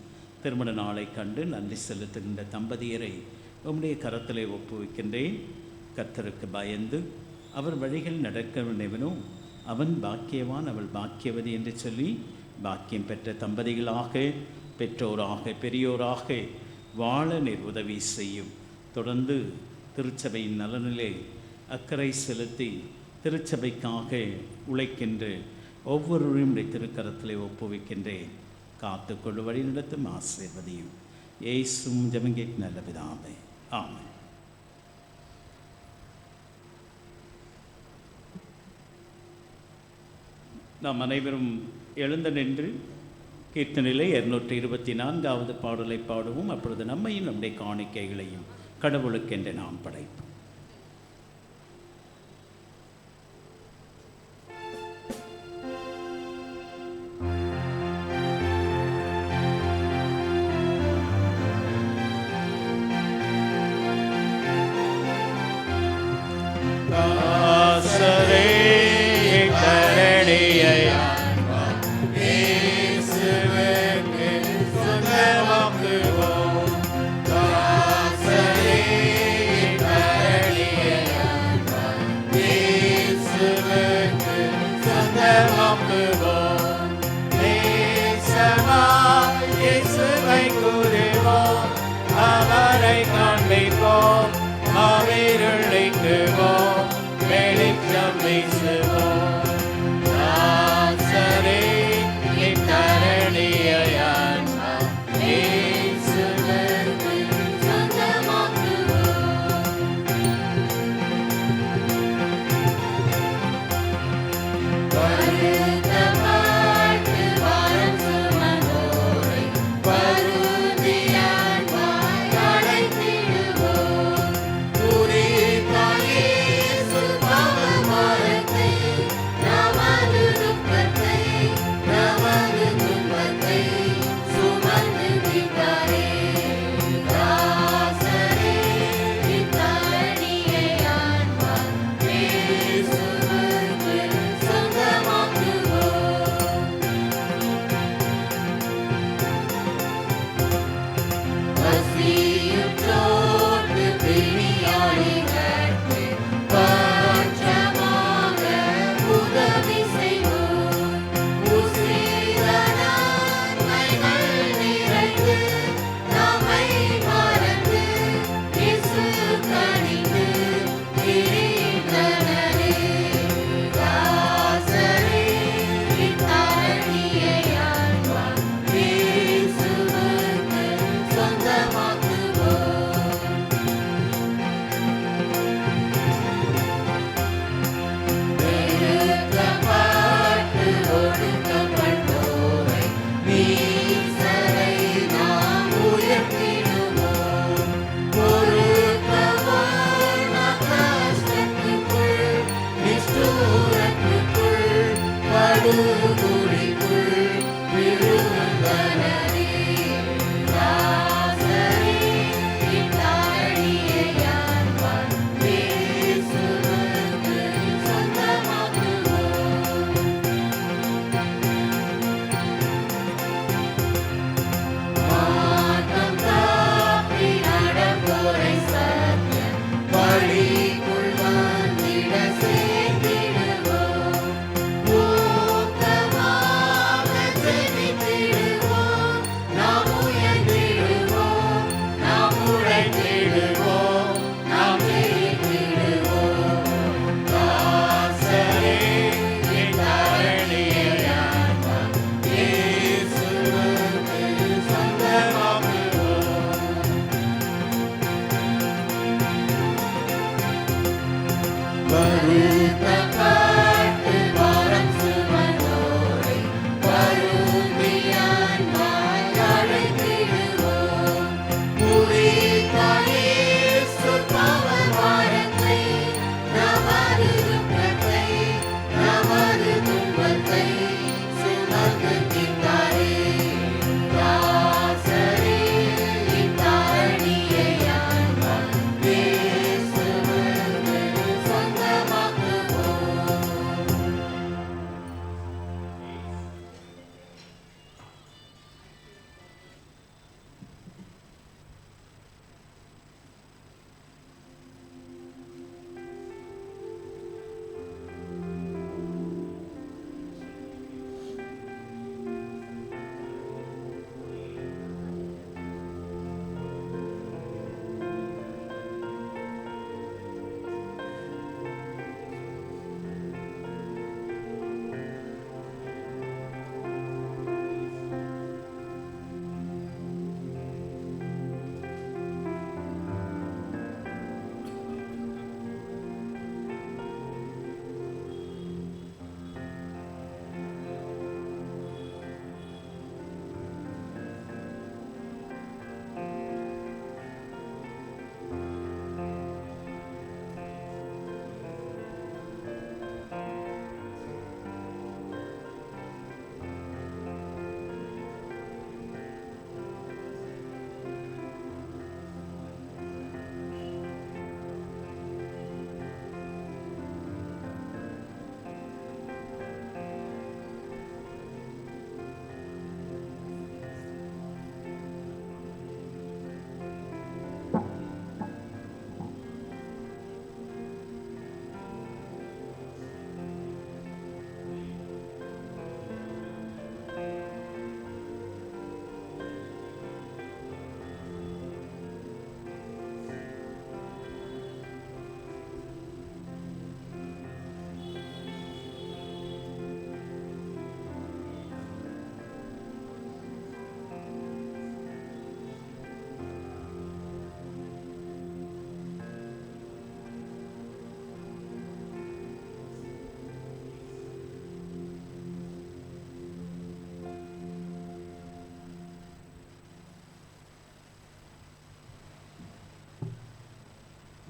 Speaker 1: திருமண நாளை கண்டு நன்றி செலுத்துகின்ற தம்பதியரை உம்முடைய கரத்திலே ஒப்புவிக்கின்றேன். கர்த்தருக்கு பயந்து அவர் வழிகள் நடக்க வேண்டியவனோ அவன் பாக்கியவான், அவள் பாக்கியவதி என்று சொல்லி பாக்கியம் பெற்ற தம்பதிகளாக, பெற்றோராக, பெரியோராக வாழ நீர் உதவி செய்யும். தொடர்ந்து திருச்சபையின் நலனிலே அக்கறை செலுத்தி திருச்சபைக்காக உழைக்கின்ற ஒவ்வொருவரையும் திருக்கரத்திலே ஒப்புவிக்கின்றேன். காத்துக்கொண்டு வழி நடத்தும் ஆசீர்வதியும். இயேசுவும் ஜெபங்கேட் நல்ல பிதாவே, ஆமென். நாம் அனைவரும் எழுந்து நின்று கீர்த்தனிலே 224வது பாடலை பாடுவோம். அப்பொழுது நம்மையும் நம்முடைய காணிக்கைகளையும் கடவுளுக்கென்று நாம் படைப்போம்.
Speaker 7: Hey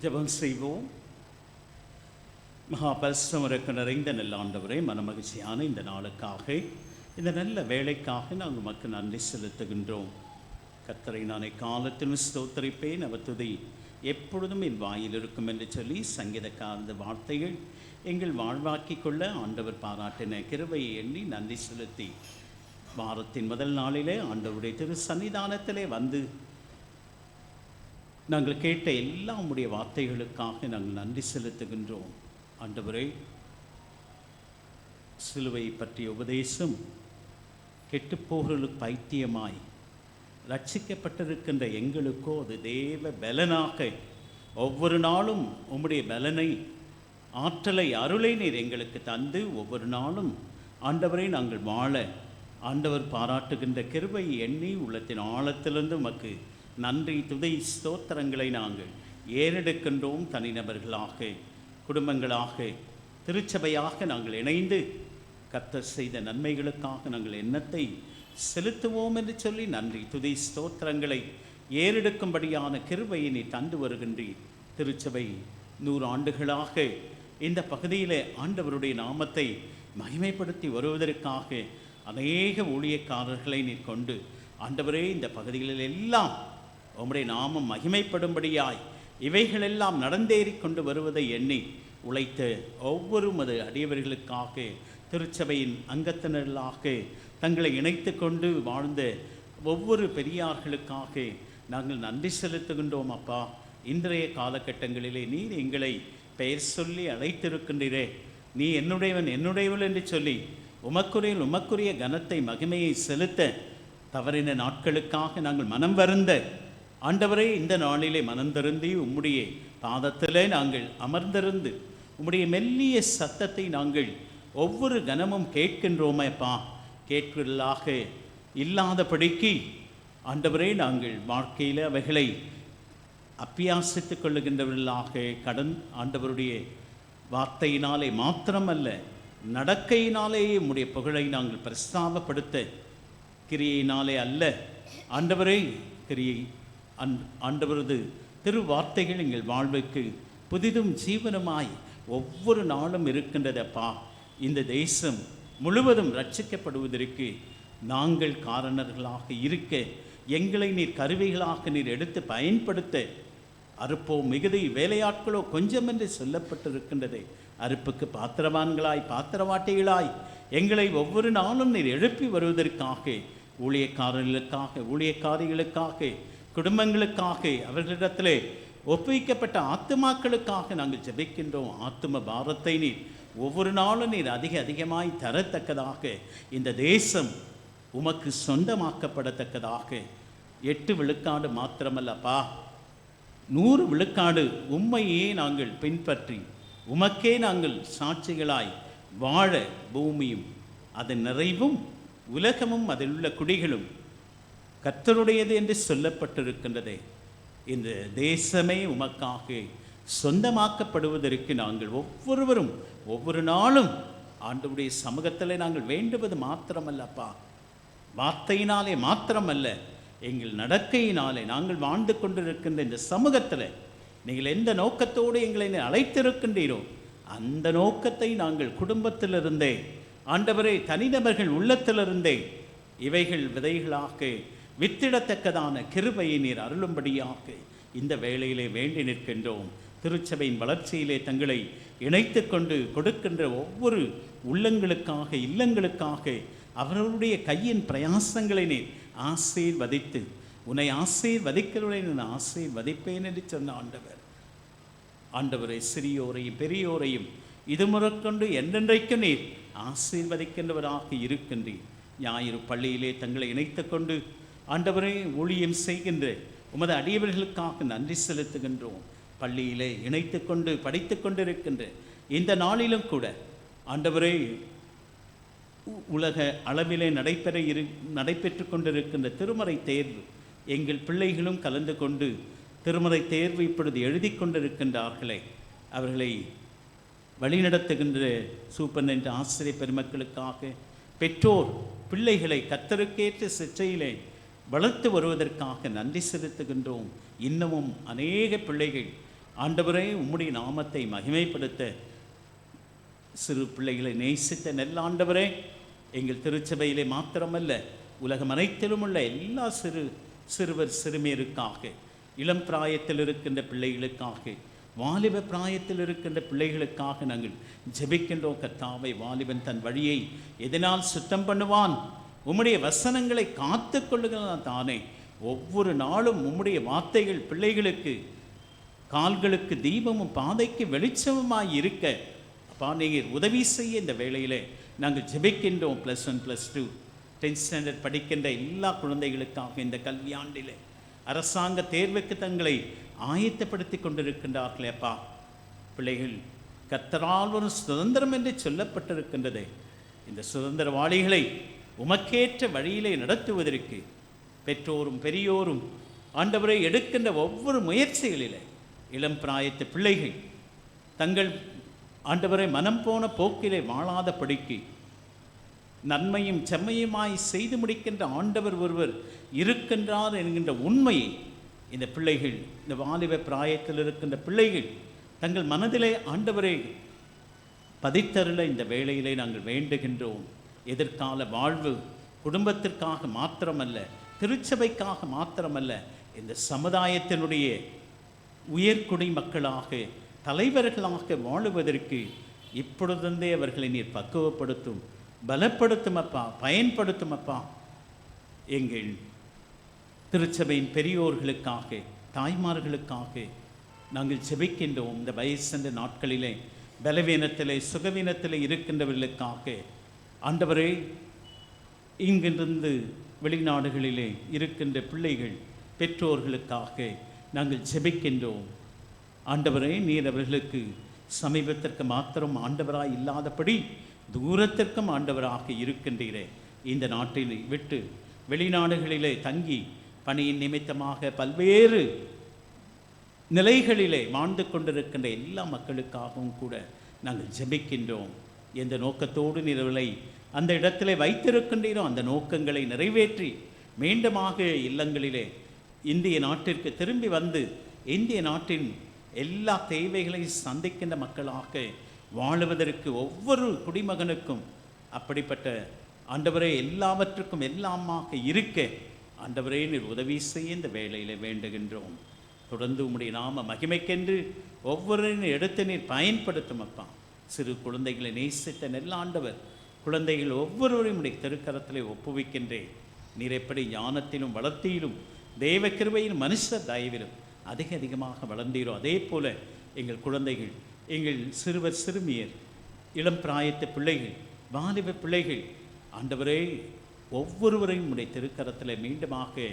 Speaker 1: ஜெபம் செய்வோம். மகாபரிசுத்தம் நிறைந்த நல்ல ஆண்டவரே, மனமகிழ்ச்சியான இந்த நாளுக்காக, இந்த நல்ல வேலைக்காக நாங்கள் உமக்கு நன்றி செலுத்துகின்றோம். கர்த்தரை நான் காலத்திலும் ஸ்தோத்தரிப்பேன், அவர் துதி எப்பொழுதும் என் வாயில் இருக்கும் என்று சொல்லி சங்கீதக்காரந்த வார்த்தைகள் எங்கள் வாழ்வாக்கிக் கொள்ள ஆண்டவர் பாராட்டின கிருபையை எண்ணி நன்றி செலுத்தி, வாரத்தின் முதல் நாளிலே ஆண்டவருடைய திரு சன்னிதானத்திலே வந்து நாங்கள் கேட்ட எல்லா உம்முடைய வார்த்தைகளுக்காக நாங்கள் நன்றி செலுத்துகின்றோம். ஆண்டவரே, சிலுவை பற்றிய உபதேசம் கெட்டுப்போர்களுக்கு பைத்தியமாய், ரட்சிக்கப்பட்டிருக்கின்ற எங்களுக்கோ அது தேவ பலனாக, ஒவ்வொரு நாளும் உம்முடைய பலனை, ஆற்றலை, அருளை நீர் எங்களுக்கு தந்து ஒவ்வொரு நாளும் ஆண்டவரை நாங்கள் வாழ ஆண்டவர் பாராட்டுகின்ற கிருபையை எண்ணி உள்ளத்தின் ஆழத்திலிருந்து உமக்கு நன்றி துதி ஸ்தோத்திரங்களை நாங்கள் ஏறெடுக்கின்றோம். தனிநபர்களாக, குடும்பங்களாக, திருச்சபையாக நாங்கள் இணைந்து கர்த்தர் செய்த நன்மைகளுக்காக நாங்கள் எண்ணத்தை செலுத்துவோம் என்று சொல்லி நன்றி துதி ஸ்தோத்திரங்களை ஏறெடுக்கும்படியான கிருபையை நீ தந்து வருகின்றீர். திருச்சபை 100 ஆண்டுகளாக இந்த பகுதியிலே ஆண்டவருடைய நாமத்தை மகிமைப்படுத்தி வருவதற்காக அநேக ஊழியக்காரர்களை நீர் கொண்டு ஆண்டவரே, இந்த பகுதிகளில் எல்லாம் உம்முடைய நாமம் மகிமைப்படும்படியாய் இவைகளெல்லாம் நடந்தேறி கொண்டு வருவதை எண்ணி உழைத்த ஒவ்வொரு மது அடியவர்களுக்காக, திருச்சபையின் அங்கத்தினர்களாக தங்களை இணைத்து கொண்டு வாழ்ந்த ஒவ்வொரு பெரியார்களுக்காக நாங்கள் நன்றி செலுத்துகின்றோம். அப்பா, இன்றைய காலகட்டங்களிலே நீர் எங்களை பெயர் சொல்லி அழைத்திருக்கின்றீரே, நீ என்னுடையவன் என்னுடையவள் என்று சொல்லி உமக்குரிய கனத்தை மகிமையை செலுத்த தவறின நாட்களுக்காக நாங்கள் மனம் வருந்த ஆண்டவரே, இந்த நாளிலே மனம் திருந்தி உம்முடைய பாதத்திலே நாங்கள் அமர்ந்திருந்து உம்முடைய மெல்லிய சத்தத்தை நாங்கள் ஒவ்வொரு கனமும் கேட்கின்றோமேப்பா. கேட்கிறதாக இல்லாதபடிக்கு ஆண்டவரே, நாங்கள் வாழ்க்கையில் அவைகளை அப்பியாசித்துக் கொள்ளுகின்றவர்களாக ஆண்டவருடைய வார்த்தையினாலே மாத்திரமல்ல, நடக்கையினாலேயே உம்முடைய புகழை நாங்கள் பிரஸ்தாபப்படுத்த, கிரியையினாலே அல்ல ஆண்டவரே, கிரியை ஆண்டவரது திருவார்த்தைகள் எங்கள் வாழ்வுக்கு புதிதும் ஜீவனமாய் ஒவ்வொரு நாளும் இருக்கின்றதப்பா. இந்த தேசம் முழுவதும் ரட்சிக்கப்படுவதற்கு நாங்கள் காரணர்களாக இருக்க, எங்களை நீர் கருவிகளாக நீர் எடுத்து பயன்படுத்த, அறுப்போ மிகுதி வேலையாட்களோ கொஞ்சம் என்று சொல்லப்பட்டிருக்கின்றது. அறுப்புக்கு பாத்திரவான்களாய், பாத்திரவாட்டிகளாய் எங்களை ஒவ்வொரு நாளும் நீர் எழுப்பி வருவதற்காக, ஊழியக்காரர்களுக்காக, ஊழியக்காரிகளுக்காக, குடும்பங்களுக்காக, அவர்களிடத்திலே ஒப்புவிக்கப்பட்ட ஆத்துமாக்களுக்காக நாங்கள் ஜெபிக்கின்றோம். ஆத்தும பாரத்தை நீர் ஒவ்வொரு நாளும் நீர் அதிகமாய் தரத்தக்கதாக, இந்த தேசம் உமக்கு சொந்தமாக்கப்படத்தக்கதாக 8 விழுக்காடு மாத்திரமல்லப்பா, 100 விழுக்காடு உம்மையே நாங்கள் பின்பற்றி உமக்கே நாங்கள் சாட்சிகளாய் வாழ பூமியும் அதன் நிறைவும் உலகமும் அதில் உள்ள குடிகளும் கர்த்தருடையது என்று சொல்லப்பட்டிருக்கின்றதே. இந்த தேசமே உமக்காக சொந்தமாக்கப்படுவதற்கு நாங்கள் ஒவ்வொருவரும் ஒவ்வொரு நாளும் ஆண்டவருடைய சமூகத்தில் நாங்கள் வேண்டுவது மாத்திரமல்லப்பா, வார்த்தையினாலே மாத்திரமல்ல, எங்கள் நடக்கையினாலே நாங்கள் வாழ்ந்து கொண்டிருக்கின்ற இந்த சமூகத்தில் நீங்கள் எந்த நோக்கத்தோடு எங்களை அழைத்திருக்கின்றீரோ அந்த நோக்கத்தை நாங்கள் குடும்பத்திலிருந்தே, ஆண்டவரே, தனிநபர்கள் உள்ளத்திலிருந்தே இவைகள் விதைகளாக வித்திடத்தக்கதான கிருபையை நீர் அருளும்படியாக இந்த வேளையிலே வேண்டி நிற்கின்றோம். திருச்சபையின் வளர்ச்சியிலே தங்களை இணைத்து கொண்டு கொடுக்கின்ற ஒவ்வொரு உள்ளங்களுக்காக, இல்லங்களுக்காக அவர்களுடைய கையின் பிரயாசங்களை நீர் ஆசீர்வதித்து, உன்னை ஆசீர்வதிக்கிறவரை நான் ஆசீர்வதிப்பேன் என்று சொன்ன ஆண்டவரை, சிறியோரையும் பெரியோரையும் இது முறக்கொண்டு என்றென்றைக்கும் நீர் ஆசீர்வதிக்கின்றவராக இருக்கின்றீர். ஞாயிறு பள்ளியிலே தங்களை இணைத்து கொண்டு ஆண்டவரை ஊழியம் செய்கின்ற உமது அடியவர்களுக்காக நன்றி செலுத்துகின்றோம். பள்ளியிலே இணைத்து கொண்டு படித்து கொண்டிருக்கின்ற இந்த நாளிலும் கூட ஆண்டவரே, உலக அளவிலே நடைபெற்று கொண்டிருக்கின்ற திருமறை தேர்வு, எங்கள் பிள்ளைகளும் கலந்து கொண்டு திருமறை தேர்வு இப்பொழுது எழுதி கொண்டிருக்கின்றார்களே, அவர்களை வழிநடத்துகின்ற சூப்பர்டென்ட் ஆசிரியர் பெருமக்களுக்காக, பெற்றோர் பிள்ளைகளை கர்த்தருக்கேற்ற சிற்றையிலே வளர்த்து வருவதற்காக நன்றி செலுத்துகின்றோம். இன்னமும் அநேக பிள்ளைகள் ஆண்டவரே உம்முடைய நாமத்தை மகிமைப்படுத்த சிறு பிள்ளைகளை நேசித்த நல்ல ஆண்டவரே, எங்கள் திருச்சபையிலே மாத்திரமல்ல உலகம் அனைத்திலும் உள்ள எல்லா சிறுவர் சிறுமியருக்காக, இளம் பிராயத்தில் இருக்கின்ற பிள்ளைகளுக்காக, வாலிப பிராயத்தில் இருக்கின்ற பிள்ளைகளுக்காக நாங்கள் ஜெபிக்கின்றோம். கர்த்தாவே, வாலிபன் தன் வழியை எதனால் சுத்தம் பண்ணுவான்? உம்முடைய வசனங்களை காத்து கொள்ளுகிறான் தானே. ஒவ்வொரு நாளும் உம்முடைய வார்த்தைகள் பிள்ளைகளுக்கு கால்களுக்கு தீபமும் பாதைக்கு வெளிச்சமுமாய் இருக்க அப்பா நீங்கள் உதவி செய்ய இந்த வேளையிலே நாங்கள் ஜெபிக்கின்றோம். +1 +2 10th ஸ்டாண்டர்ட் படிக்கின்ற எல்லா குழந்தைகளுக்காக இந்த கல்வியாண்டிலே அரசாங்க தேர்வுக்கு தங்களை ஆயத்தப்படுத்தி கொண்டிருக்கின்றார்களே அப்பா. பிள்ளைகள் கர்த்தரால் ஒரு சுதந்திரம் என்று சொல்லப்பட்டிருக்கின்றதே, இந்த சுதந்திரவாளிகளை உமக்கேற்ற வழியிலே நடத்துவதற்கு பெற்றோரும் பெரியோரும் ஆண்டவரை எடுக்கின்ற ஒவ்வொரு முயற்சிகளிலே இளம் பிராயத்து பிள்ளைகள் தங்கள் ஆண்டவரை மனம் போன போக்கிலே வாழாத படிக்கு நன்மையும் செம்மையுமாய் செய்து முடிக்கின்ற ஆண்டவர் ஒருவர் இருக்கின்றார் என்கின்ற உண்மையை இந்த பிள்ளைகள், இந்த வாலிப பிராயத்தில் இருக்கின்ற பிள்ளைகள் தங்கள் மனதிலே ஆண்டவரை பதித்தருள இந்த வேளையிலே நாங்கள் வேண்டுகின்றோம். எதிர்கால வாழ்வு குடும்பத்திற்காக மாத்திரமல்ல, திருச்சபைக்காக மாத்திரமல்ல, இந்த சமுதாயத்தினுடைய உயர்குடி மக்களாக தலைவர்களாக வாழுவதற்கு இப்பொழுதே அவர்களை நீர் பக்குவப்படுத்தும், பலப்படுத்தும் அப்பா, பயன்படுத்தும் அப்பா. எங்கள் திருச்சபையின் பெரியோர்களுக்காக, தாய்மார்களுக்காக நாங்கள் ஜெபிக்கின்றோம். இந்த வயசென்ற நாட்களிலே பலவீனத்திலே சுகவீனத்திலே இருக்கின்றவர்களுக்காக ஆண்டவரே, இங்கிருந்து வெளிநாடுகளிலே இருக்கின்ற பிள்ளைகள் பெற்றோர்களுக்காக நாங்கள் ஜெபிக்கின்றோம். ஆண்டவரே, நீர் அவர்களுக்கு சமீபத்திற்கு மாத்திரம் ஆண்டவராய் இல்லாதபடி தூரத்திற்கும் ஆண்டவராக இருக்கின்றீரே. இந்த நாட்டில் விட்டு வெளிநாடுகளிலே தங்கி பணியின் நிமித்தமாக பல்வேறு நிலைகளிலே வாழ்ந்து கொண்டிருக்கின்ற எல்லா மக்களுக்காகவும் கூட நாங்கள் ஜெபிக்கின்றோம். எந்த நோக்கத்தோடு நீர்களை அந்த இடத்திலே வைத்திருக்கின்றீரோ அந்த நோக்கங்களை நிறைவேற்றி மீண்டுமாக இல்லங்களிலே இந்திய நாட்டிற்கு திரும்பி வந்து இந்திய நாட்டின் எல்லா தேவைகளையும் சந்திக்கின்ற மக்களாக வாழுவதற்கு ஒவ்வொரு குடிமகனுக்கும் அப்படிப்பட்ட ஆண்டவரே எல்லாவற்றுக்கும் எல்லாமாக இருக்க ஆண்டவரே நீர் உதவி செய்ய இந்த வேளையில் வேண்டுகின்றோம். தொடர்ந்து உம்முடைய நாம மகிமைக்கென்று ஒவ்வொருவரையும் எடுத்து நீர் பயன்படுத்தும் அப்பா. சிறு குழந்தைகளை நேசித்த நல்ல ஆண்டவர், குழந்தைகள் ஒவ்வொருவரையும் உடைய திருக்கரத்திலே ஒப்புவிக்கின்றேன். நீர் எப்படி ஞானத்திலும் வளர்த்தியிலும் தேவ கிருபையிலும் மனுஷ தயவிலும் அதிகமாக வளர்ந்தீரோ அதே போல எங்கள் குழந்தைகள், எங்கள் சிறுவர் சிறுமியர், இளம் பிராயத்து பிள்ளைகள், வாலிப பிள்ளைகள் ஆண்டவரே ஒவ்வொருவரையும் உடைய திருக்கரத்தில் மீண்டுமாக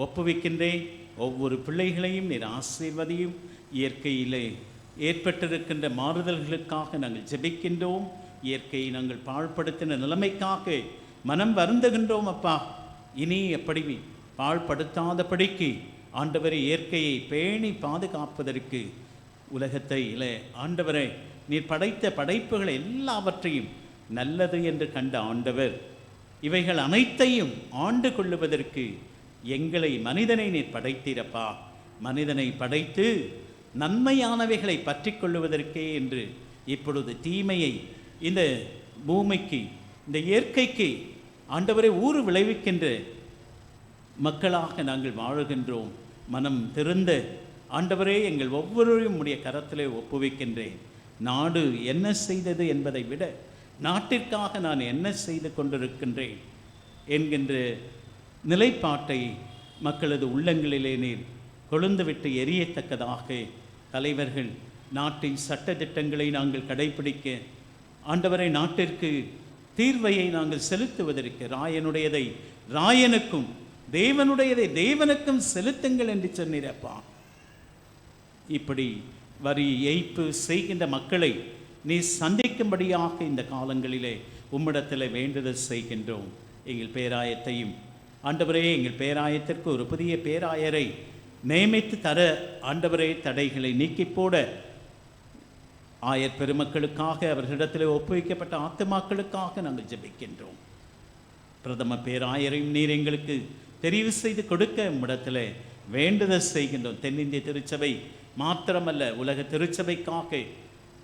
Speaker 1: ஒப்புவிக்கின்றேன். ஒவ்வொரு பிள்ளைகளையும் நீர் ஆசீர்வதியும். இயற்கையிலே ஏற்பட்டிருக்கின்ற மாறுதல்களுக்காக நாங்கள் ஜெபிக்கின்றோம். இயற்கையை நாங்கள் பாழ்படுத்தின நிலைமைக்காக மனம் வருந்துகின்றோம் அப்பா. இனி எப்படி பாழ்படுத்தாதபடிக்கு ஆண்டவரை இயற்கையை பேணி பாதுகாப்பதற்கு உலகத்தை ஆண்டவரை நீர் படைத்த படைப்புகள் எல்லாவற்றையும் நல்லது என்று கண்ட ஆண்டவர் இவைகள் அனைத்தையும் ஆண்டு கொள்ளுவதற்கு எங்களை மனிதனை நீர் படைத்தீரப்பா. மனிதனை படைத்து நன்மையானவைகளை பற்றி கொள்ளுவதற்கே என்று இப்பொழுது தீமையை இந்த பூமிக்கு, இந்த இயற்கைக்கு ஆண்டவரை ஊறு விளைவிக்கின்ற மக்களாக நாங்கள் வாழுகின்றோம். மனம் திருந்த ஆண்டவரே எங்கள் ஒவ்வொருவரையும் உடைய கரத்திலே ஒப்புவிக்கின்றேன். நாடு என்ன செய்தது என்பதை விட நாட்டிற்காக நான் என்ன செய்து கொண்டிருக்கின்றேன் என்கின்ற நிலைப்பாட்டை மக்களது உள்ளங்களிலே நீர் கொழுந்துவிட்டு எரியத்தக்கதாக தலைவர்கள் நாட்டின் சட்ட திட்டங்களை நாங்கள் கடைபிடிக்க ஆண்டவரை நாட்டிற்கு தீர்வையை நாங்கள் செலுத்துவதற்கு ராயனுடையதை ராயனுக்கும் தேவனுடையதை தேவனுக்கும் செலுத்துங்கள் என்று சொன்னீரப்பா. இப்படி வரி ஏய்ப்பு செய்கின்ற மக்களை நீ சந்திக்கும்படியாக இந்த காலங்களிலே உம்மிடத்தில் வேண்டுதல் செய்கின்றோம். எங்கள் பேராயத்தையும் ஆண்டவரே, எங்கள் பேராயத்திற்கு ஒரு புதிய பேராயரை நியமித்து தர ஆண்டவரே தடைகளை நீக்கி போட ஆயர் பெருமக்களுக்காக அவர்களிடத்தில் ஒப்புவிக்கப்பட்ட ஆத்துமாக்களுக்காக நாங்கள் ஜெபிக்கின்றோம். பிரதம பேராயரையும் நீர் எங்களுக்கு தெரிவு செய்து கொடுக்க உம்மிடத்தில் வேண்டுதல் செய்கின்றோம். தென்னிந்திய திருச்சபை மாத்திரமல்ல, உலக திருச்சபைக்காக,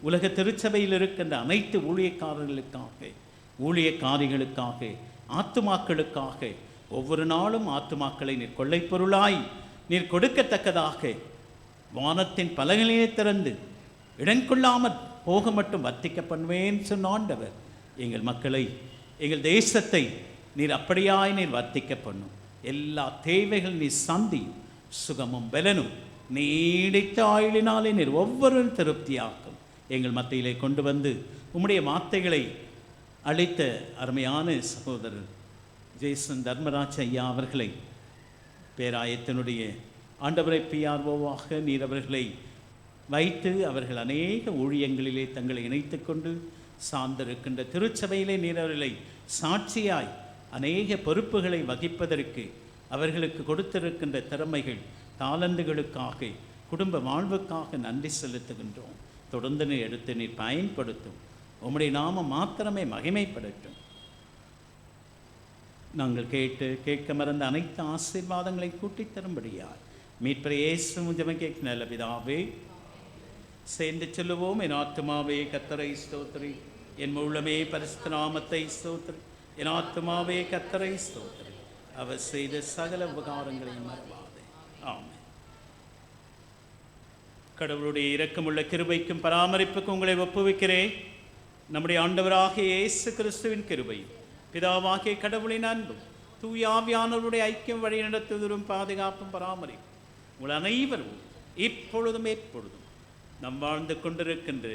Speaker 1: உலக திருச்சபையில் இருக்கின்ற அனைத்து ஊழியக்காரர்களுக்காக, ஊழியக்காரிகளுக்காக, ஆத்துமாக்களுக்காக ஒவ்வொரு நாளும் ஆத்துமாக்களை நீர் கொள்ளைப் பொருளாய் நீர் கொடுக்கத்தக்கதாக வானத்தின் பலகையை திறந்து இடங்கொள்ளாமல் போக மட்டும் வர்த்திக்க பண்ணுவேன் சொன்ன ஆண்டவர், எங்கள் மக்களை, எங்கள் தேசத்தை நீர் அப்படியாய் நீர் வர்த்திக்க பண்ணும். எல்லா தேவைகள் நீர் சந்தியும். சுகமும் பலனும் நீடித்த ஆயுளினாலே நீர் ஒவ்வொரு திருப்தியாக்கும் எங்கள் மத்தியிலே கொண்டு வந்து உம்முடைய வார்த்தைகளை அளித்த அருமையான சகோதரர் ஜேசன் தர்மராஜ் ஐயா அவர்களை, பேராயத்தினுடைய ஆண்டவரை பிஆர்ஓவாக நீர் அவர்களை வைத்து அவர்கள் அநேக ஊழியங்களிலே தங்களை இணைத்து கொண்டு சார்ந்திருக்கின்ற திருச்சபையிலே நீர் அவர்களை சாட்சியாய் அநேக பொறுப்புகளை வகிப்பதற்கு அவர்களுக்கு கொடுத்திருக்கின்ற திறமைகள், தாளந்துகளுக்காக, குடும்ப வாழ்வுக்காக நன்றி செலுத்துகின்றோம். தொடர்ந்து நீர் எடுத்து நீர் பயன்படுத்தும். உம்முடைய நாமம் மாத்திரமே மகிமைப்படட்டும். நாங்கள் கேட்க மறந்த அனைத்து ஆசீர்வாதங்களை கூட்டித் தரும்படியார் மீட்பர் இயேசு ஜெபம் நல்ல பிதாவே, சேர்ந்து சொல்லுவோம். என் ஆத்துமாவே கர்த்தரை ஸ்தோத்திரி, என் உள்ளமே பரிசுத்த நாமத்தை ஸ்தோத்திரி, என் ஆத்துமாவே கர்த்தரை ஸ்தோத்திரி, அவர் செய்த சகல உபகாரங்களையும் மறவாதே. ஆமென். கடவுளுடைய இரக்கமுள்ள கிருபைக்கும் பராமரிப்புக்கும் உங்களை ஒப்புவிக்கிறேன். நம்முடைய ஆண்டவராகிய இயேசு கிறிஸ்துவின் கிருபையும் பிதாவாகிய கடவுளின் அன்பும் தூய ஆவியானவருடைய ஐக்கியம் வழி நடத்துவதும் பாதுகாப்பும் பராமரிப்பும் உங்கள் அனைவரும் இப்பொழுதும் எப்பொழுதும் நாம் வாழ்ந்து கொண்டிருக்கின்ற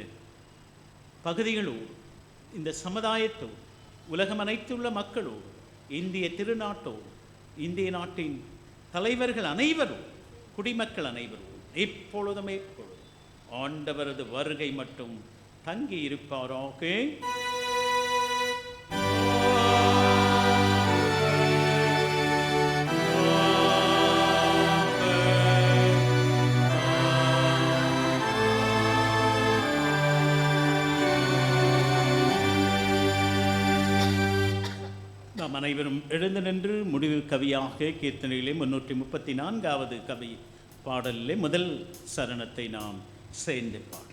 Speaker 1: பகுதிகளோடு, இந்த சமுதாயத்தோடு, உலகம் அனைத்துள்ள மக்களோடு, இந்திய திருநாட்டோடு, இந்திய நாட்டின் தலைவர்கள் அனைவரும், குடிமக்கள் அனைவரும் இப்பொழுதும் எப்பொழுதும் ஆண்டவரது வருகை மட்டும் தங்கி இருப்பாராக. நாம் அனைவரும் எழுந்து நின்று முடிவு கவியாக கீர்த்தனையிலே 334வது கவி பாடலிலே முதல் சரணத்தை நாம் சேர்ந்து பாடுவோம்.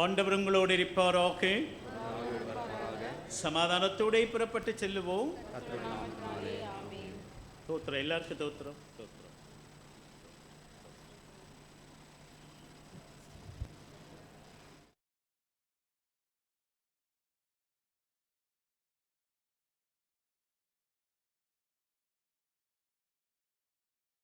Speaker 1: ஆண்டவர் உங்களோடு இருப்பாராக. சமாதானத்தோடு புறப்பட்டு செல்லுவோம். தோத்திரம், எல்லாருக்கும் தோத்திரம்.